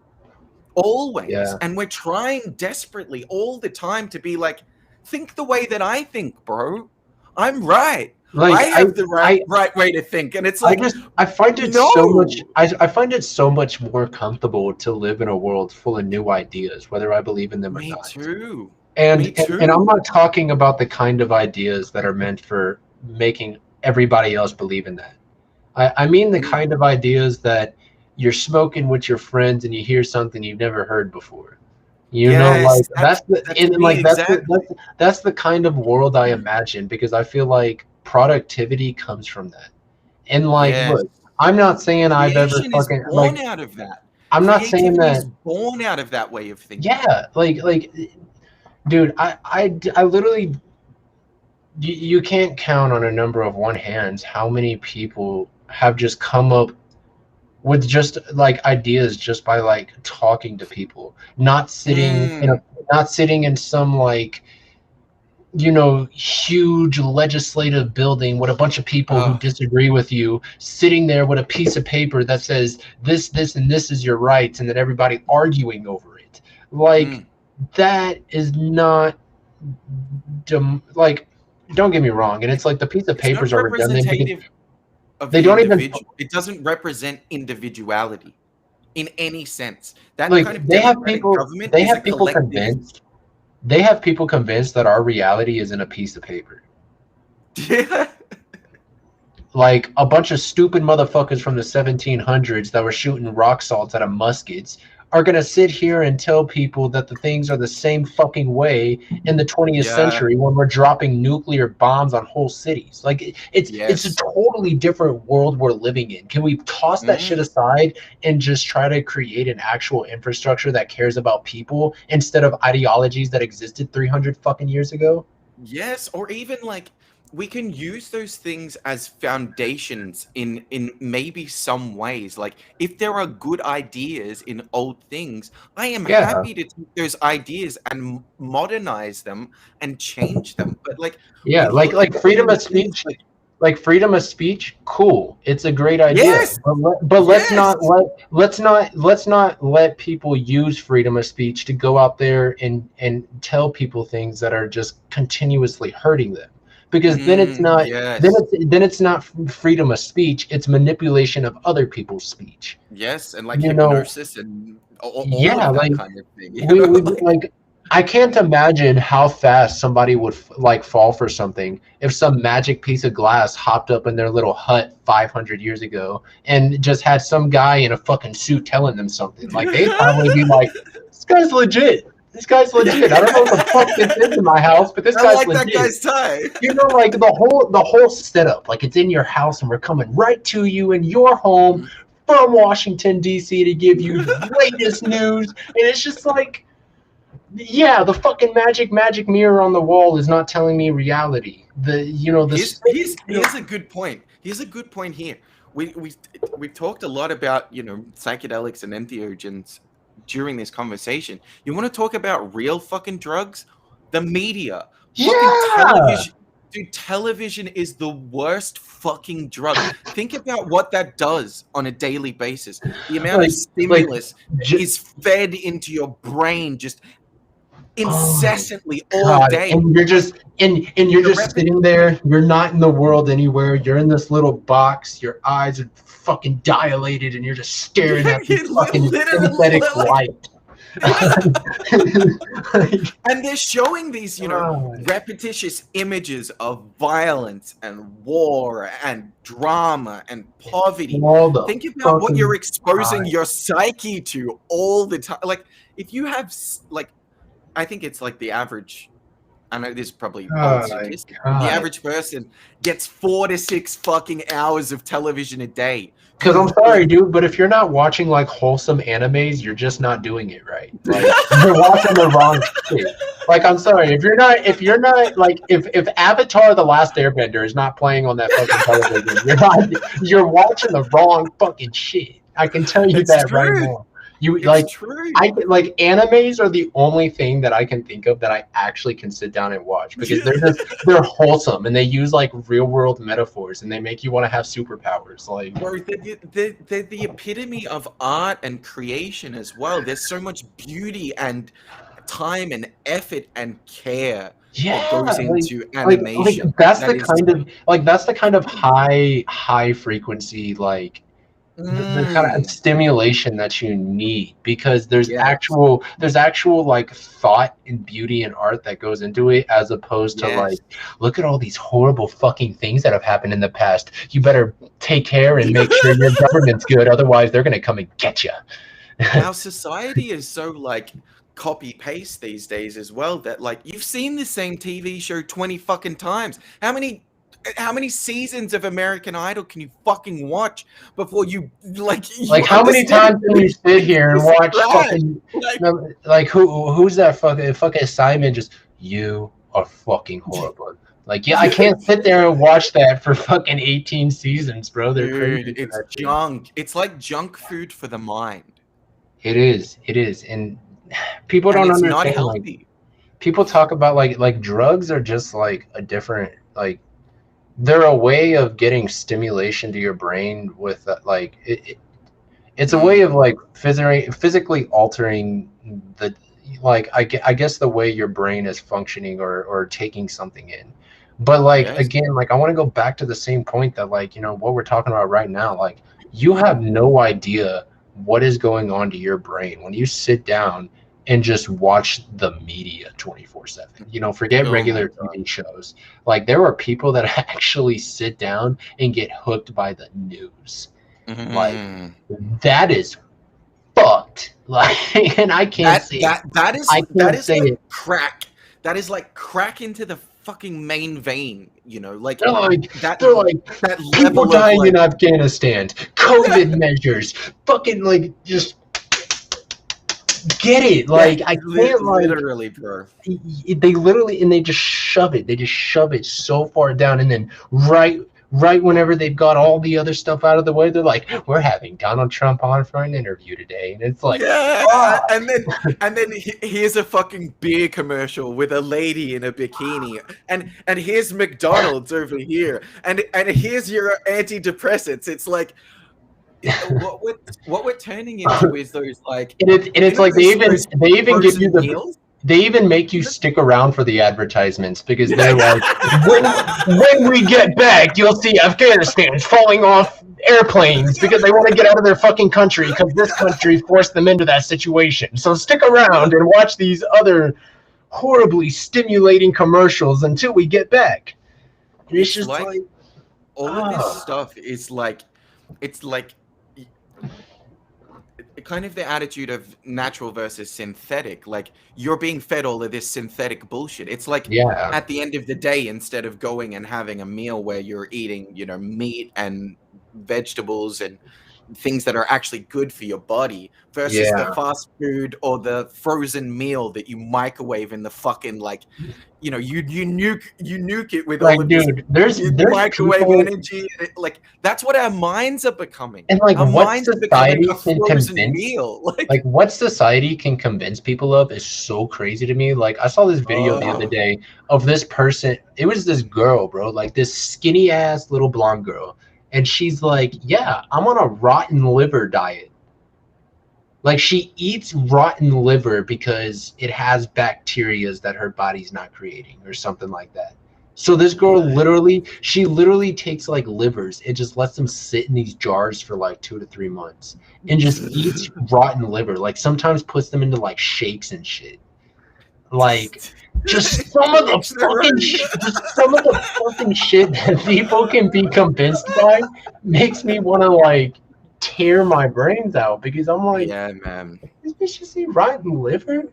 Always. Yeah, And we're trying desperately all the time to be like, think the way that I think, bro. I'm right. like I have the I right way to think. And it's I like, just I find it so much. no. I find it so much more comfortable to live in a world full of new ideas, whether I believe in them or Me not. too. Me And I'm too. not talking about the kind of ideas that are meant for making everybody else believe in that. I mean the Mm. kind of ideas that you're smoking with your friends and you hear something you've never heard before. Yes, Like that's the that's and me like exactly. that's the kind of world I Mm. imagine, because I feel like productivity comes from that. And like, Yes. look, I'm not saying I've ever Creation is fucking born like. out of that. I'm not saying Creativity that. is born out of that way of thinking. Yeah, dude, I literally you can't count on a number of one hands how many people have just come up with just like ideas just by like talking to people, Mm. not sitting in some like, you know, huge legislative building with a bunch of people who Oh, disagree with you, sitting there with a piece of paper that says this, and this is your rights, and then everybody arguing over it. Like, mm. that is not like, don't get me wrong, and it's like the piece of It's papers not are redundant because representative of they the don't even individual. It doesn't represent individuality in any sense. That like kind of democratic government they is a have people collective. convinced they have people convinced that our reality is in a piece of paper. Yeah. Like a bunch of stupid motherfuckers from the 1700s that were shooting rock salts out of muskets are going to sit here and tell people that the things are the same fucking way in the 20th Yeah. century when we're dropping nuclear bombs on whole cities. Like, it's a Yes. totally different world we're living in. Can we toss that shit Mm. aside and just try to create an actual infrastructure that cares about people instead of ideologies that existed 300 fucking years ago? Yes, or even like we can use those things as foundations in maybe some ways. Like if there are good ideas in old things, I am Yeah. happy to take those ideas and modernize them and change them. But like Yeah, we look at like freedom certain of things speech, like like freedom of speech, cool. It's a great idea. yes, But yes. let's not let people use freedom of speech to go out there and tell people things that are just continuously hurting them. Because Yes. then it's not freedom of speech, it's manipulation of other people's speech. Yes, and like You know, hypnosis and all yeah, of that like kind of thing, you know, we like like I can't imagine how fast somebody would like fall for something if some magic piece of glass hopped up in their little hut 500 years ago and just had some guy in a fucking suit telling them something. Like, they'd probably be like, "This guy's legit. This guy's legit. I don't know what the fuck this is in my house, but this I guy's like that legit." guy's tie. You know, like the whole setup, like it's in your house and we're coming right to you in your home from Washington D.C. to give you the latest news, and it's just like, yeah, the fucking magic mirror on the wall is not telling me reality. The, you know, the Here's a good point. Here's a good point here. We've talked a lot about, you know, psychedelics and entheogens during this conversation. You want to talk about real fucking drugs? The media, fucking yeah, television. Dude, television is the worst fucking drug. Think about what that does on a daily basis. The amount of like stimulus that j- is fed into your brain just oh my incessantly all god, day. and you're The just sitting there, you're not in the world anywhere, you're in this little box, your eyes are fucking dilated, and you're just staring at this You fucking literally synthetic like light. yeah. Like, And they're showing these, you know, oh, repetitious images of violence and war and drama and poverty. all the Think about what you're fucking exposing time. your psyche to all the time. Like if you have like I think it's like the average, I know this is probably old Oh my statistic, but the god. average person gets 4 to 6 fucking hours of television a day. Because I'm To sorry, like dude, but if you're not watching like wholesome animes, you're just not doing it right. Like, you're watching the wrong shit. Like, I'm sorry, if you're not like, if Avatar: The Last Airbender is not playing on that fucking television, you're watching the wrong fucking shit. I can tell you it's that right true. now. You It's like, true. like animes are the only thing that I can think of that I actually can sit down and watch because they're wholesome and they use like real world metaphors and they make you want to have superpowers. Like, Bro, they're the epitome of art and creation as well. There's so much beauty and time and effort and care that yeah, goes into like animation. That is that's the kind of high frequency, like the kind of mm, stimulation that you need, because yes, there's actual like thought and beauty and art that goes into it, as opposed to like, yes. look at all these horrible fucking things that have happened in the past, you better take care and make sure your government's good, otherwise they're gonna come and get you. Our society is so like copy paste these days as well that like you've seen the same TV show 20 fucking times. How many seasons of American Idol can you fucking watch before you like Like, you how many understand times can you sit here and this is watch trash? fucking, Like like, who's that fucking Simon, just, you are fucking horrible. Like, yeah, I can't sit there and watch that for fucking 18 seasons, bro. They're crazy Dude, for it's that shit. junk. It's like junk food for the mind. It is, and people And don't it's not understand. Like, healthy. people talk about like drugs are just like a different like they're a way of getting stimulation to your brain with like it's a way of like physically altering the like I guess the way your brain is functioning or taking something in. But like Yes. again, like I want to go back to the same point that like, you know, what we're talking about right now, like you have no idea what is going on to your brain when you sit down and just watch the media 24/7. You know, forget Oh my regular God. TV shows. Like there are people that actually sit down and get hooked by the news. Like Mhm. that is fucked. Like, and I can't That say it. that that is I that can't is say like it. crack. That is like crack into the fucking main vein, like They're like, that they're like that people level of dying in like Afghanistan, COVID measures, fucking like just get it. yeah, Like I can't like literally, bro. they literally and they just shove it. They just shove it so far down, and then right whenever they've got all the other stuff out of the way, they're like, "We're having Donald Trump on for an interview today," and it's like, Yeah, fuck. and then here's a fucking beer commercial with a lady in a bikini, and here's McDonald's over here, and here's your antidepressants. It's like what we're turning into is those like And it's like they even give you frozen the meals. they even make you stick around for the advertisements because they're like, when we get back, you'll see Afghanistan's falling off airplanes because they want to get out of their fucking country because this country forced them into that situation. So stick around and watch these other horribly stimulating commercials until we get back. And it's It's just like like, all of this ah, stuff is like it's like kind of the attitude of natural versus synthetic. Like you're being fed all of this synthetic bullshit. It's like yeah, at the end of the day, instead of going and having a meal where you're eating, meat and vegetables and things that are actually good for your body versus the yeah. fast food or the frozen meal that you microwave in the fucking like, you nuke it with all Like, of this dude, there's microwave people. energy. Like that's what our minds are becoming. And like Our what minds are becoming society a can frozen convince meal. like what society can convince people of is so crazy to me. Like I saw this video the other Oh, day of this person. It was this girl, bro, like this skinny ass little blonde girl. And she's like, yeah, I'm on a rotten liver diet. Like she eats rotten liver because it has bacterias that her body's not creating or something like that. So this girl she literally takes like livers and just lets them sit in these jars for like 2 to 3 months and just eats rotten liver. Like sometimes puts them into like shakes and shit. Like just some of the each their own. just some of the fucking shit that people can be convinced by makes me want to like tear my brains out because I'm like, Yeah, man. this bitch just eat rotten liver?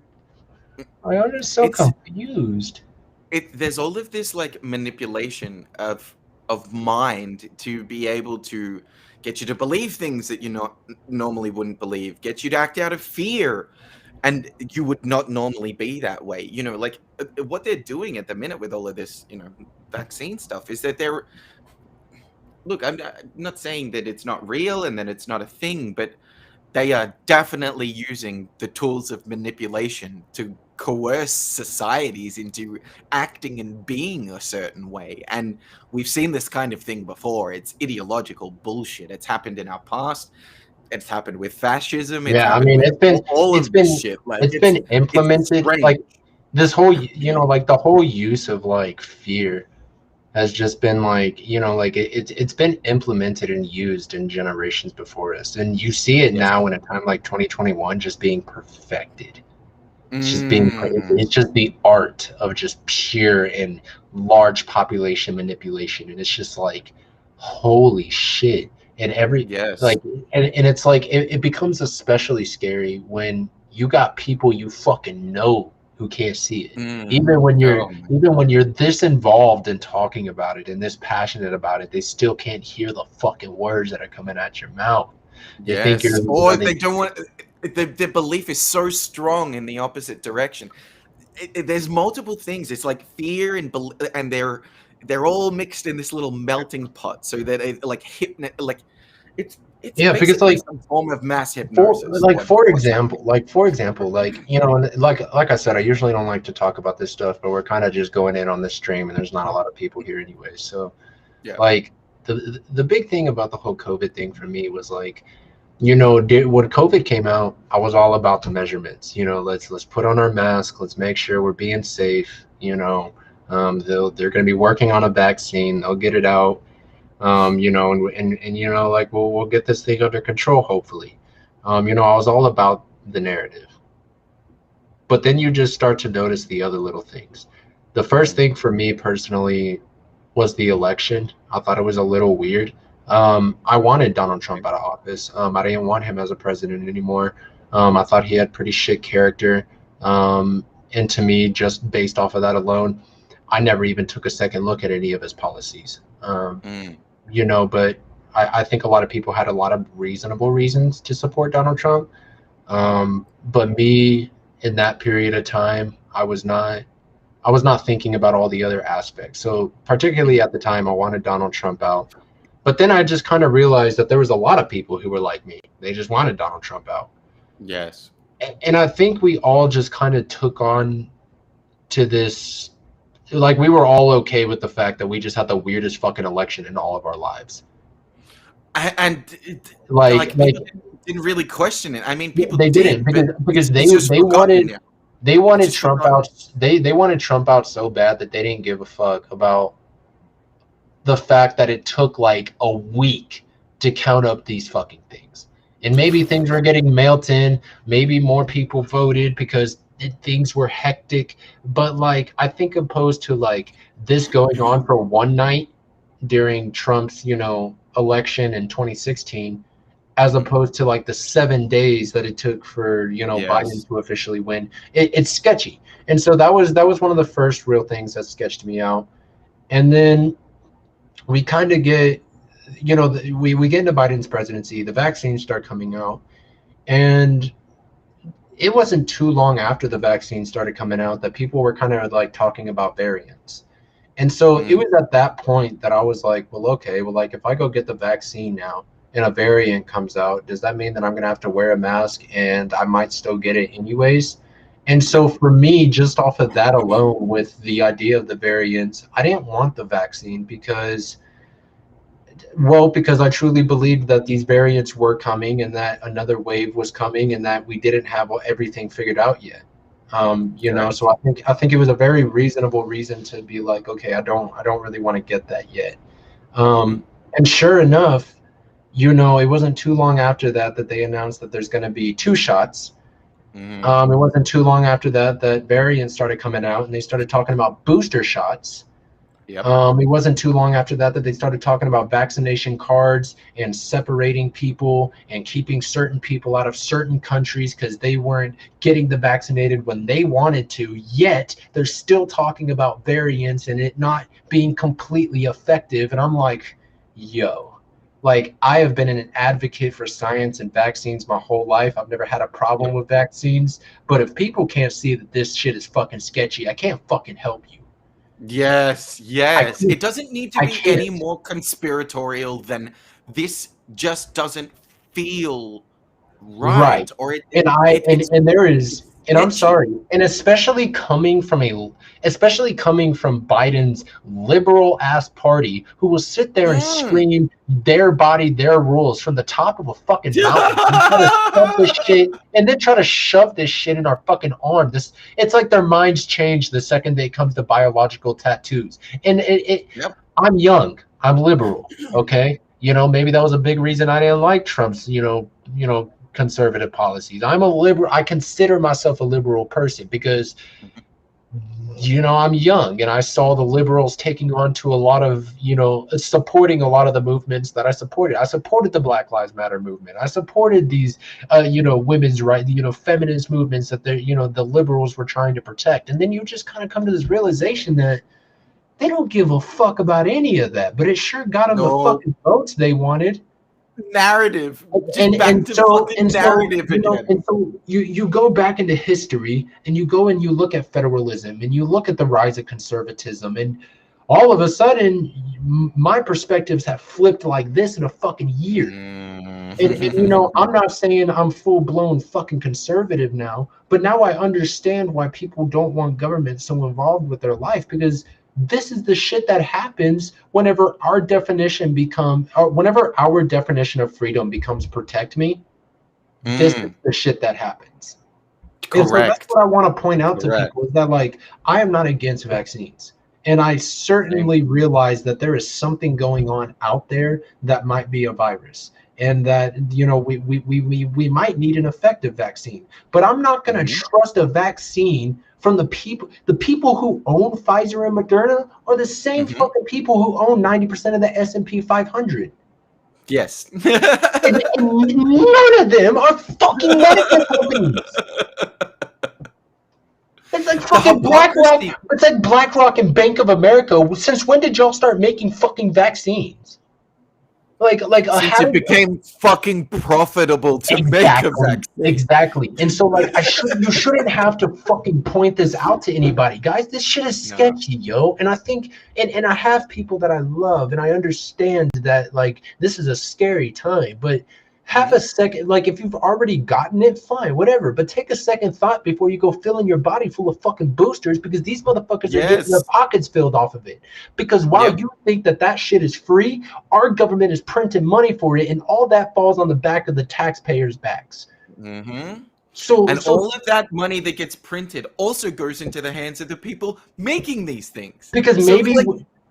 Like, I'm just so It's confused. there's all of this like manipulation of mind to be able to get you to believe things that you not normally wouldn't believe, get you to act out of fear, and you would not normally be that way. Like what they're doing at the minute with all of this, vaccine stuff is that they're look. I'm not saying that it's not real and that it's not a thing, but they are definitely using the tools of manipulation to coerce societies into acting and being a certain way. And we've seen this kind of thing before. It's ideological bullshit. It's happened in our past. It's happened with fascism. It's Yeah, I happened mean, with all it's of this been, shit. Like it's been it's implemented. strange. Like this whole, you know, like the whole use of like fear has just been like, you know, like it's been implemented and used in generations before us, and you see it Yes. now in a time like 2021 just being perfected. Mm, It's just the art of just pure and large population manipulation, and it's just like, holy shit. And yes. like and it's like it becomes especially scary when you got people you fucking know who can't see it. Mm. Oh my Even when God. you're this involved in talking about it and this passionate about it, they still can't hear the fucking words that are coming out your mouth. They think you're, Yes. you know, Or they they don't want. The belief is so strong in the opposite direction. There's multiple things. It's like fear and they're they're all mixed in this little melting pot, so that it like it's Yeah, because basically some form of mass for hypnosis. for What's example, happening? and like I said, I usually don't like to talk about this stuff, but we're kind of just going in on this stream, and there's not a lot of people here anyway. So Yeah. like the big thing about the whole COVID thing for me was like, when COVID came out, I was all about the measurements. Let's put on our mask, let's make sure we're being safe. They're going to be working on a vaccine, they'll get it out. Like we'll get this thing under control, hopefully. I was all about the narrative. But then you just start to notice the other little things. The first thing for me personally was the election. I thought it was a little weird. I wanted Donald Trump out of office. I didn't want him as a president anymore. I thought he had pretty shit character. And to me, just based off of that alone, I never even took a second look at any of his policies. But I think a lot of people had a lot of reasonable reasons to support Donald Trump. But me, in that period of time, I was not thinking about all the other aspects. So particularly at the time, I wanted Donald Trump out. But then I just kind of realized that there was a lot of people who were like me. They just wanted Donald Trump out. Yes. And I think we all just kind of took on to this, like we were all okay with the fact that we just had the weirdest fucking election in all of our lives. And like people didn't really question it. I mean, people didn't because they wanted Trump out. They wanted Trump out so bad that they didn't give a fuck about the fact that it took like a week to count up these fucking things. And maybe things were getting mailed in, maybe more people voted because things were hectic. But like, I think opposed to like this going on for one night during Trump's, election in 2016, as opposed to like the 7 days that it took for, Biden to officially win, it's sketchy. And so that was one of the first real things that sketched me out. And then we kind of get, we get into Biden's presidency, the vaccines start coming out, and it wasn't too long after the vaccine started coming out that people were kind of like talking about variants. And so it was at that point that I was like, well, okay, well, like if I go get the vaccine now and a variant comes out, does that mean that I'm going to have to wear a mask and I might still get it anyways? And so for me, just off of that alone, with the idea of the variants, I didn't want the vaccine because I truly believed that these variants were coming and that another wave was coming and that we didn't have everything figured out yet. So I think it was a very reasonable reason to be like, okay, I don't really want to get that yet. And sure enough, it wasn't too long after that they announced that there's going to be 2 shots. It wasn't too long after that variants started coming out and they started talking about booster shots. Yep. It wasn't too long after that they started talking about vaccination cards and separating people and keeping certain people out of certain countries because they weren't getting the vaccinated when they wanted to, yet they're still talking about variants and it not being completely effective. And I'm like, yo, like I have been an advocate for science and vaccines my whole life. I've never had a problem with vaccines, but if people can't see that this shit is fucking sketchy, I can't fucking help you. Yes. It doesn't need to be any more conspiratorial than this. Just doesn't feel right. Or I'm sorry, and especially coming from Biden's liberal ass party who will sit there and scream their body, their rules from the top of a fucking mountain and then try to shove this shit in our fucking arm. It's like their minds change the second it comes to biological tattoos. And I'm young, I'm liberal, okay? Maybe that was a big reason I didn't like Trump's, conservative policies. I'm a liberal. I consider myself a liberal person because, I'm young and I saw the liberals taking on to a lot of, supporting a lot of the movements that I supported. I supported the Black Lives Matter movement. I supported these, women's rights, feminist movements that the liberals were trying to protect. And then you just kind of come to this realization that they don't give a fuck about any of that, but it sure got them the fucking votes they wanted. Narrative. And so you go back into history and you go and you look at federalism and you look at the rise of conservatism and all of a sudden my perspectives have flipped like this in a fucking year. And you know, I'm not saying I'm full blown fucking conservative now, but now I understand why people don't want government so involved with their life, because this is the shit that happens whenever our definition of freedom becomes protect me. This is the shit that happens. And so that's Correct. what I want to point out to Correct. people, is that like, I am not against vaccines. And I certainly realize that there is something going on out there that might be a virus, and that, you know, we might need an effective vaccine. But I'm not going to trust a vaccine from the people who own Pfizer and Moderna are the same fucking people who own 90% of the S&P 500. Yes. And none of them are fucking medical companies. It's like fucking BlackRock. It's like BlackRock and Bank of America. Since when did y'all start making fucking vaccines? Since it became fucking profitable to make a vaccine. Exactly. And so like, you shouldn't have to fucking point this out to anybody, guys. This shit is sketchy, yo. And I think, and I have people that I love, and I understand that like this is a scary time, but have a second, like if you've already gotten it, fine, whatever. But take a second thought before you go filling your body full of fucking boosters, because these motherfuckers are getting their pockets filled off of it. Because while you think that shit is free, our government is printing money for it, and all that falls on the back of the taxpayers' backs. So all of that money that gets printed also goes into the hands of the people making these things. Because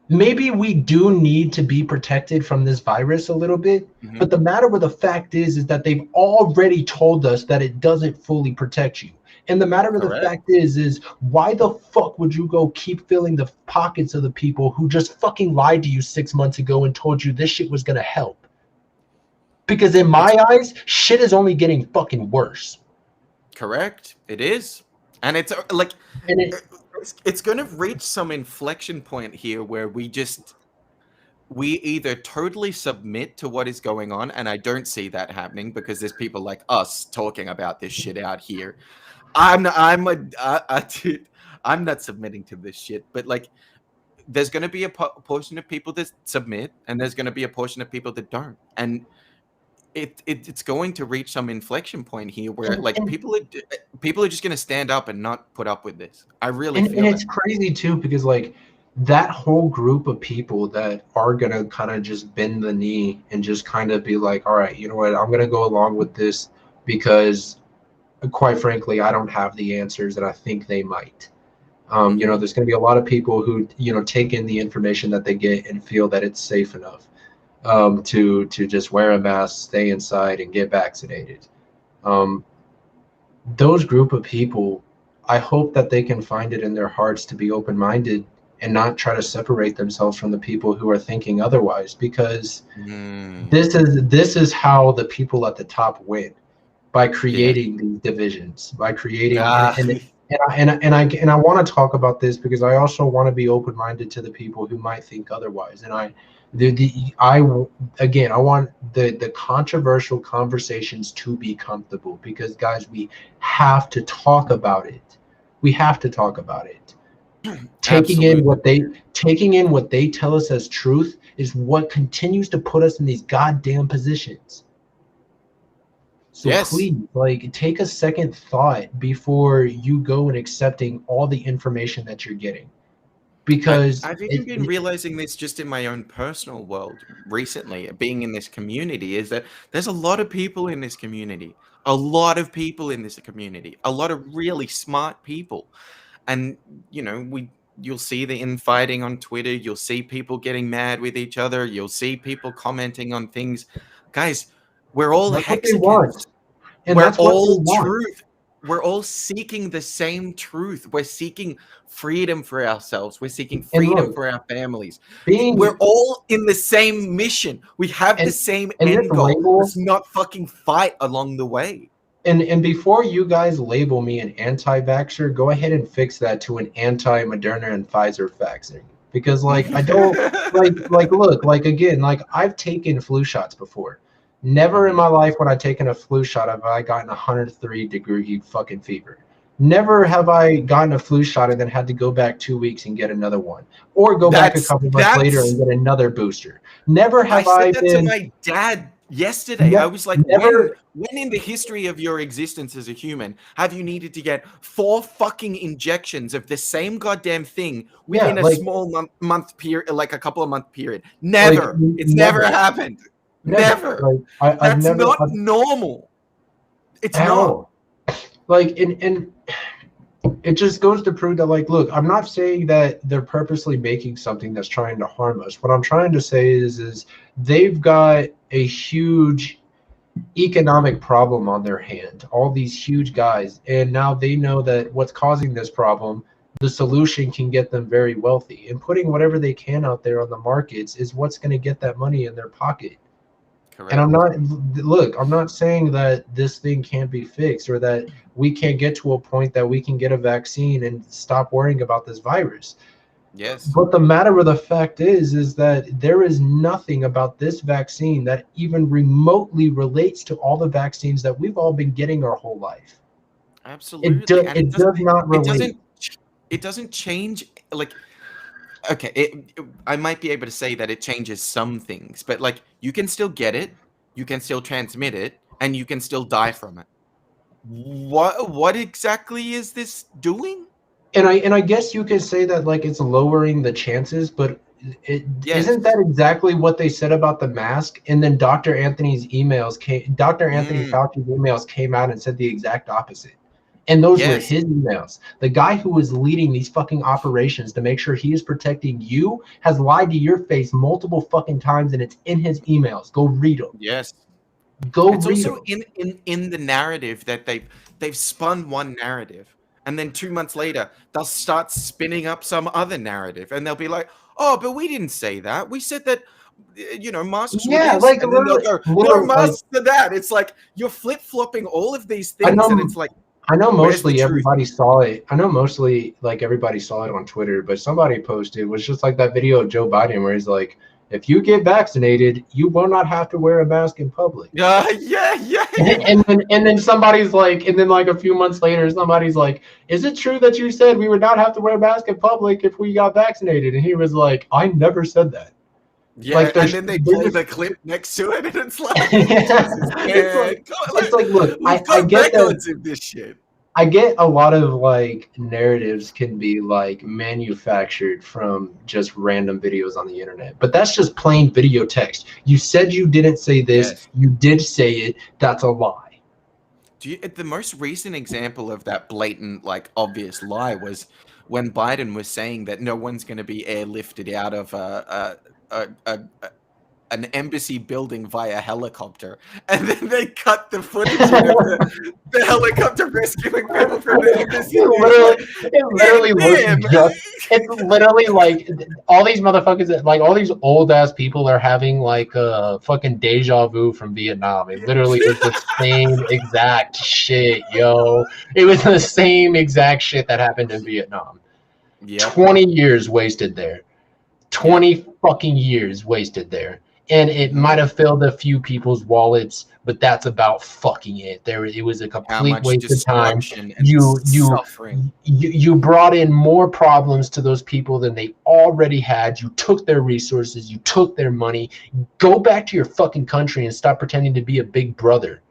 maybe we do need to be protected from this virus a little bit, but the matter with the fact is that they've already told us that it doesn't fully protect you. And the matter of the fact is why the fuck would you go keep filling the pockets of the people who just fucking lied to you 6 months ago and told you this shit was gonna help? Because in my eyes, shit is only getting fucking worse. Correct. It is. And it's like, it's going to reach some inflection point here where we either totally submit to what is going on, and I don't see that happening because there's people like us talking about this shit out here. I'm not submitting to this shit, but like, there's going to be a portion of people that submit, and there's going to be a portion of people that don't, and it's going to reach some inflection point here where like people are just going to stand up and not put up with this. I really feel and it's crazy too, because like that whole group of people that are going to kind of just bend the knee and just kind of be like, all right, you know what, I'm going to go along with this because quite frankly, I don't have the answers, and I think they might. You know, there's going to be a lot of people who, you know, take in the information that they get and feel that it's safe enough to just wear a mask, stay inside, and get vaccinated. Those group of people, I hope that they can find it in their hearts to be open-minded and not try to separate themselves from the people who are thinking otherwise, because this is how the people at the top win, by creating these divisions, by creating and I want to talk about this because I also want to be open-minded to the people who might think otherwise. And I want the controversial conversations to be comfortable, because guys, we have to talk about it. We have to talk about it. Taking in what they tell us as truth is what continues to put us in these goddamn positions. So please, like, take a second thought before you go and accepting all the information that you're getting. Because I've even been realizing this just in my own personal world recently, being in this community, is that there's a lot of people in this community, a lot of really smart people. And, you know, you'll see the infighting on Twitter. You'll see people getting mad with each other. You'll see people commenting on things. Guys, we're all hexicans. We're all truth. We're all seeking the same truth. We're seeking freedom for ourselves. We're seeking freedom for our families. We're all in the same mission. We have the same end goal. Let's not fucking fight along the way. And before you guys label me an anti-vaxxer, go ahead and fix that to an anti-Moderna and Pfizer vaccine. Because like I don't I've taken flu shots before. Never in my life when I've taken a flu shot have I gotten 103-degree fucking fever. Never have I gotten a flu shot and then had to go back 2 weeks and get another one, or go back a That's couple months later and get another booster. Never I have said I that to been. my dad yesterday. I was like, Never. when in the history of your existence as a human have you needed to get 4 fucking injections of the same goddamn thing Yeah, within a like small month period, like a couple of month period? like Never. It's never never, happened. never. Never. Like I've That's never. not normal. It's not. How? Like and it just goes to prove that, like, look, I'm not saying that they're purposely making something that's trying to harm us. What I'm trying to say is they've got a huge economic problem on their hand, all these huge guys, and now they know that what's causing this problem, the solution can get them very wealthy, and putting whatever they can out there on the markets is what's going to get that money in their pocket. And Correct. I'm not saying that this thing can't be fixed or that we can't get to a point that we can get a vaccine and stop worrying about this virus. Yes. But the matter of the fact is that there is nothing about this vaccine that even remotely relates to all the vaccines that we've all been getting our whole life. Absolutely. And It does not relate. It doesn't change, like, okay, I might be able to say that it changes some things, but like you can still get it, you can still transmit it, and you can still die from it. What exactly is this doing? And I guess you could say that, like, it's lowering the chances, but Yes. isn't that exactly what they said about the mask? And then Dr. Anthony Fauci's emails came out and said the exact opposite. And those were Yes. his emails. The guy who was leading these fucking operations to make sure he is protecting you has lied to your face multiple fucking times, and it's in his emails. Go read them. Yes. Go It's read also them. in the narrative that they've spun one narrative, and then 2 months later they'll start spinning up some other narrative, and they'll be like, "Oh, but we didn't say that. We said that, masks were Yeah, this," like and then they'll go, "No, literally, like, masks are that." It's like you're flip flopping all of these I things, and know. it's like, I know where's the mostly truth? everybody saw it. I know mostly like everybody saw it on Twitter, but somebody posted, it was just like that video of Joe Biden where he's like, if you get vaccinated, you will not have to wear a mask in public. Yeah. And then somebody's like, and then like a few months later, somebody's like, is it true that you said we would not have to wear a mask in public if we got vaccinated? And he was like, I never said that. Yeah, Like, and then they play the clip next to it, and it's like, yeah. Jesus, It's man. like, it's like, look, We've I got get that. records of this shit. I get a lot of like narratives can be like manufactured from just random videos on the internet, but that's just plain video text. You said you didn't say this, Yes. you did say it, that's a lie. The most recent example of that blatant, like, obvious lie was when Biden was saying that no one's going to be airlifted out of an embassy building via helicopter, and then they cut the footage of the helicopter rescuing people from the embassy. It's literally like all these motherfuckers that, like, all these old ass people are having like a fucking deja vu from Vietnam. It literally was the same exact shit, yo. It was the same exact shit that happened in Vietnam. Yep. 20 years wasted there. 20 fucking years wasted there. And it might have filled a few people's wallets, but that's about fucking it. It was a complete waste of time. You brought in more problems to those people than they already had. You took their resources, you took their money. Go back to your fucking country and stop pretending to be a big brother.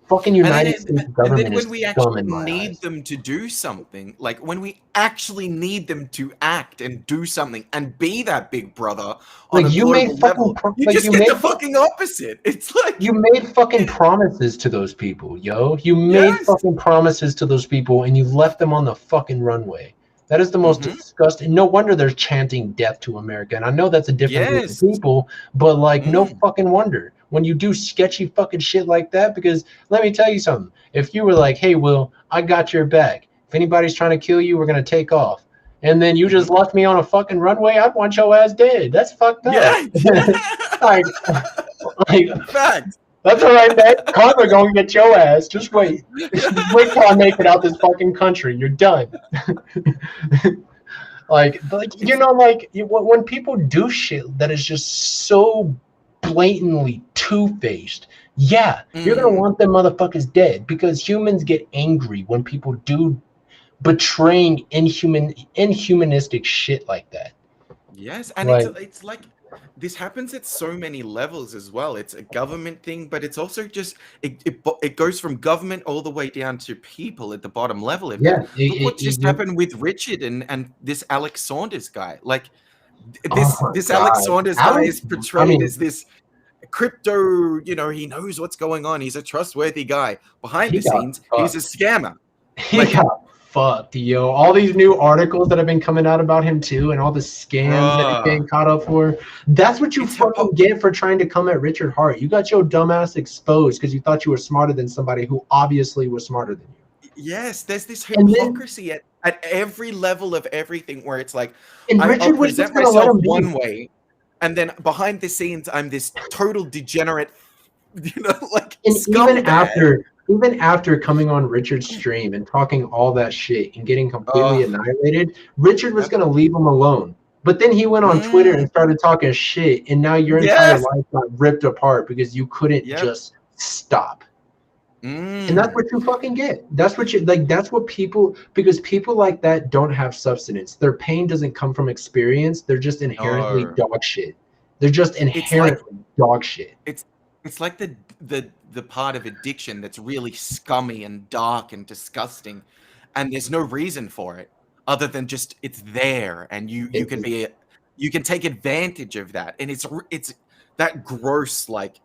Fucking United States government is when we dumb actually in my need eyes. them to do something, like when we actually need them to act and do something and be that big brother on a global level, you just get the fucking opposite. It's like you made fucking promises to those people, yo. You made fucking promises to those people and you left them on the fucking runway. That is the most disgusting. No wonder they're chanting death to America. And I know that's a different group of people, but like no fucking wonder when you do sketchy fucking shit like that. Because let me tell you something. If you were like, hey, Will, I got your back. If anybody's trying to kill you, we're going to take off. And then you just left me on a fucking runway, I'd want your ass dead. That's fucked up. like, fact. That's all right, man. Karma gonna get your ass. Just wait. Just wait till I make it out this fucking country. You're done. like when people do shit that is just so blatantly two-faced, Yeah, you're gonna Mm. want them motherfuckers dead because humans get angry when people do betraying inhumanistic shit like that. Yes, and Like, it's like this happens at so many levels as well. It's a government thing, but it's also just it goes from government all the way down to people at the bottom level of yeah, that. Look what just happened with Richard and this Alex Saunders guy. Like oh my this Alex god, Saunders guy Alex. is I portrayed mean, as this crypto, he knows what's going on. He's a trustworthy guy. Behind he the got scenes, he's a fucked. scammer. He Like, got fucked, yo. All these new articles that have been coming out about him too, and all the scams that he's bruh, getting caught up for. That's what you it's fucking get for trying to come at Richard Hart. You got your dumbass exposed because you thought you were smarter than somebody who obviously was smarter than you. yes, there's this And then, hypocrisy at every level of everything where it's like and I'll Richard was just present gonna let myself him be. one way, and then behind the scenes I'm this total degenerate, like And scumbag. even after coming on Richard's stream and talking all that shit and getting completely Oh, annihilated, Richard was yep. gonna leave him alone. But then he went on Twitter and started talking shit, and now your entire Yes. life got ripped apart because you couldn't Yep. just stop. Mm. And that's what you fucking get. That's what you like. That's what people, because people like that don't have substance. Their pain doesn't come from experience. They're just inherently No. dog shit. They're just It's like inherently dog shit. it's like the part of addiction that's really scummy and dark and disgusting, and there's no reason for it other than just it's there, and you can take advantage of that, and it's that gross Like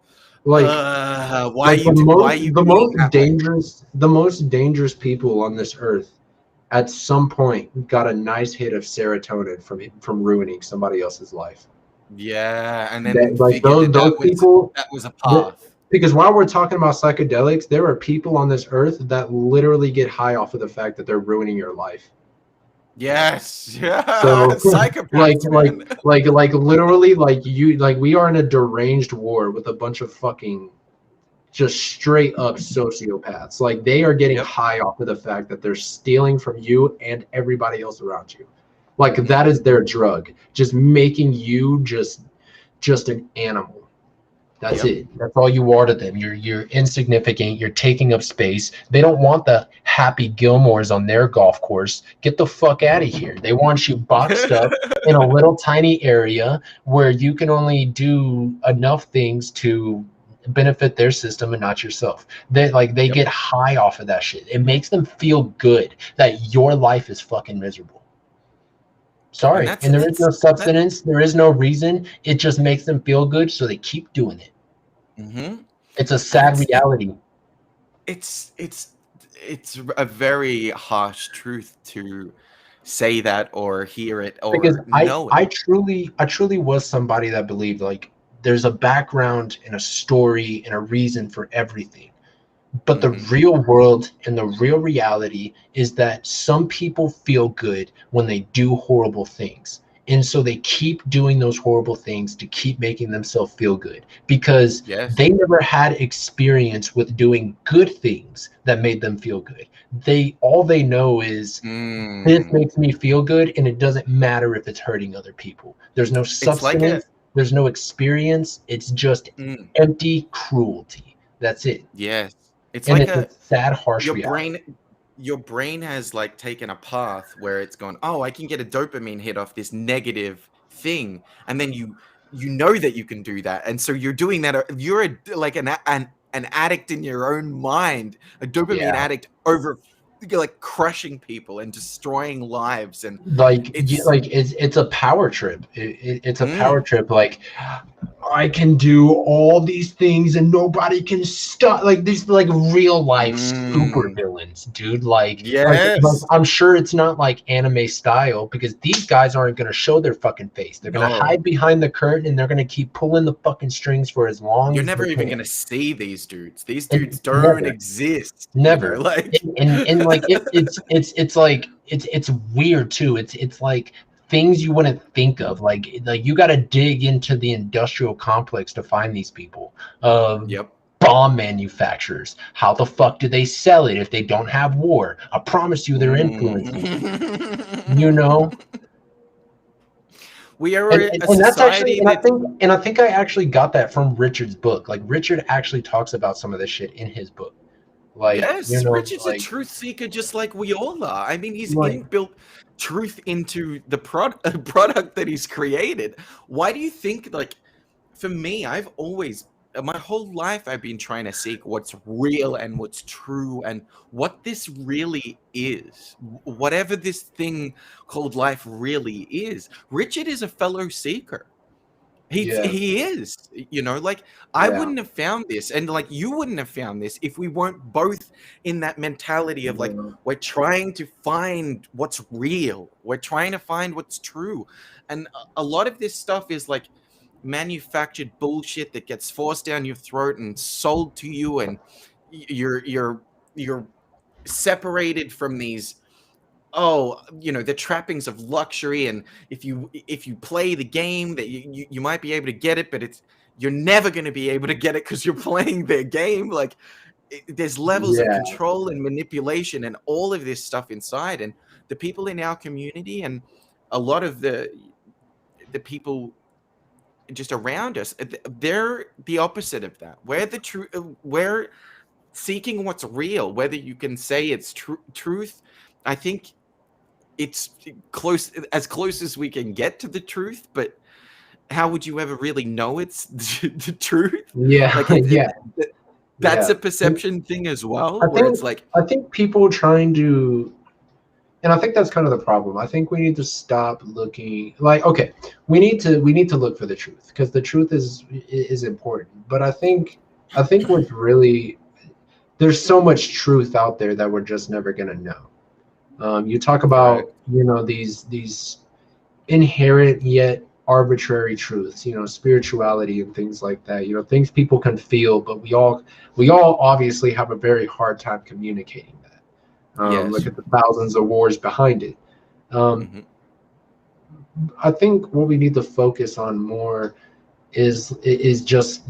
why are you the being that way? most dangerous people on this earth at some point got a nice hit of serotonin from ruining somebody else's life. Yeah, and then That, like figured those people, that was a that, path. because while we're talking about psychedelics, there are people on this earth that literally get high off of the fact that they're ruining your life. Yes, yeah, So psychopaths, man. like literally like we are in a deranged war with a bunch of fucking just straight up sociopaths. Like they are getting Yep. high off of the fact that they're stealing from you and everybody else around you. Like Mhm. that is their drug, just making you just an animal. That's Yep. it. That's all you are to them. You're insignificant. You're taking up space. They don't want the Happy Gilmores on their golf course. Get the fuck out of here. They want you boxed up in a little tiny area where you can only do enough things to benefit their system and not yourself. They Yep. get high off of that shit. It makes them feel good that your life is fucking miserable. And Sorry. that's And there is no that. substance. There is no reason. It just makes them feel good, so they keep doing it. Mhm. It's a And sad reality. it's a very harsh truth to say that or hear it Because or know it. I truly was somebody that believed like there's a background and a story and a reason for everything. But the Mhm. real world and the real reality is that some people feel good when they do horrible things. And so they keep doing those horrible things to keep making themselves feel good because Yes. they never had experience with doing good things that made them feel good. All they know is this Mm. makes me feel good, and it doesn't matter if it's hurting other people. There's no It's like a substance, there's no experience. It's just mm, empty cruelty. That's it. yes. It's And like it's a sad, harsh your reality. brain your brain has like taken a path where it's gone, oh, I can get a dopamine hit off this negative thing, and then you know that you can do that, and so you're doing that. You're like an addict in your own mind, a dopamine Yeah. addict over like crushing people and destroying lives, and it's Like it's a power trip. It's a power mm, trip. Like I can do all these things and nobody can stop. Like these like real life super mm, villains, dude. Like yes, I'm sure it's not like anime style because these guys aren't gonna show their fucking face. They're gonna no. hide behind the curtain and they're gonna keep pulling the fucking strings for as long You're as they never even can. gonna see these dudes. These dudes And don't never. exist, Never. like And like it's like it's weird too. It's like things you wouldn't think of. Like you got to dig into the industrial complex to find these people. yep. Bomb manufacturers. How the fuck do they sell it if they don't have war? I promise you, they're influencing. You Mm. know, We are And a that's actually, society that, and I think I actually got that from Richard's book. Like Richard actually talks about some of this shit in his book. Like, yes, Richard's a truth seeker just like we all are. I mean, he's like inbuilt truth into the product that he's created. Why do you think, like, for me, I've always, my whole life, I've been trying to seek what's real and what's true and what this really is, whatever this thing called life really is. Richard is a fellow seeker. yeah, He is, like, I yeah, wouldn't have found this, and like you wouldn't have found this if we weren't both in that mentality of like, yeah, we're trying to find what's real, we're trying to find what's true. And a lot of this stuff is like manufactured bullshit that gets forced down your throat and sold to you, and you're separated from these, the trappings of luxury. And if you play the game, that you might be able to get it, but you're never going to be able to get it because you're playing their game. Like, there's levels of yeah. control and manipulation and all of this stuff inside. And the people in our community and a lot of the people just around us, they're the opposite of that. We're seeking what's real, whether you can say it's truth. I think it's as close as we can get to the truth, but how would you ever really know it's the truth? Yeah, Like, yeah, that's yeah. a perception thing as well, I where think it's like, I think people trying to, and I think that's kind of the problem. I think we need to stop looking like, okay, we need to look for the truth because the truth is important. But I think what's really, there's so much truth out there that we're just never gonna know. You talk correct. about, these inherent yet arbitrary truths, spirituality and things like that, things people can feel, but we all obviously have a very hard time communicating that. Yes. Look at the thousands of wars behind it. um, Hmm. I think what we need to focus on more is just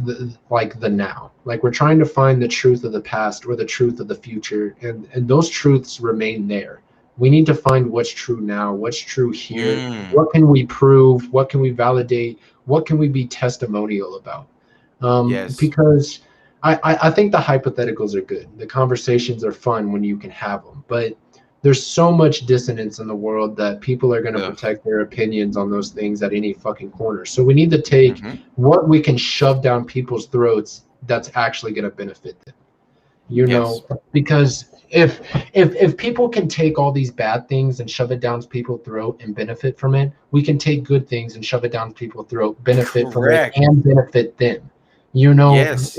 like the now. Like, we're trying to find the truth of the past or the truth of the future, and those truths remain there. We need to find what's true now, what's true here, Mm. what can we prove, what can we validate, what can we be testimonial about. Yes. Because I think the hypotheticals are good, the conversations are fun when you can have them, but there's so much dissonance in the world that people are going to Ugh. protect their opinions on those things at any fucking corner. So we need to take Hmm. what we can shove down people's throats that's actually going to benefit them. Yes. Because if people can take all these bad things and shove it down people's throat and benefit from it, we can take good things and shove it down people's throat, benefit from it, Correct. and benefit them. You know, Yes.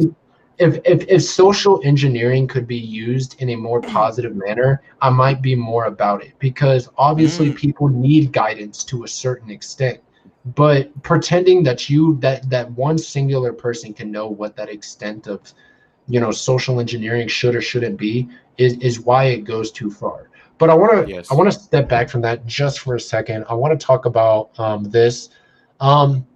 if social engineering could be used in a more positive manner, I might be more about it, because obviously Mm. people need guidance to a certain extent. But pretending that one singular person can know what that extent of social engineering should or shouldn't be is why it goes too far. But I want to I Yes. want to step back from that just for a second. I want to talk about this. Um,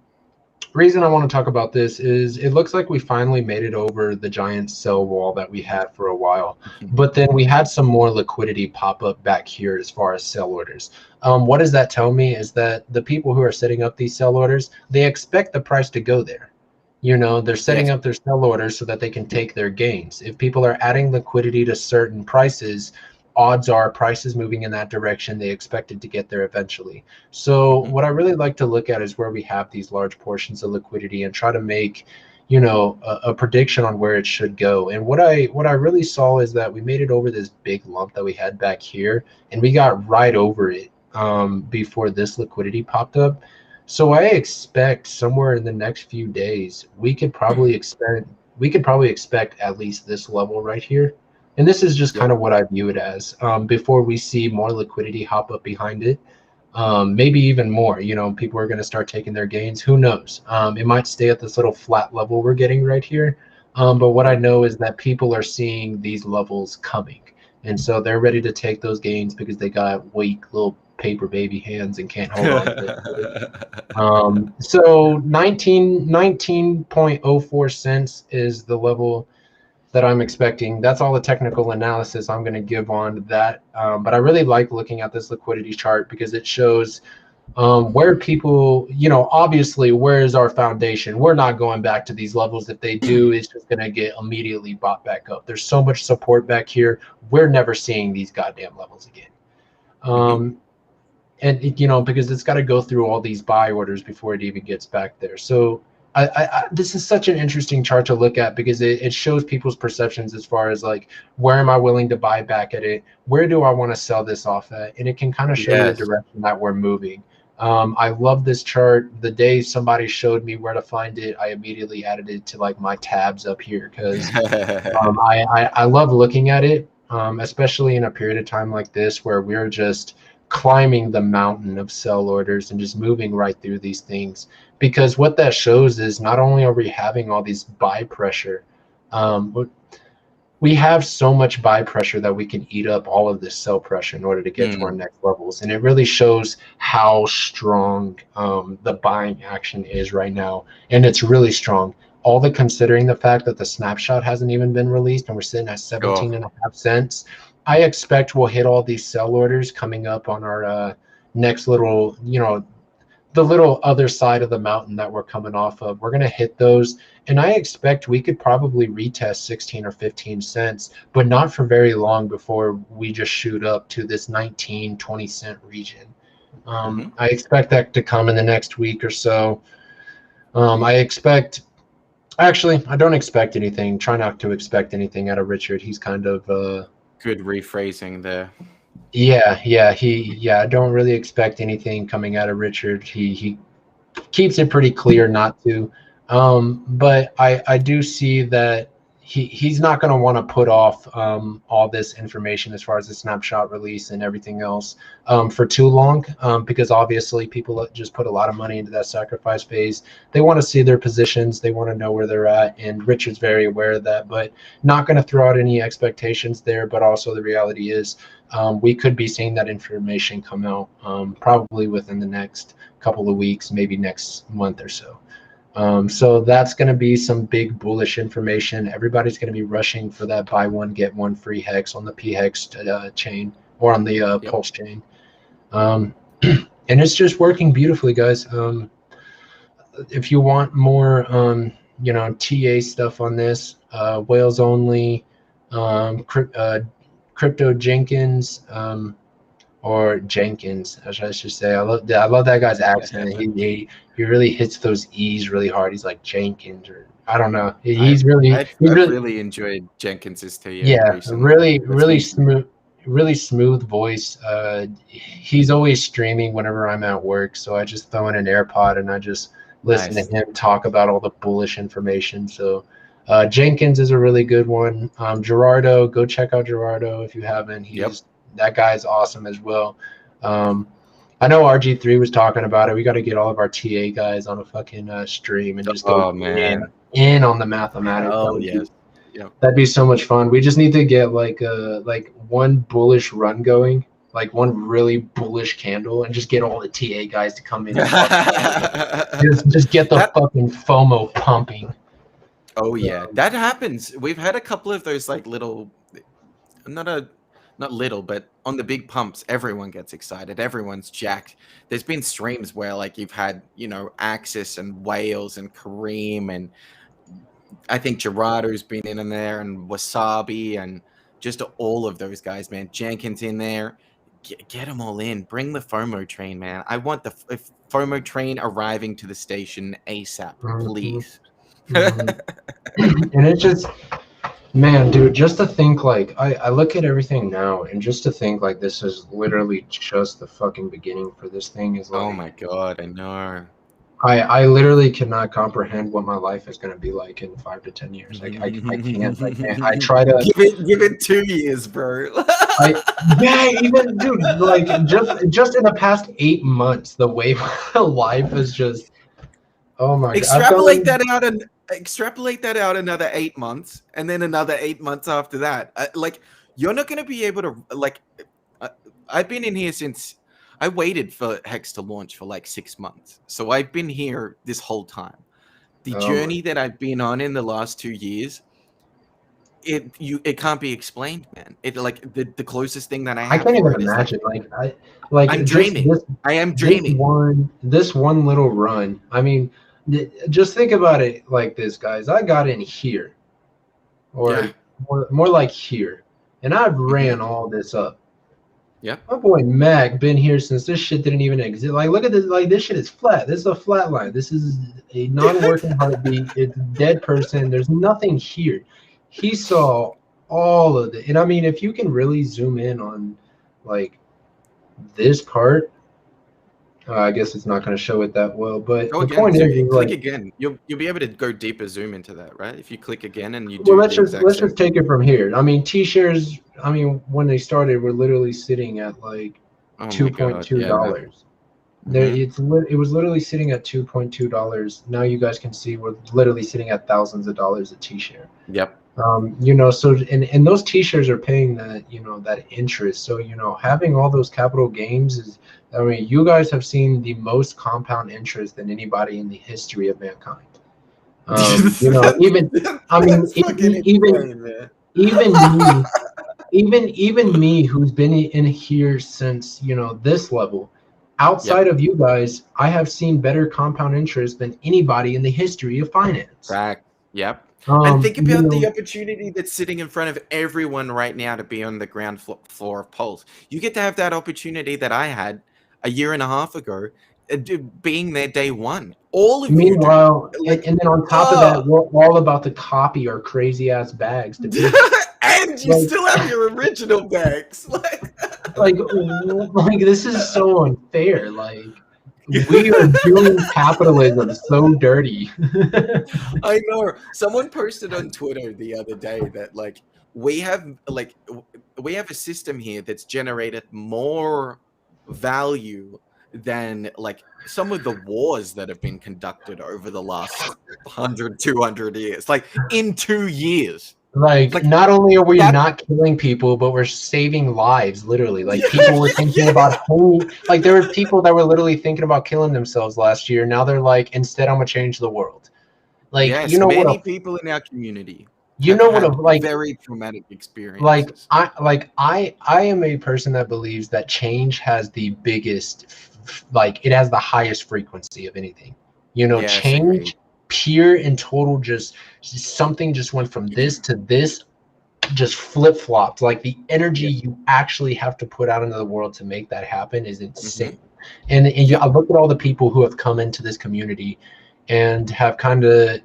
Reason I want to talk about this is it looks like we finally made it over the giant cell wall that we had for a while, but then we had some more liquidity pop up back here as far as sell orders. What does that tell me is that the people who are setting up these sell orders, they expect the price to go there. They're setting Yes. up their sell orders so that they can take their gains. If people are adding liquidity to certain prices, odds are prices moving in that direction, they expected to get there eventually. So Hmm. what I really like to look at is where we have these large portions of liquidity and try to make, a prediction on where it should go. And what I really saw is that we made it over this big lump that we had back here, and we got right over it before this liquidity popped up. So I expect somewhere in the next few days we could probably expect at least this level right here. And this is just Yep. kind of what I view it as, before we see more liquidity hop up behind it. Maybe even more. People are going to start taking their gains. Who knows? It might stay at this little flat level we're getting right here. But what I Yep. know is that people are seeing these levels coming. And so they're ready to take those gains because they got weak little paper baby hands and can't hold on to it. So 19.04 cents is the level that I'm expecting. That's all the technical analysis I'm going to give on that. But I really like looking at this liquidity chart because it shows Where people, obviously, where is our foundation? We're not going back to these levels. If they do, it's just going to get immediately bought back up. There's so much support back here. We're never seeing these goddamn levels again. And because it's got to go through all these buy orders before it even gets back there. So this is such an interesting chart to look at, because it shows people's perceptions as far as like, where am I willing to buy back at it? Where do I want to sell this off at? And it can kind of show you the direction that we're moving. I love this chart. The day somebody showed me where to find it, I immediately added it to like my tabs up here, because I love looking at it, especially in a period of time like this where we're just climbing the mountain of sell orders and just moving right through these things. Because what that shows is not only are we having all these buy pressure, we have so much buy pressure that we can eat up all of this sell pressure in order to get to our next levels. And it really shows how strong the buying action is right now. And it's really strong. All the considering the fact that the snapshot hasn't even been released and we're sitting at 17.5 cents. I expect we'll hit all these sell orders coming up on our next little, the little other side of the mountain that we're coming off of. We're going to hit those. And I expect we could probably retest 16 or 15 cents, but not for very long before we just shoot up to this 19, 20 cent region. I expect that to come in the next week or so. I don't expect anything. Try not to expect anything out of Richard. He's kind of good rephrasing there. I don't really expect anything coming out of Richard. He keeps it pretty clear not to. But I do see that he's not going to want to put off all this information as far as the snapshot release and everything else for too long, because obviously people just put a lot of money into that sacrifice phase. They want to see their positions. They want to know where they're at, and Richard's very aware of that, but not going to throw out any expectations there. But also the reality is we could be seeing that information come out probably within the next couple of weeks, maybe next month or so. So that's going to be some big bullish information. Everybody's going to be rushing for that buy one, get one free hex on the PHEX chain or on the pulse chain. And it's just working beautifully, guys. If you want more, TA stuff on this, Whales Only, Crypto Jenkins, or Jenkins, as I should say. I love that guy's accent. He really hits those E's really hard. He's like Jenkins, or I don't know. He's I really enjoyed Jenkins's TA. Yeah, really smooth voice. He's always streaming whenever I'm at work, so I just throw in an AirPod and I just listen to him talk about all the bullish information. So Jenkins is a really good one. Gerardo, go check out Gerardo if you haven't. That guy's awesome as well. I know RG3 was talking about it. We got to get all of our TA guys on a fucking stream and just go in on the mathematics. That'd be so much fun. We just need to get like one bullish run going, like one really bullish candle, and just get all the TA guys to come in. And just get the fucking FOMO pumping. Oh yeah, that happens. We've had a couple of those like little, not little, but on the big pumps, everyone gets excited. Everyone's jacked. There's been streams where like you've had, Axis and Whales and Kareem, and I think Gerardo's been in there, and Wasabi, and just all of those guys, man. Jenkins in there. Get them all in. Bring the FOMO train, man. I want the FOMO train arriving to the station ASAP, please. And it's just... Man, dude, just to think like I look at everything now, and just to think like this is literally just the fucking beginning for this thing is like, oh my god, I know. I literally cannot comprehend what my life is going to be like in 5 to 10 years. Like I can't. I try to give it 2 years, bro. Even dude, like just in the past 8 months, the way my life is just, oh my god. Extrapolate that out another 8 months, and then another 8 months after that. You're not going to be able to I've been in here since I waited for Hex to launch for like 6 months. So I've been here this whole time. The journey that I've been on in the last 2 years, it can't be explained, man. It like the closest thing that I I have can't even for it is imagine. Like I'm just dreaming. I am this dreaming. this one little run. I mean, just think about it like this, guys. I got in here, Yeah. or more like here, and I've Mm-hmm. ran all this up. Yep. My boy Mac been here since this shit didn't even exist. Like, look at this. Like, this shit is flat. This is a flat line. This is a non-working heartbeat. It's a dead person. There's nothing here. He saw all of it, and I mean, if you can really zoom in on like this part, I guess it's not going to show it that well. But Go the again. point is Click like, again. You'll be able to go deeper zoom into that, right? If you click again and you well, do the exact let's same just take thing. it from here. I mean, T-shares. I mean, when they started, were literally sitting at like Oh my god. Yeah, man. $2.2. There, Mm-hmm. it was literally sitting at $2.2. Now you guys can see we're literally sitting at thousands of dollars a T-share. Yep. You know, so and those T-shares are paying that, you know, that interest. So, you know, having all those capital gains is, I mean, you guys have seen the most compound interest than anybody in the history of mankind. You know, even I mean, That's fucking insane, man. even me, even me, who's been in here since, you know, this level, outside Yep. of you guys, I have seen better compound interest than anybody in the history of finance. Fact. Yep. And think You about the know, opportunity that's sitting in front of everyone right now to be on the ground floor of Pulse. You get to have that opportunity that I had a year and a half ago, being there day one. All of you do. meanwhile, Like, and then on top of that, we're all about to copy our crazy ass bags to people. and you Like, still have your original bags. like this is so unfair. Like, we are doing capitalism so dirty. I know. Someone posted on Twitter the other day that we have we have a system here that's generated more value than some of the wars that have been conducted over the last 100, 200 years. Like in 2 years. Like, Like not only are we that not killing people, but we're saving lives, literally. Like, yeah, people were yeah, thinking yeah. about like, there were people that were literally thinking about killing themselves last year. Now they're like, instead, I'm gonna change the world. Like, Yes, many people in our community you have know what a, had like, very traumatic experiences. I am a person that believes that change has the biggest, like, it has the highest frequency of anything. You know, Yes, agreed. change, pure and total, just something just went from this to this, just flip-flopped. Like, the energy Yeah. you actually have to put out into the world to make that happen is Hmm. insane. And I Yep. look at all the people who have come into this community and have kind of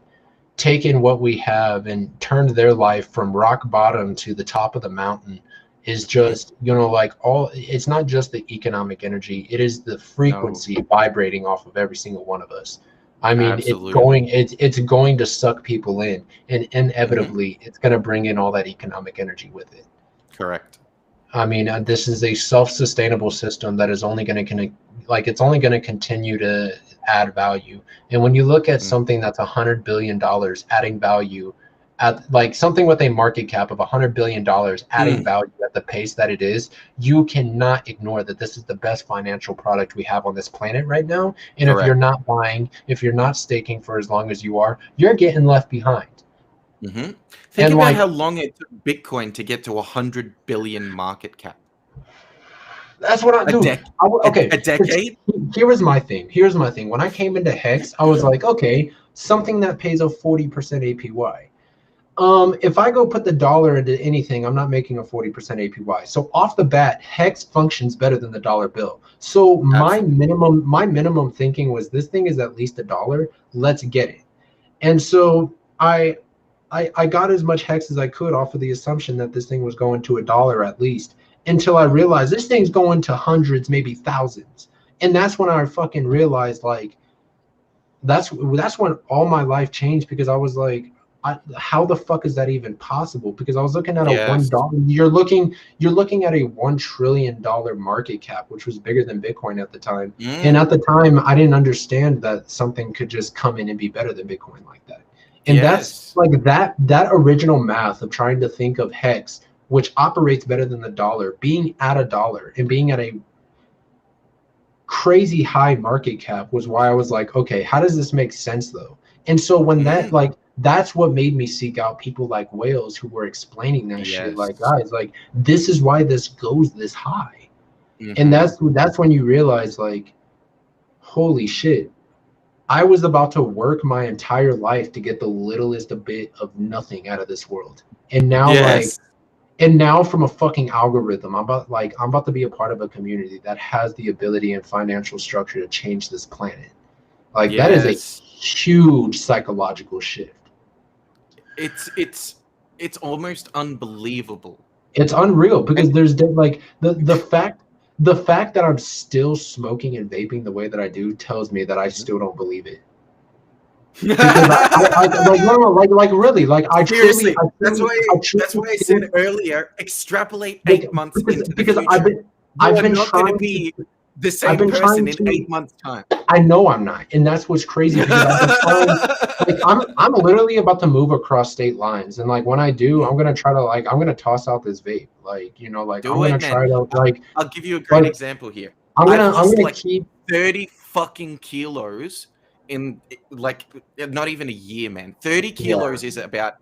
taken what we have and turned their life from rock bottom to the top of the mountain. Is Hmm. just, you know, like, all, it's not just the economic energy, it is the No, frequency vibrating off of every single one of us. I mean, absolutely. it's going to suck people in, and Hmm. inevitably it's going to bring in all that economic energy with it. Correct. I mean, this is a self-sustainable system that is only going to, like, it's only going to continue to add value. And when you look at Mm. something that's $100 billion adding value, at like something with a market cap of $100 billion adding Mm. value at the pace that it is, you cannot ignore that this is the best financial product we have on this planet right now. And if you're Correct. not buying, if you're not staking for as long as you are, you're getting left behind. Hmm. Think And about like, how long it took Bitcoin to get to 100 billion market cap. that's what I A do. dec Okay, a decade? here was my thing. Here's my thing. When I came into Hex, I was like, okay, something that pays a 40% APY. If I go put the dollar into anything, I'm not making a 40% APY. So off the bat, Hex functions better than the dollar bill. So Absolutely. my minimum thinking was, this thing is at least $1. Let's get it. And so I got as much Hex as I could off of the assumption that this thing was going to $1 at least, until I realized this thing's going to hundreds, maybe thousands. And that's when I fucking realized, like, that's when all my life changed, because I was like, how the fuck is that even possible? Because I was looking at a Yes. $1. You're looking at a $1 trillion market cap, which was bigger than Bitcoin at the time. And Mm. at the time, I didn't understand that something could just come in and be better than Bitcoin like that. And that's Yes. like that original math of trying to think of Hex, which operates better than the dollar, being at $1 and being at a crazy high market cap, was why I was like, okay, how does this make sense though? And so when that, Mm. like, that's what made me seek out people like Wales who were explaining that shit. Like, Yes. guys, like, this is why this goes this high. And Hmm. that's when you realize, like, holy shit, I was about to work my entire life to get the littlest a bit of nothing out of this world. And now, like, Yes. and now from a fucking algorithm, I'm about to be a part of a community that has the ability and financial structure to change this planet. Like, that is a Yes. huge psychological shift. It's almost unbelievable. It's unreal because And there's like the fact that I'm still smoking and vaping the way that I do tells me that I still don't believe it. Because I like no, no, like really, like seriously, I that's truly why I said feel earlier, extrapolate like 8 months into the because future. You I've are been not going to trying be the I've same been person trying in to 8 months' time. I know I'm not, and that's what's crazy because I've been trying. Like I'm literally about to move across state lines, and like when I do, I'm gonna try to like I'm gonna toss out this vape, like like I'm Do gonna it, man. try to I'll give you a great like example here. I've I'm lost gonna like keep 30 fucking kilos in like not even a year, man. 30 yeah. kilos is about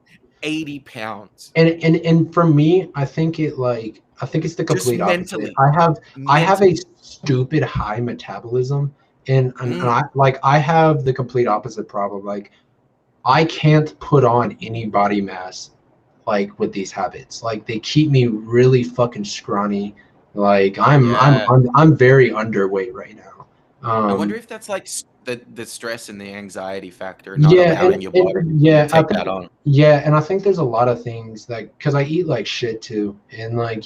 80 pounds. And for me, I think it's the Just complete opposite. mentally. I have a Mentally. stupid high metabolism, and Mm, I have the complete opposite problem. Like I can't put on any body mass like with these habits. Like they keep me really fucking scrawny. Like yeah. I'm very underweight right now. I wonder Um, if that's like the stress and the anxiety factor, not yeah, allowing your body and to yeah, I take that think on. yeah, and I think there's a lot of things like because I eat like shit too, and like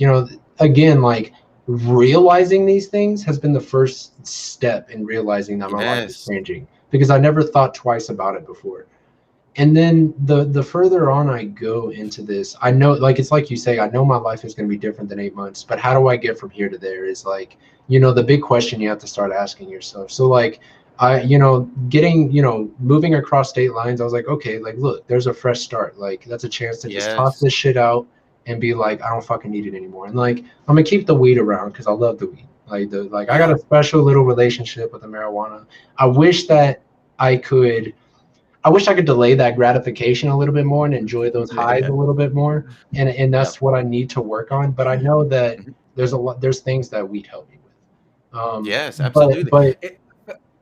again, like realizing these things has been the first step in realizing that my life is Yes. changing because I never thought twice about it before. And then the further on I go into this, I know like it's like you say, I know my life is going to be different than 8 months, but how do I get from here to there is like the big question you have to start asking yourself. So like I getting moving across state lines, I was like, okay, like look, there's a fresh start. Like that's a chance to just toss Yes. this shit out and be like, I don't fucking need it anymore. And like I'm gonna keep the weed around because I love the weed. Like I got Yeah. a special little relationship with the marijuana. I wish that I could I wish I could delay that gratification a little bit more and enjoy those highs a Yeah. little bit more. And Yep. that's what I need to work on. But I know that Mhm. there's things that we'd help me with. Yes, But absolutely. but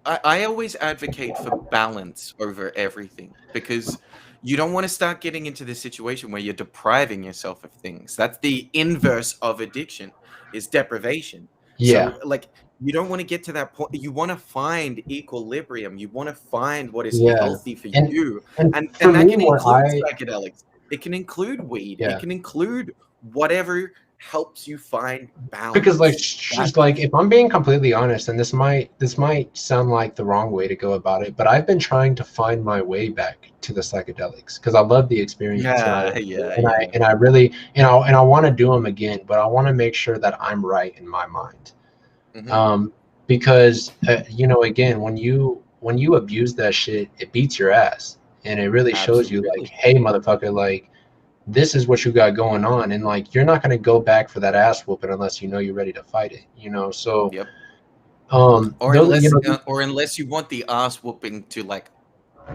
I always advocate for balance over everything because you don't want to start getting into this situation where you're depriving yourself of things. That's the inverse of addiction is deprivation. yeah, So like you don't want to get to that point. You want to find equilibrium. You want to find what is yeah. healthy for And you. and And for that me can what include I psychedelics. It can include weed. It yeah. can include whatever helps you find Because like balance. just like if I'm being completely honest, and this might sound like the wrong way to go about it, but I've been trying to find my way back to the psychedelics because I love the experience and Yeah, yeah, I really and I want to do them again, but I want to make sure that I'm right in my mind. yeah. Because again, when you abuse that shit, it beats your ass, and it really shows you like, Absolutely. hey, motherfucker, like this is what you got going on, and like you're not gonna go back for that ass whooping unless you're ready to fight it. So Yep. Or those unless you want the ass whooping to like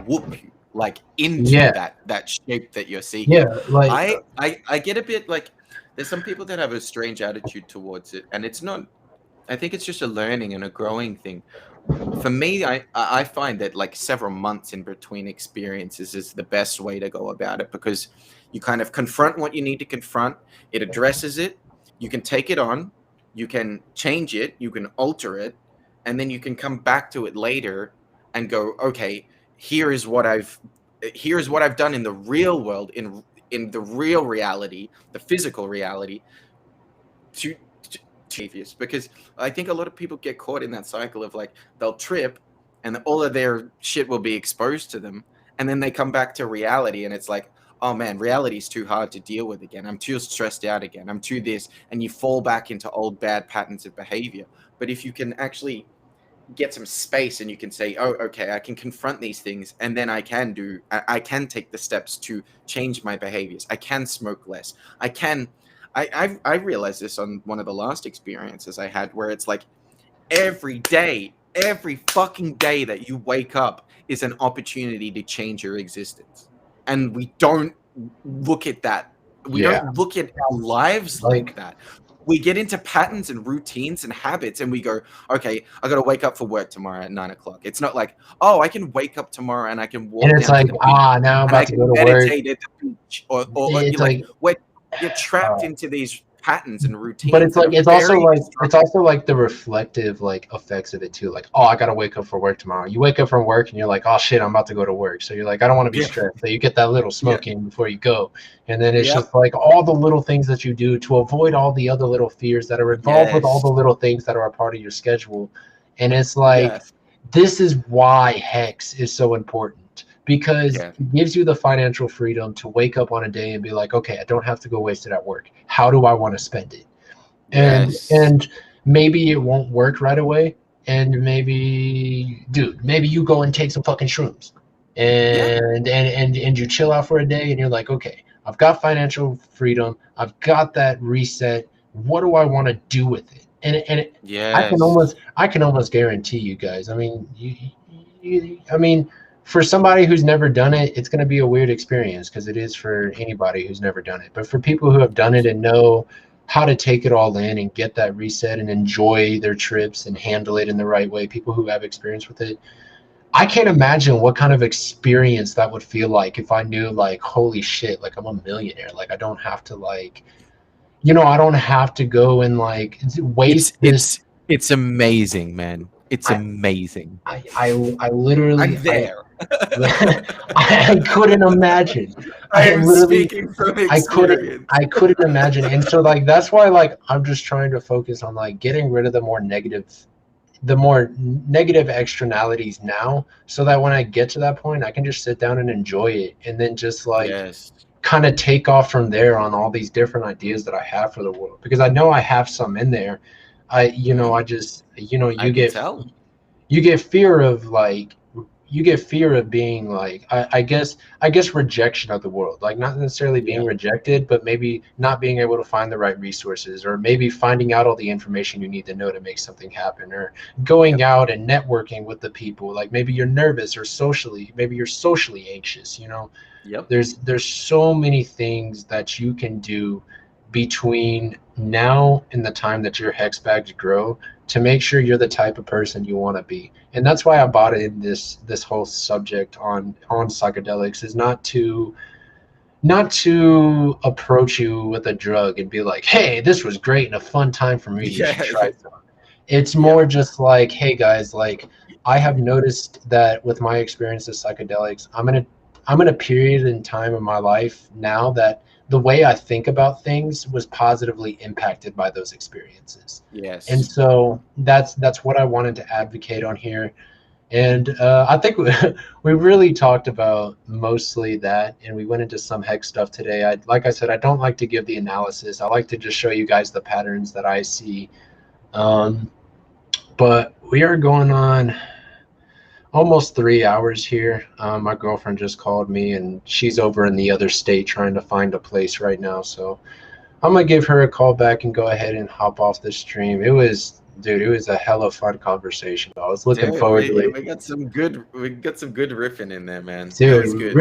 whoop you like into yeah, that shape that you're yeah, seeking. like I get a bit like there's some people that have a strange attitude towards it, and it's not. I think it's just a learning and a growing thing. For me, I find that like several months in between experiences is the best way to go about it because you kind of confront what you need to confront. It addresses it. You can take it on. You can change it. You can alter it, and then you can come back to it later and go, okay, here is what I've here's what I've done in the real world in the real reality, the physical reality to behaviors because I think a lot of people get caught in that cycle of like they'll trip and all of their shit will be exposed to them and then they come back to reality and it's like oh man reality is too hard to deal with again. I'm too stressed out again. I'm too this and you fall back into old bad patterns of behavior. But if you can actually get some space and you can say oh okay I can confront these things and then I can take the steps to change my behaviors. I can smoke less. I can I realized this on one of the last experiences I had where it's like every fucking day that you wake up is an opportunity to change your existence. and we don't look at that. We Yeah. don't look at our lives like that. We get into patterns and routines and habits, and we go, okay, I got to wake up for work tomorrow at 9 o'clock. It's not like, oh, I can wake up tomorrow and I can walk And it's down like, to the beach now I'm and I about to can go to work. meditate at the beach, or It's you're like, you're trapped into these patterns and routines. But it's like that are it's also very like destructive. it's also like the reflective like effects of it too. Like, oh, I gotta wake up for work tomorrow. You wake up from work and you're like, oh shit, I'm about to go to work. So you're like, I don't want to be Yeah. stressed. So you get that little smoke in before you go, and then it's Yep. just like all the little things that you do to avoid all the other little fears that are involved with all Yes. the little things that are a part of your schedule. And it's like, Yes. this is why Hex is so important. Because Yeah. it gives you the financial freedom to wake up on a day and be like, okay, I don't have to go waste it at work. How do I want to spend it? Yes. And maybe it won't work right away. And maybe, dude, maybe you go and take some fucking shrooms and you chill out for a day and you're like, okay, I've got financial freedom. I've got that reset. What do I want to do with it? And Yes. I can almost guarantee you guys. I mean, I mean, for somebody who's never done it, it's going to be a weird experience because it is for anybody who's never done it. But for people who have done it and know how to take it all in and get that reset and enjoy their trips and handle it in the right way, people who have experience with it, I can't imagine what kind of experience that would feel like if I knew, like, holy shit, like I'm a millionaire. Like I don't have to, like, I don't have to go and like waste this. It's amazing, man. It's amazing. I literally, I'm there. I couldn't imagine. I'm speaking from experience. I couldn't imagine. And so like that's why like I'm just trying to focus on like getting rid of the more negative externalities now, so that when I get to that point I can just sit down and enjoy it, and then just like kind of take off from there on all these different ideas that I have for the world, because I know I have some in there. I just, you get fear of like, you get fear of being like, I guess rejection of the world, like not necessarily being rejected, but maybe not being able to find the right resources, or maybe finding out all the information you need to know to make something happen, or going out and networking with the people. Like maybe you're nervous, or maybe you're socially anxious, There's so many things that you can do between now and the time that your hex bags grow to make sure you're the type of person you want to be. And that's why I bought in this whole subject on psychedelics, is not to approach you with a drug and be like, hey, this was great and a fun time for me, you should try some. It's more just like, hey guys, like I have noticed that with my experience with psychedelics, I'm in a period in time in my life now that the way I think about things was positively impacted by those experiences. Yes. And so that's what I wanted to advocate on here. And I think we really talked about mostly that, and we went into some hex stuff today. Like I said, I don't like to give the analysis. I like to just show you guys the patterns that I see. But we are going on almost 3 hours here. My girlfriend just called me, and she's over in the other state trying to find a place right now. So I'm gonna give her a call back and go ahead and hop off the stream. It was a hella fun conversation. I was looking forward to it. We got some good riffing in there, man. Dude,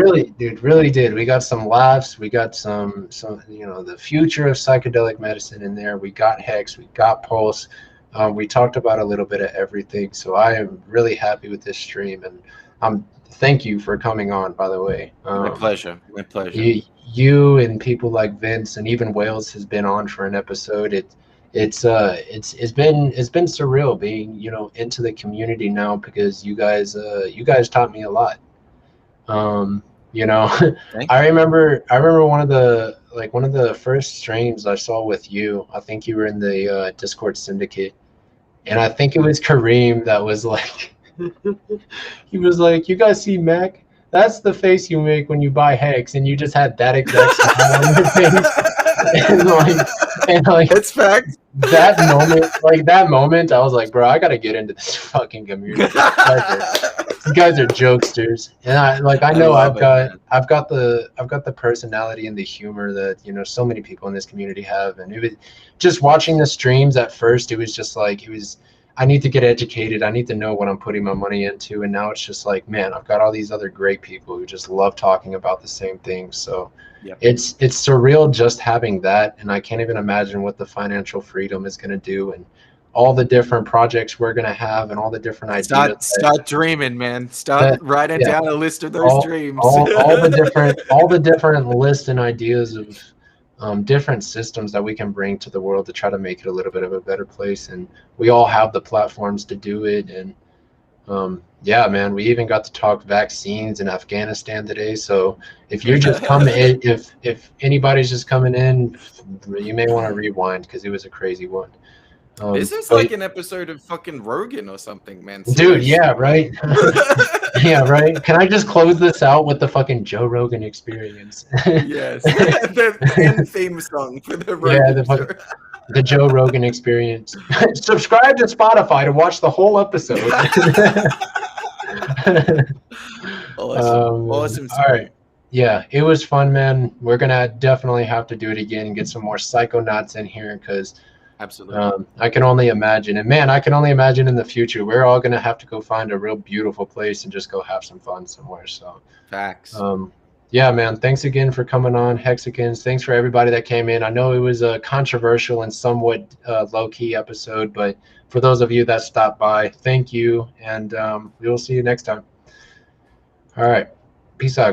really did. We got some laughs. We got some the future of psychedelic medicine in there. We got Hex. We got Pulse. We talked about a little bit of everything. So I am really happy with this stream, and thank you for coming on, by the way. My pleasure. You and people like Vince and even Wales has been on for an episode. It's been surreal being into the community now, because you guys taught me a lot. I remember one of the first streams I saw with you. I think you were in the Discord syndicate, and I think it was Kareem that was like, he was like, you guys see Mac? That's the face you make when you buy Hex, and you just had that exact smile on your face. and like it's fact. That moment, I was like, bro, I gotta get into this fucking community. You guys are jokesters, and I know I've got the personality and the humor that so many people in this community have. And it was just watching the streams at first. It was just like I need to get educated. I need to know what I'm putting my money into. And now it's just like, man, I've got all these other great people who just love talking about the same things. So Yep. it's surreal just having that. And I can't even imagine what the financial freedom is going to do, and all the different projects we're going to have, and all the different ideas. Start dreaming, man. Start writing yeah. down a list of those dreams. all the different lists and ideas of different systems that we can bring to the world to try to make it a little bit of a better place. And we all have the platforms to do it. And yeah, man, we even got to talk vaccines in Afghanistan today. So if you're just coming in, if anybody's just coming in, you may want to rewind, because it was a crazy one. This is like an episode of fucking Rogan or something, man. Dude, yeah, right. Yeah, right. Can I just close this out with the fucking Joe Rogan Experience? Yes. The end theme song for the Rogan show. The Joe Rogan Experience. Subscribe to Spotify to watch the whole episode. Awesome. All right. Yeah, it was fun, man. We're gonna definitely have to do it again and get some more psychonauts in here, because absolutely, I can only imagine. And man, I can only imagine in the future we're all gonna have to go find a real beautiful place and just go have some fun somewhere. So facts. Yeah, man, thanks again for coming on, Hexicans. Thanks for everybody that came in. I know it was a controversial and somewhat low-key episode, but for those of you that stopped by, thank you, and we will see you next time. All right, peace out.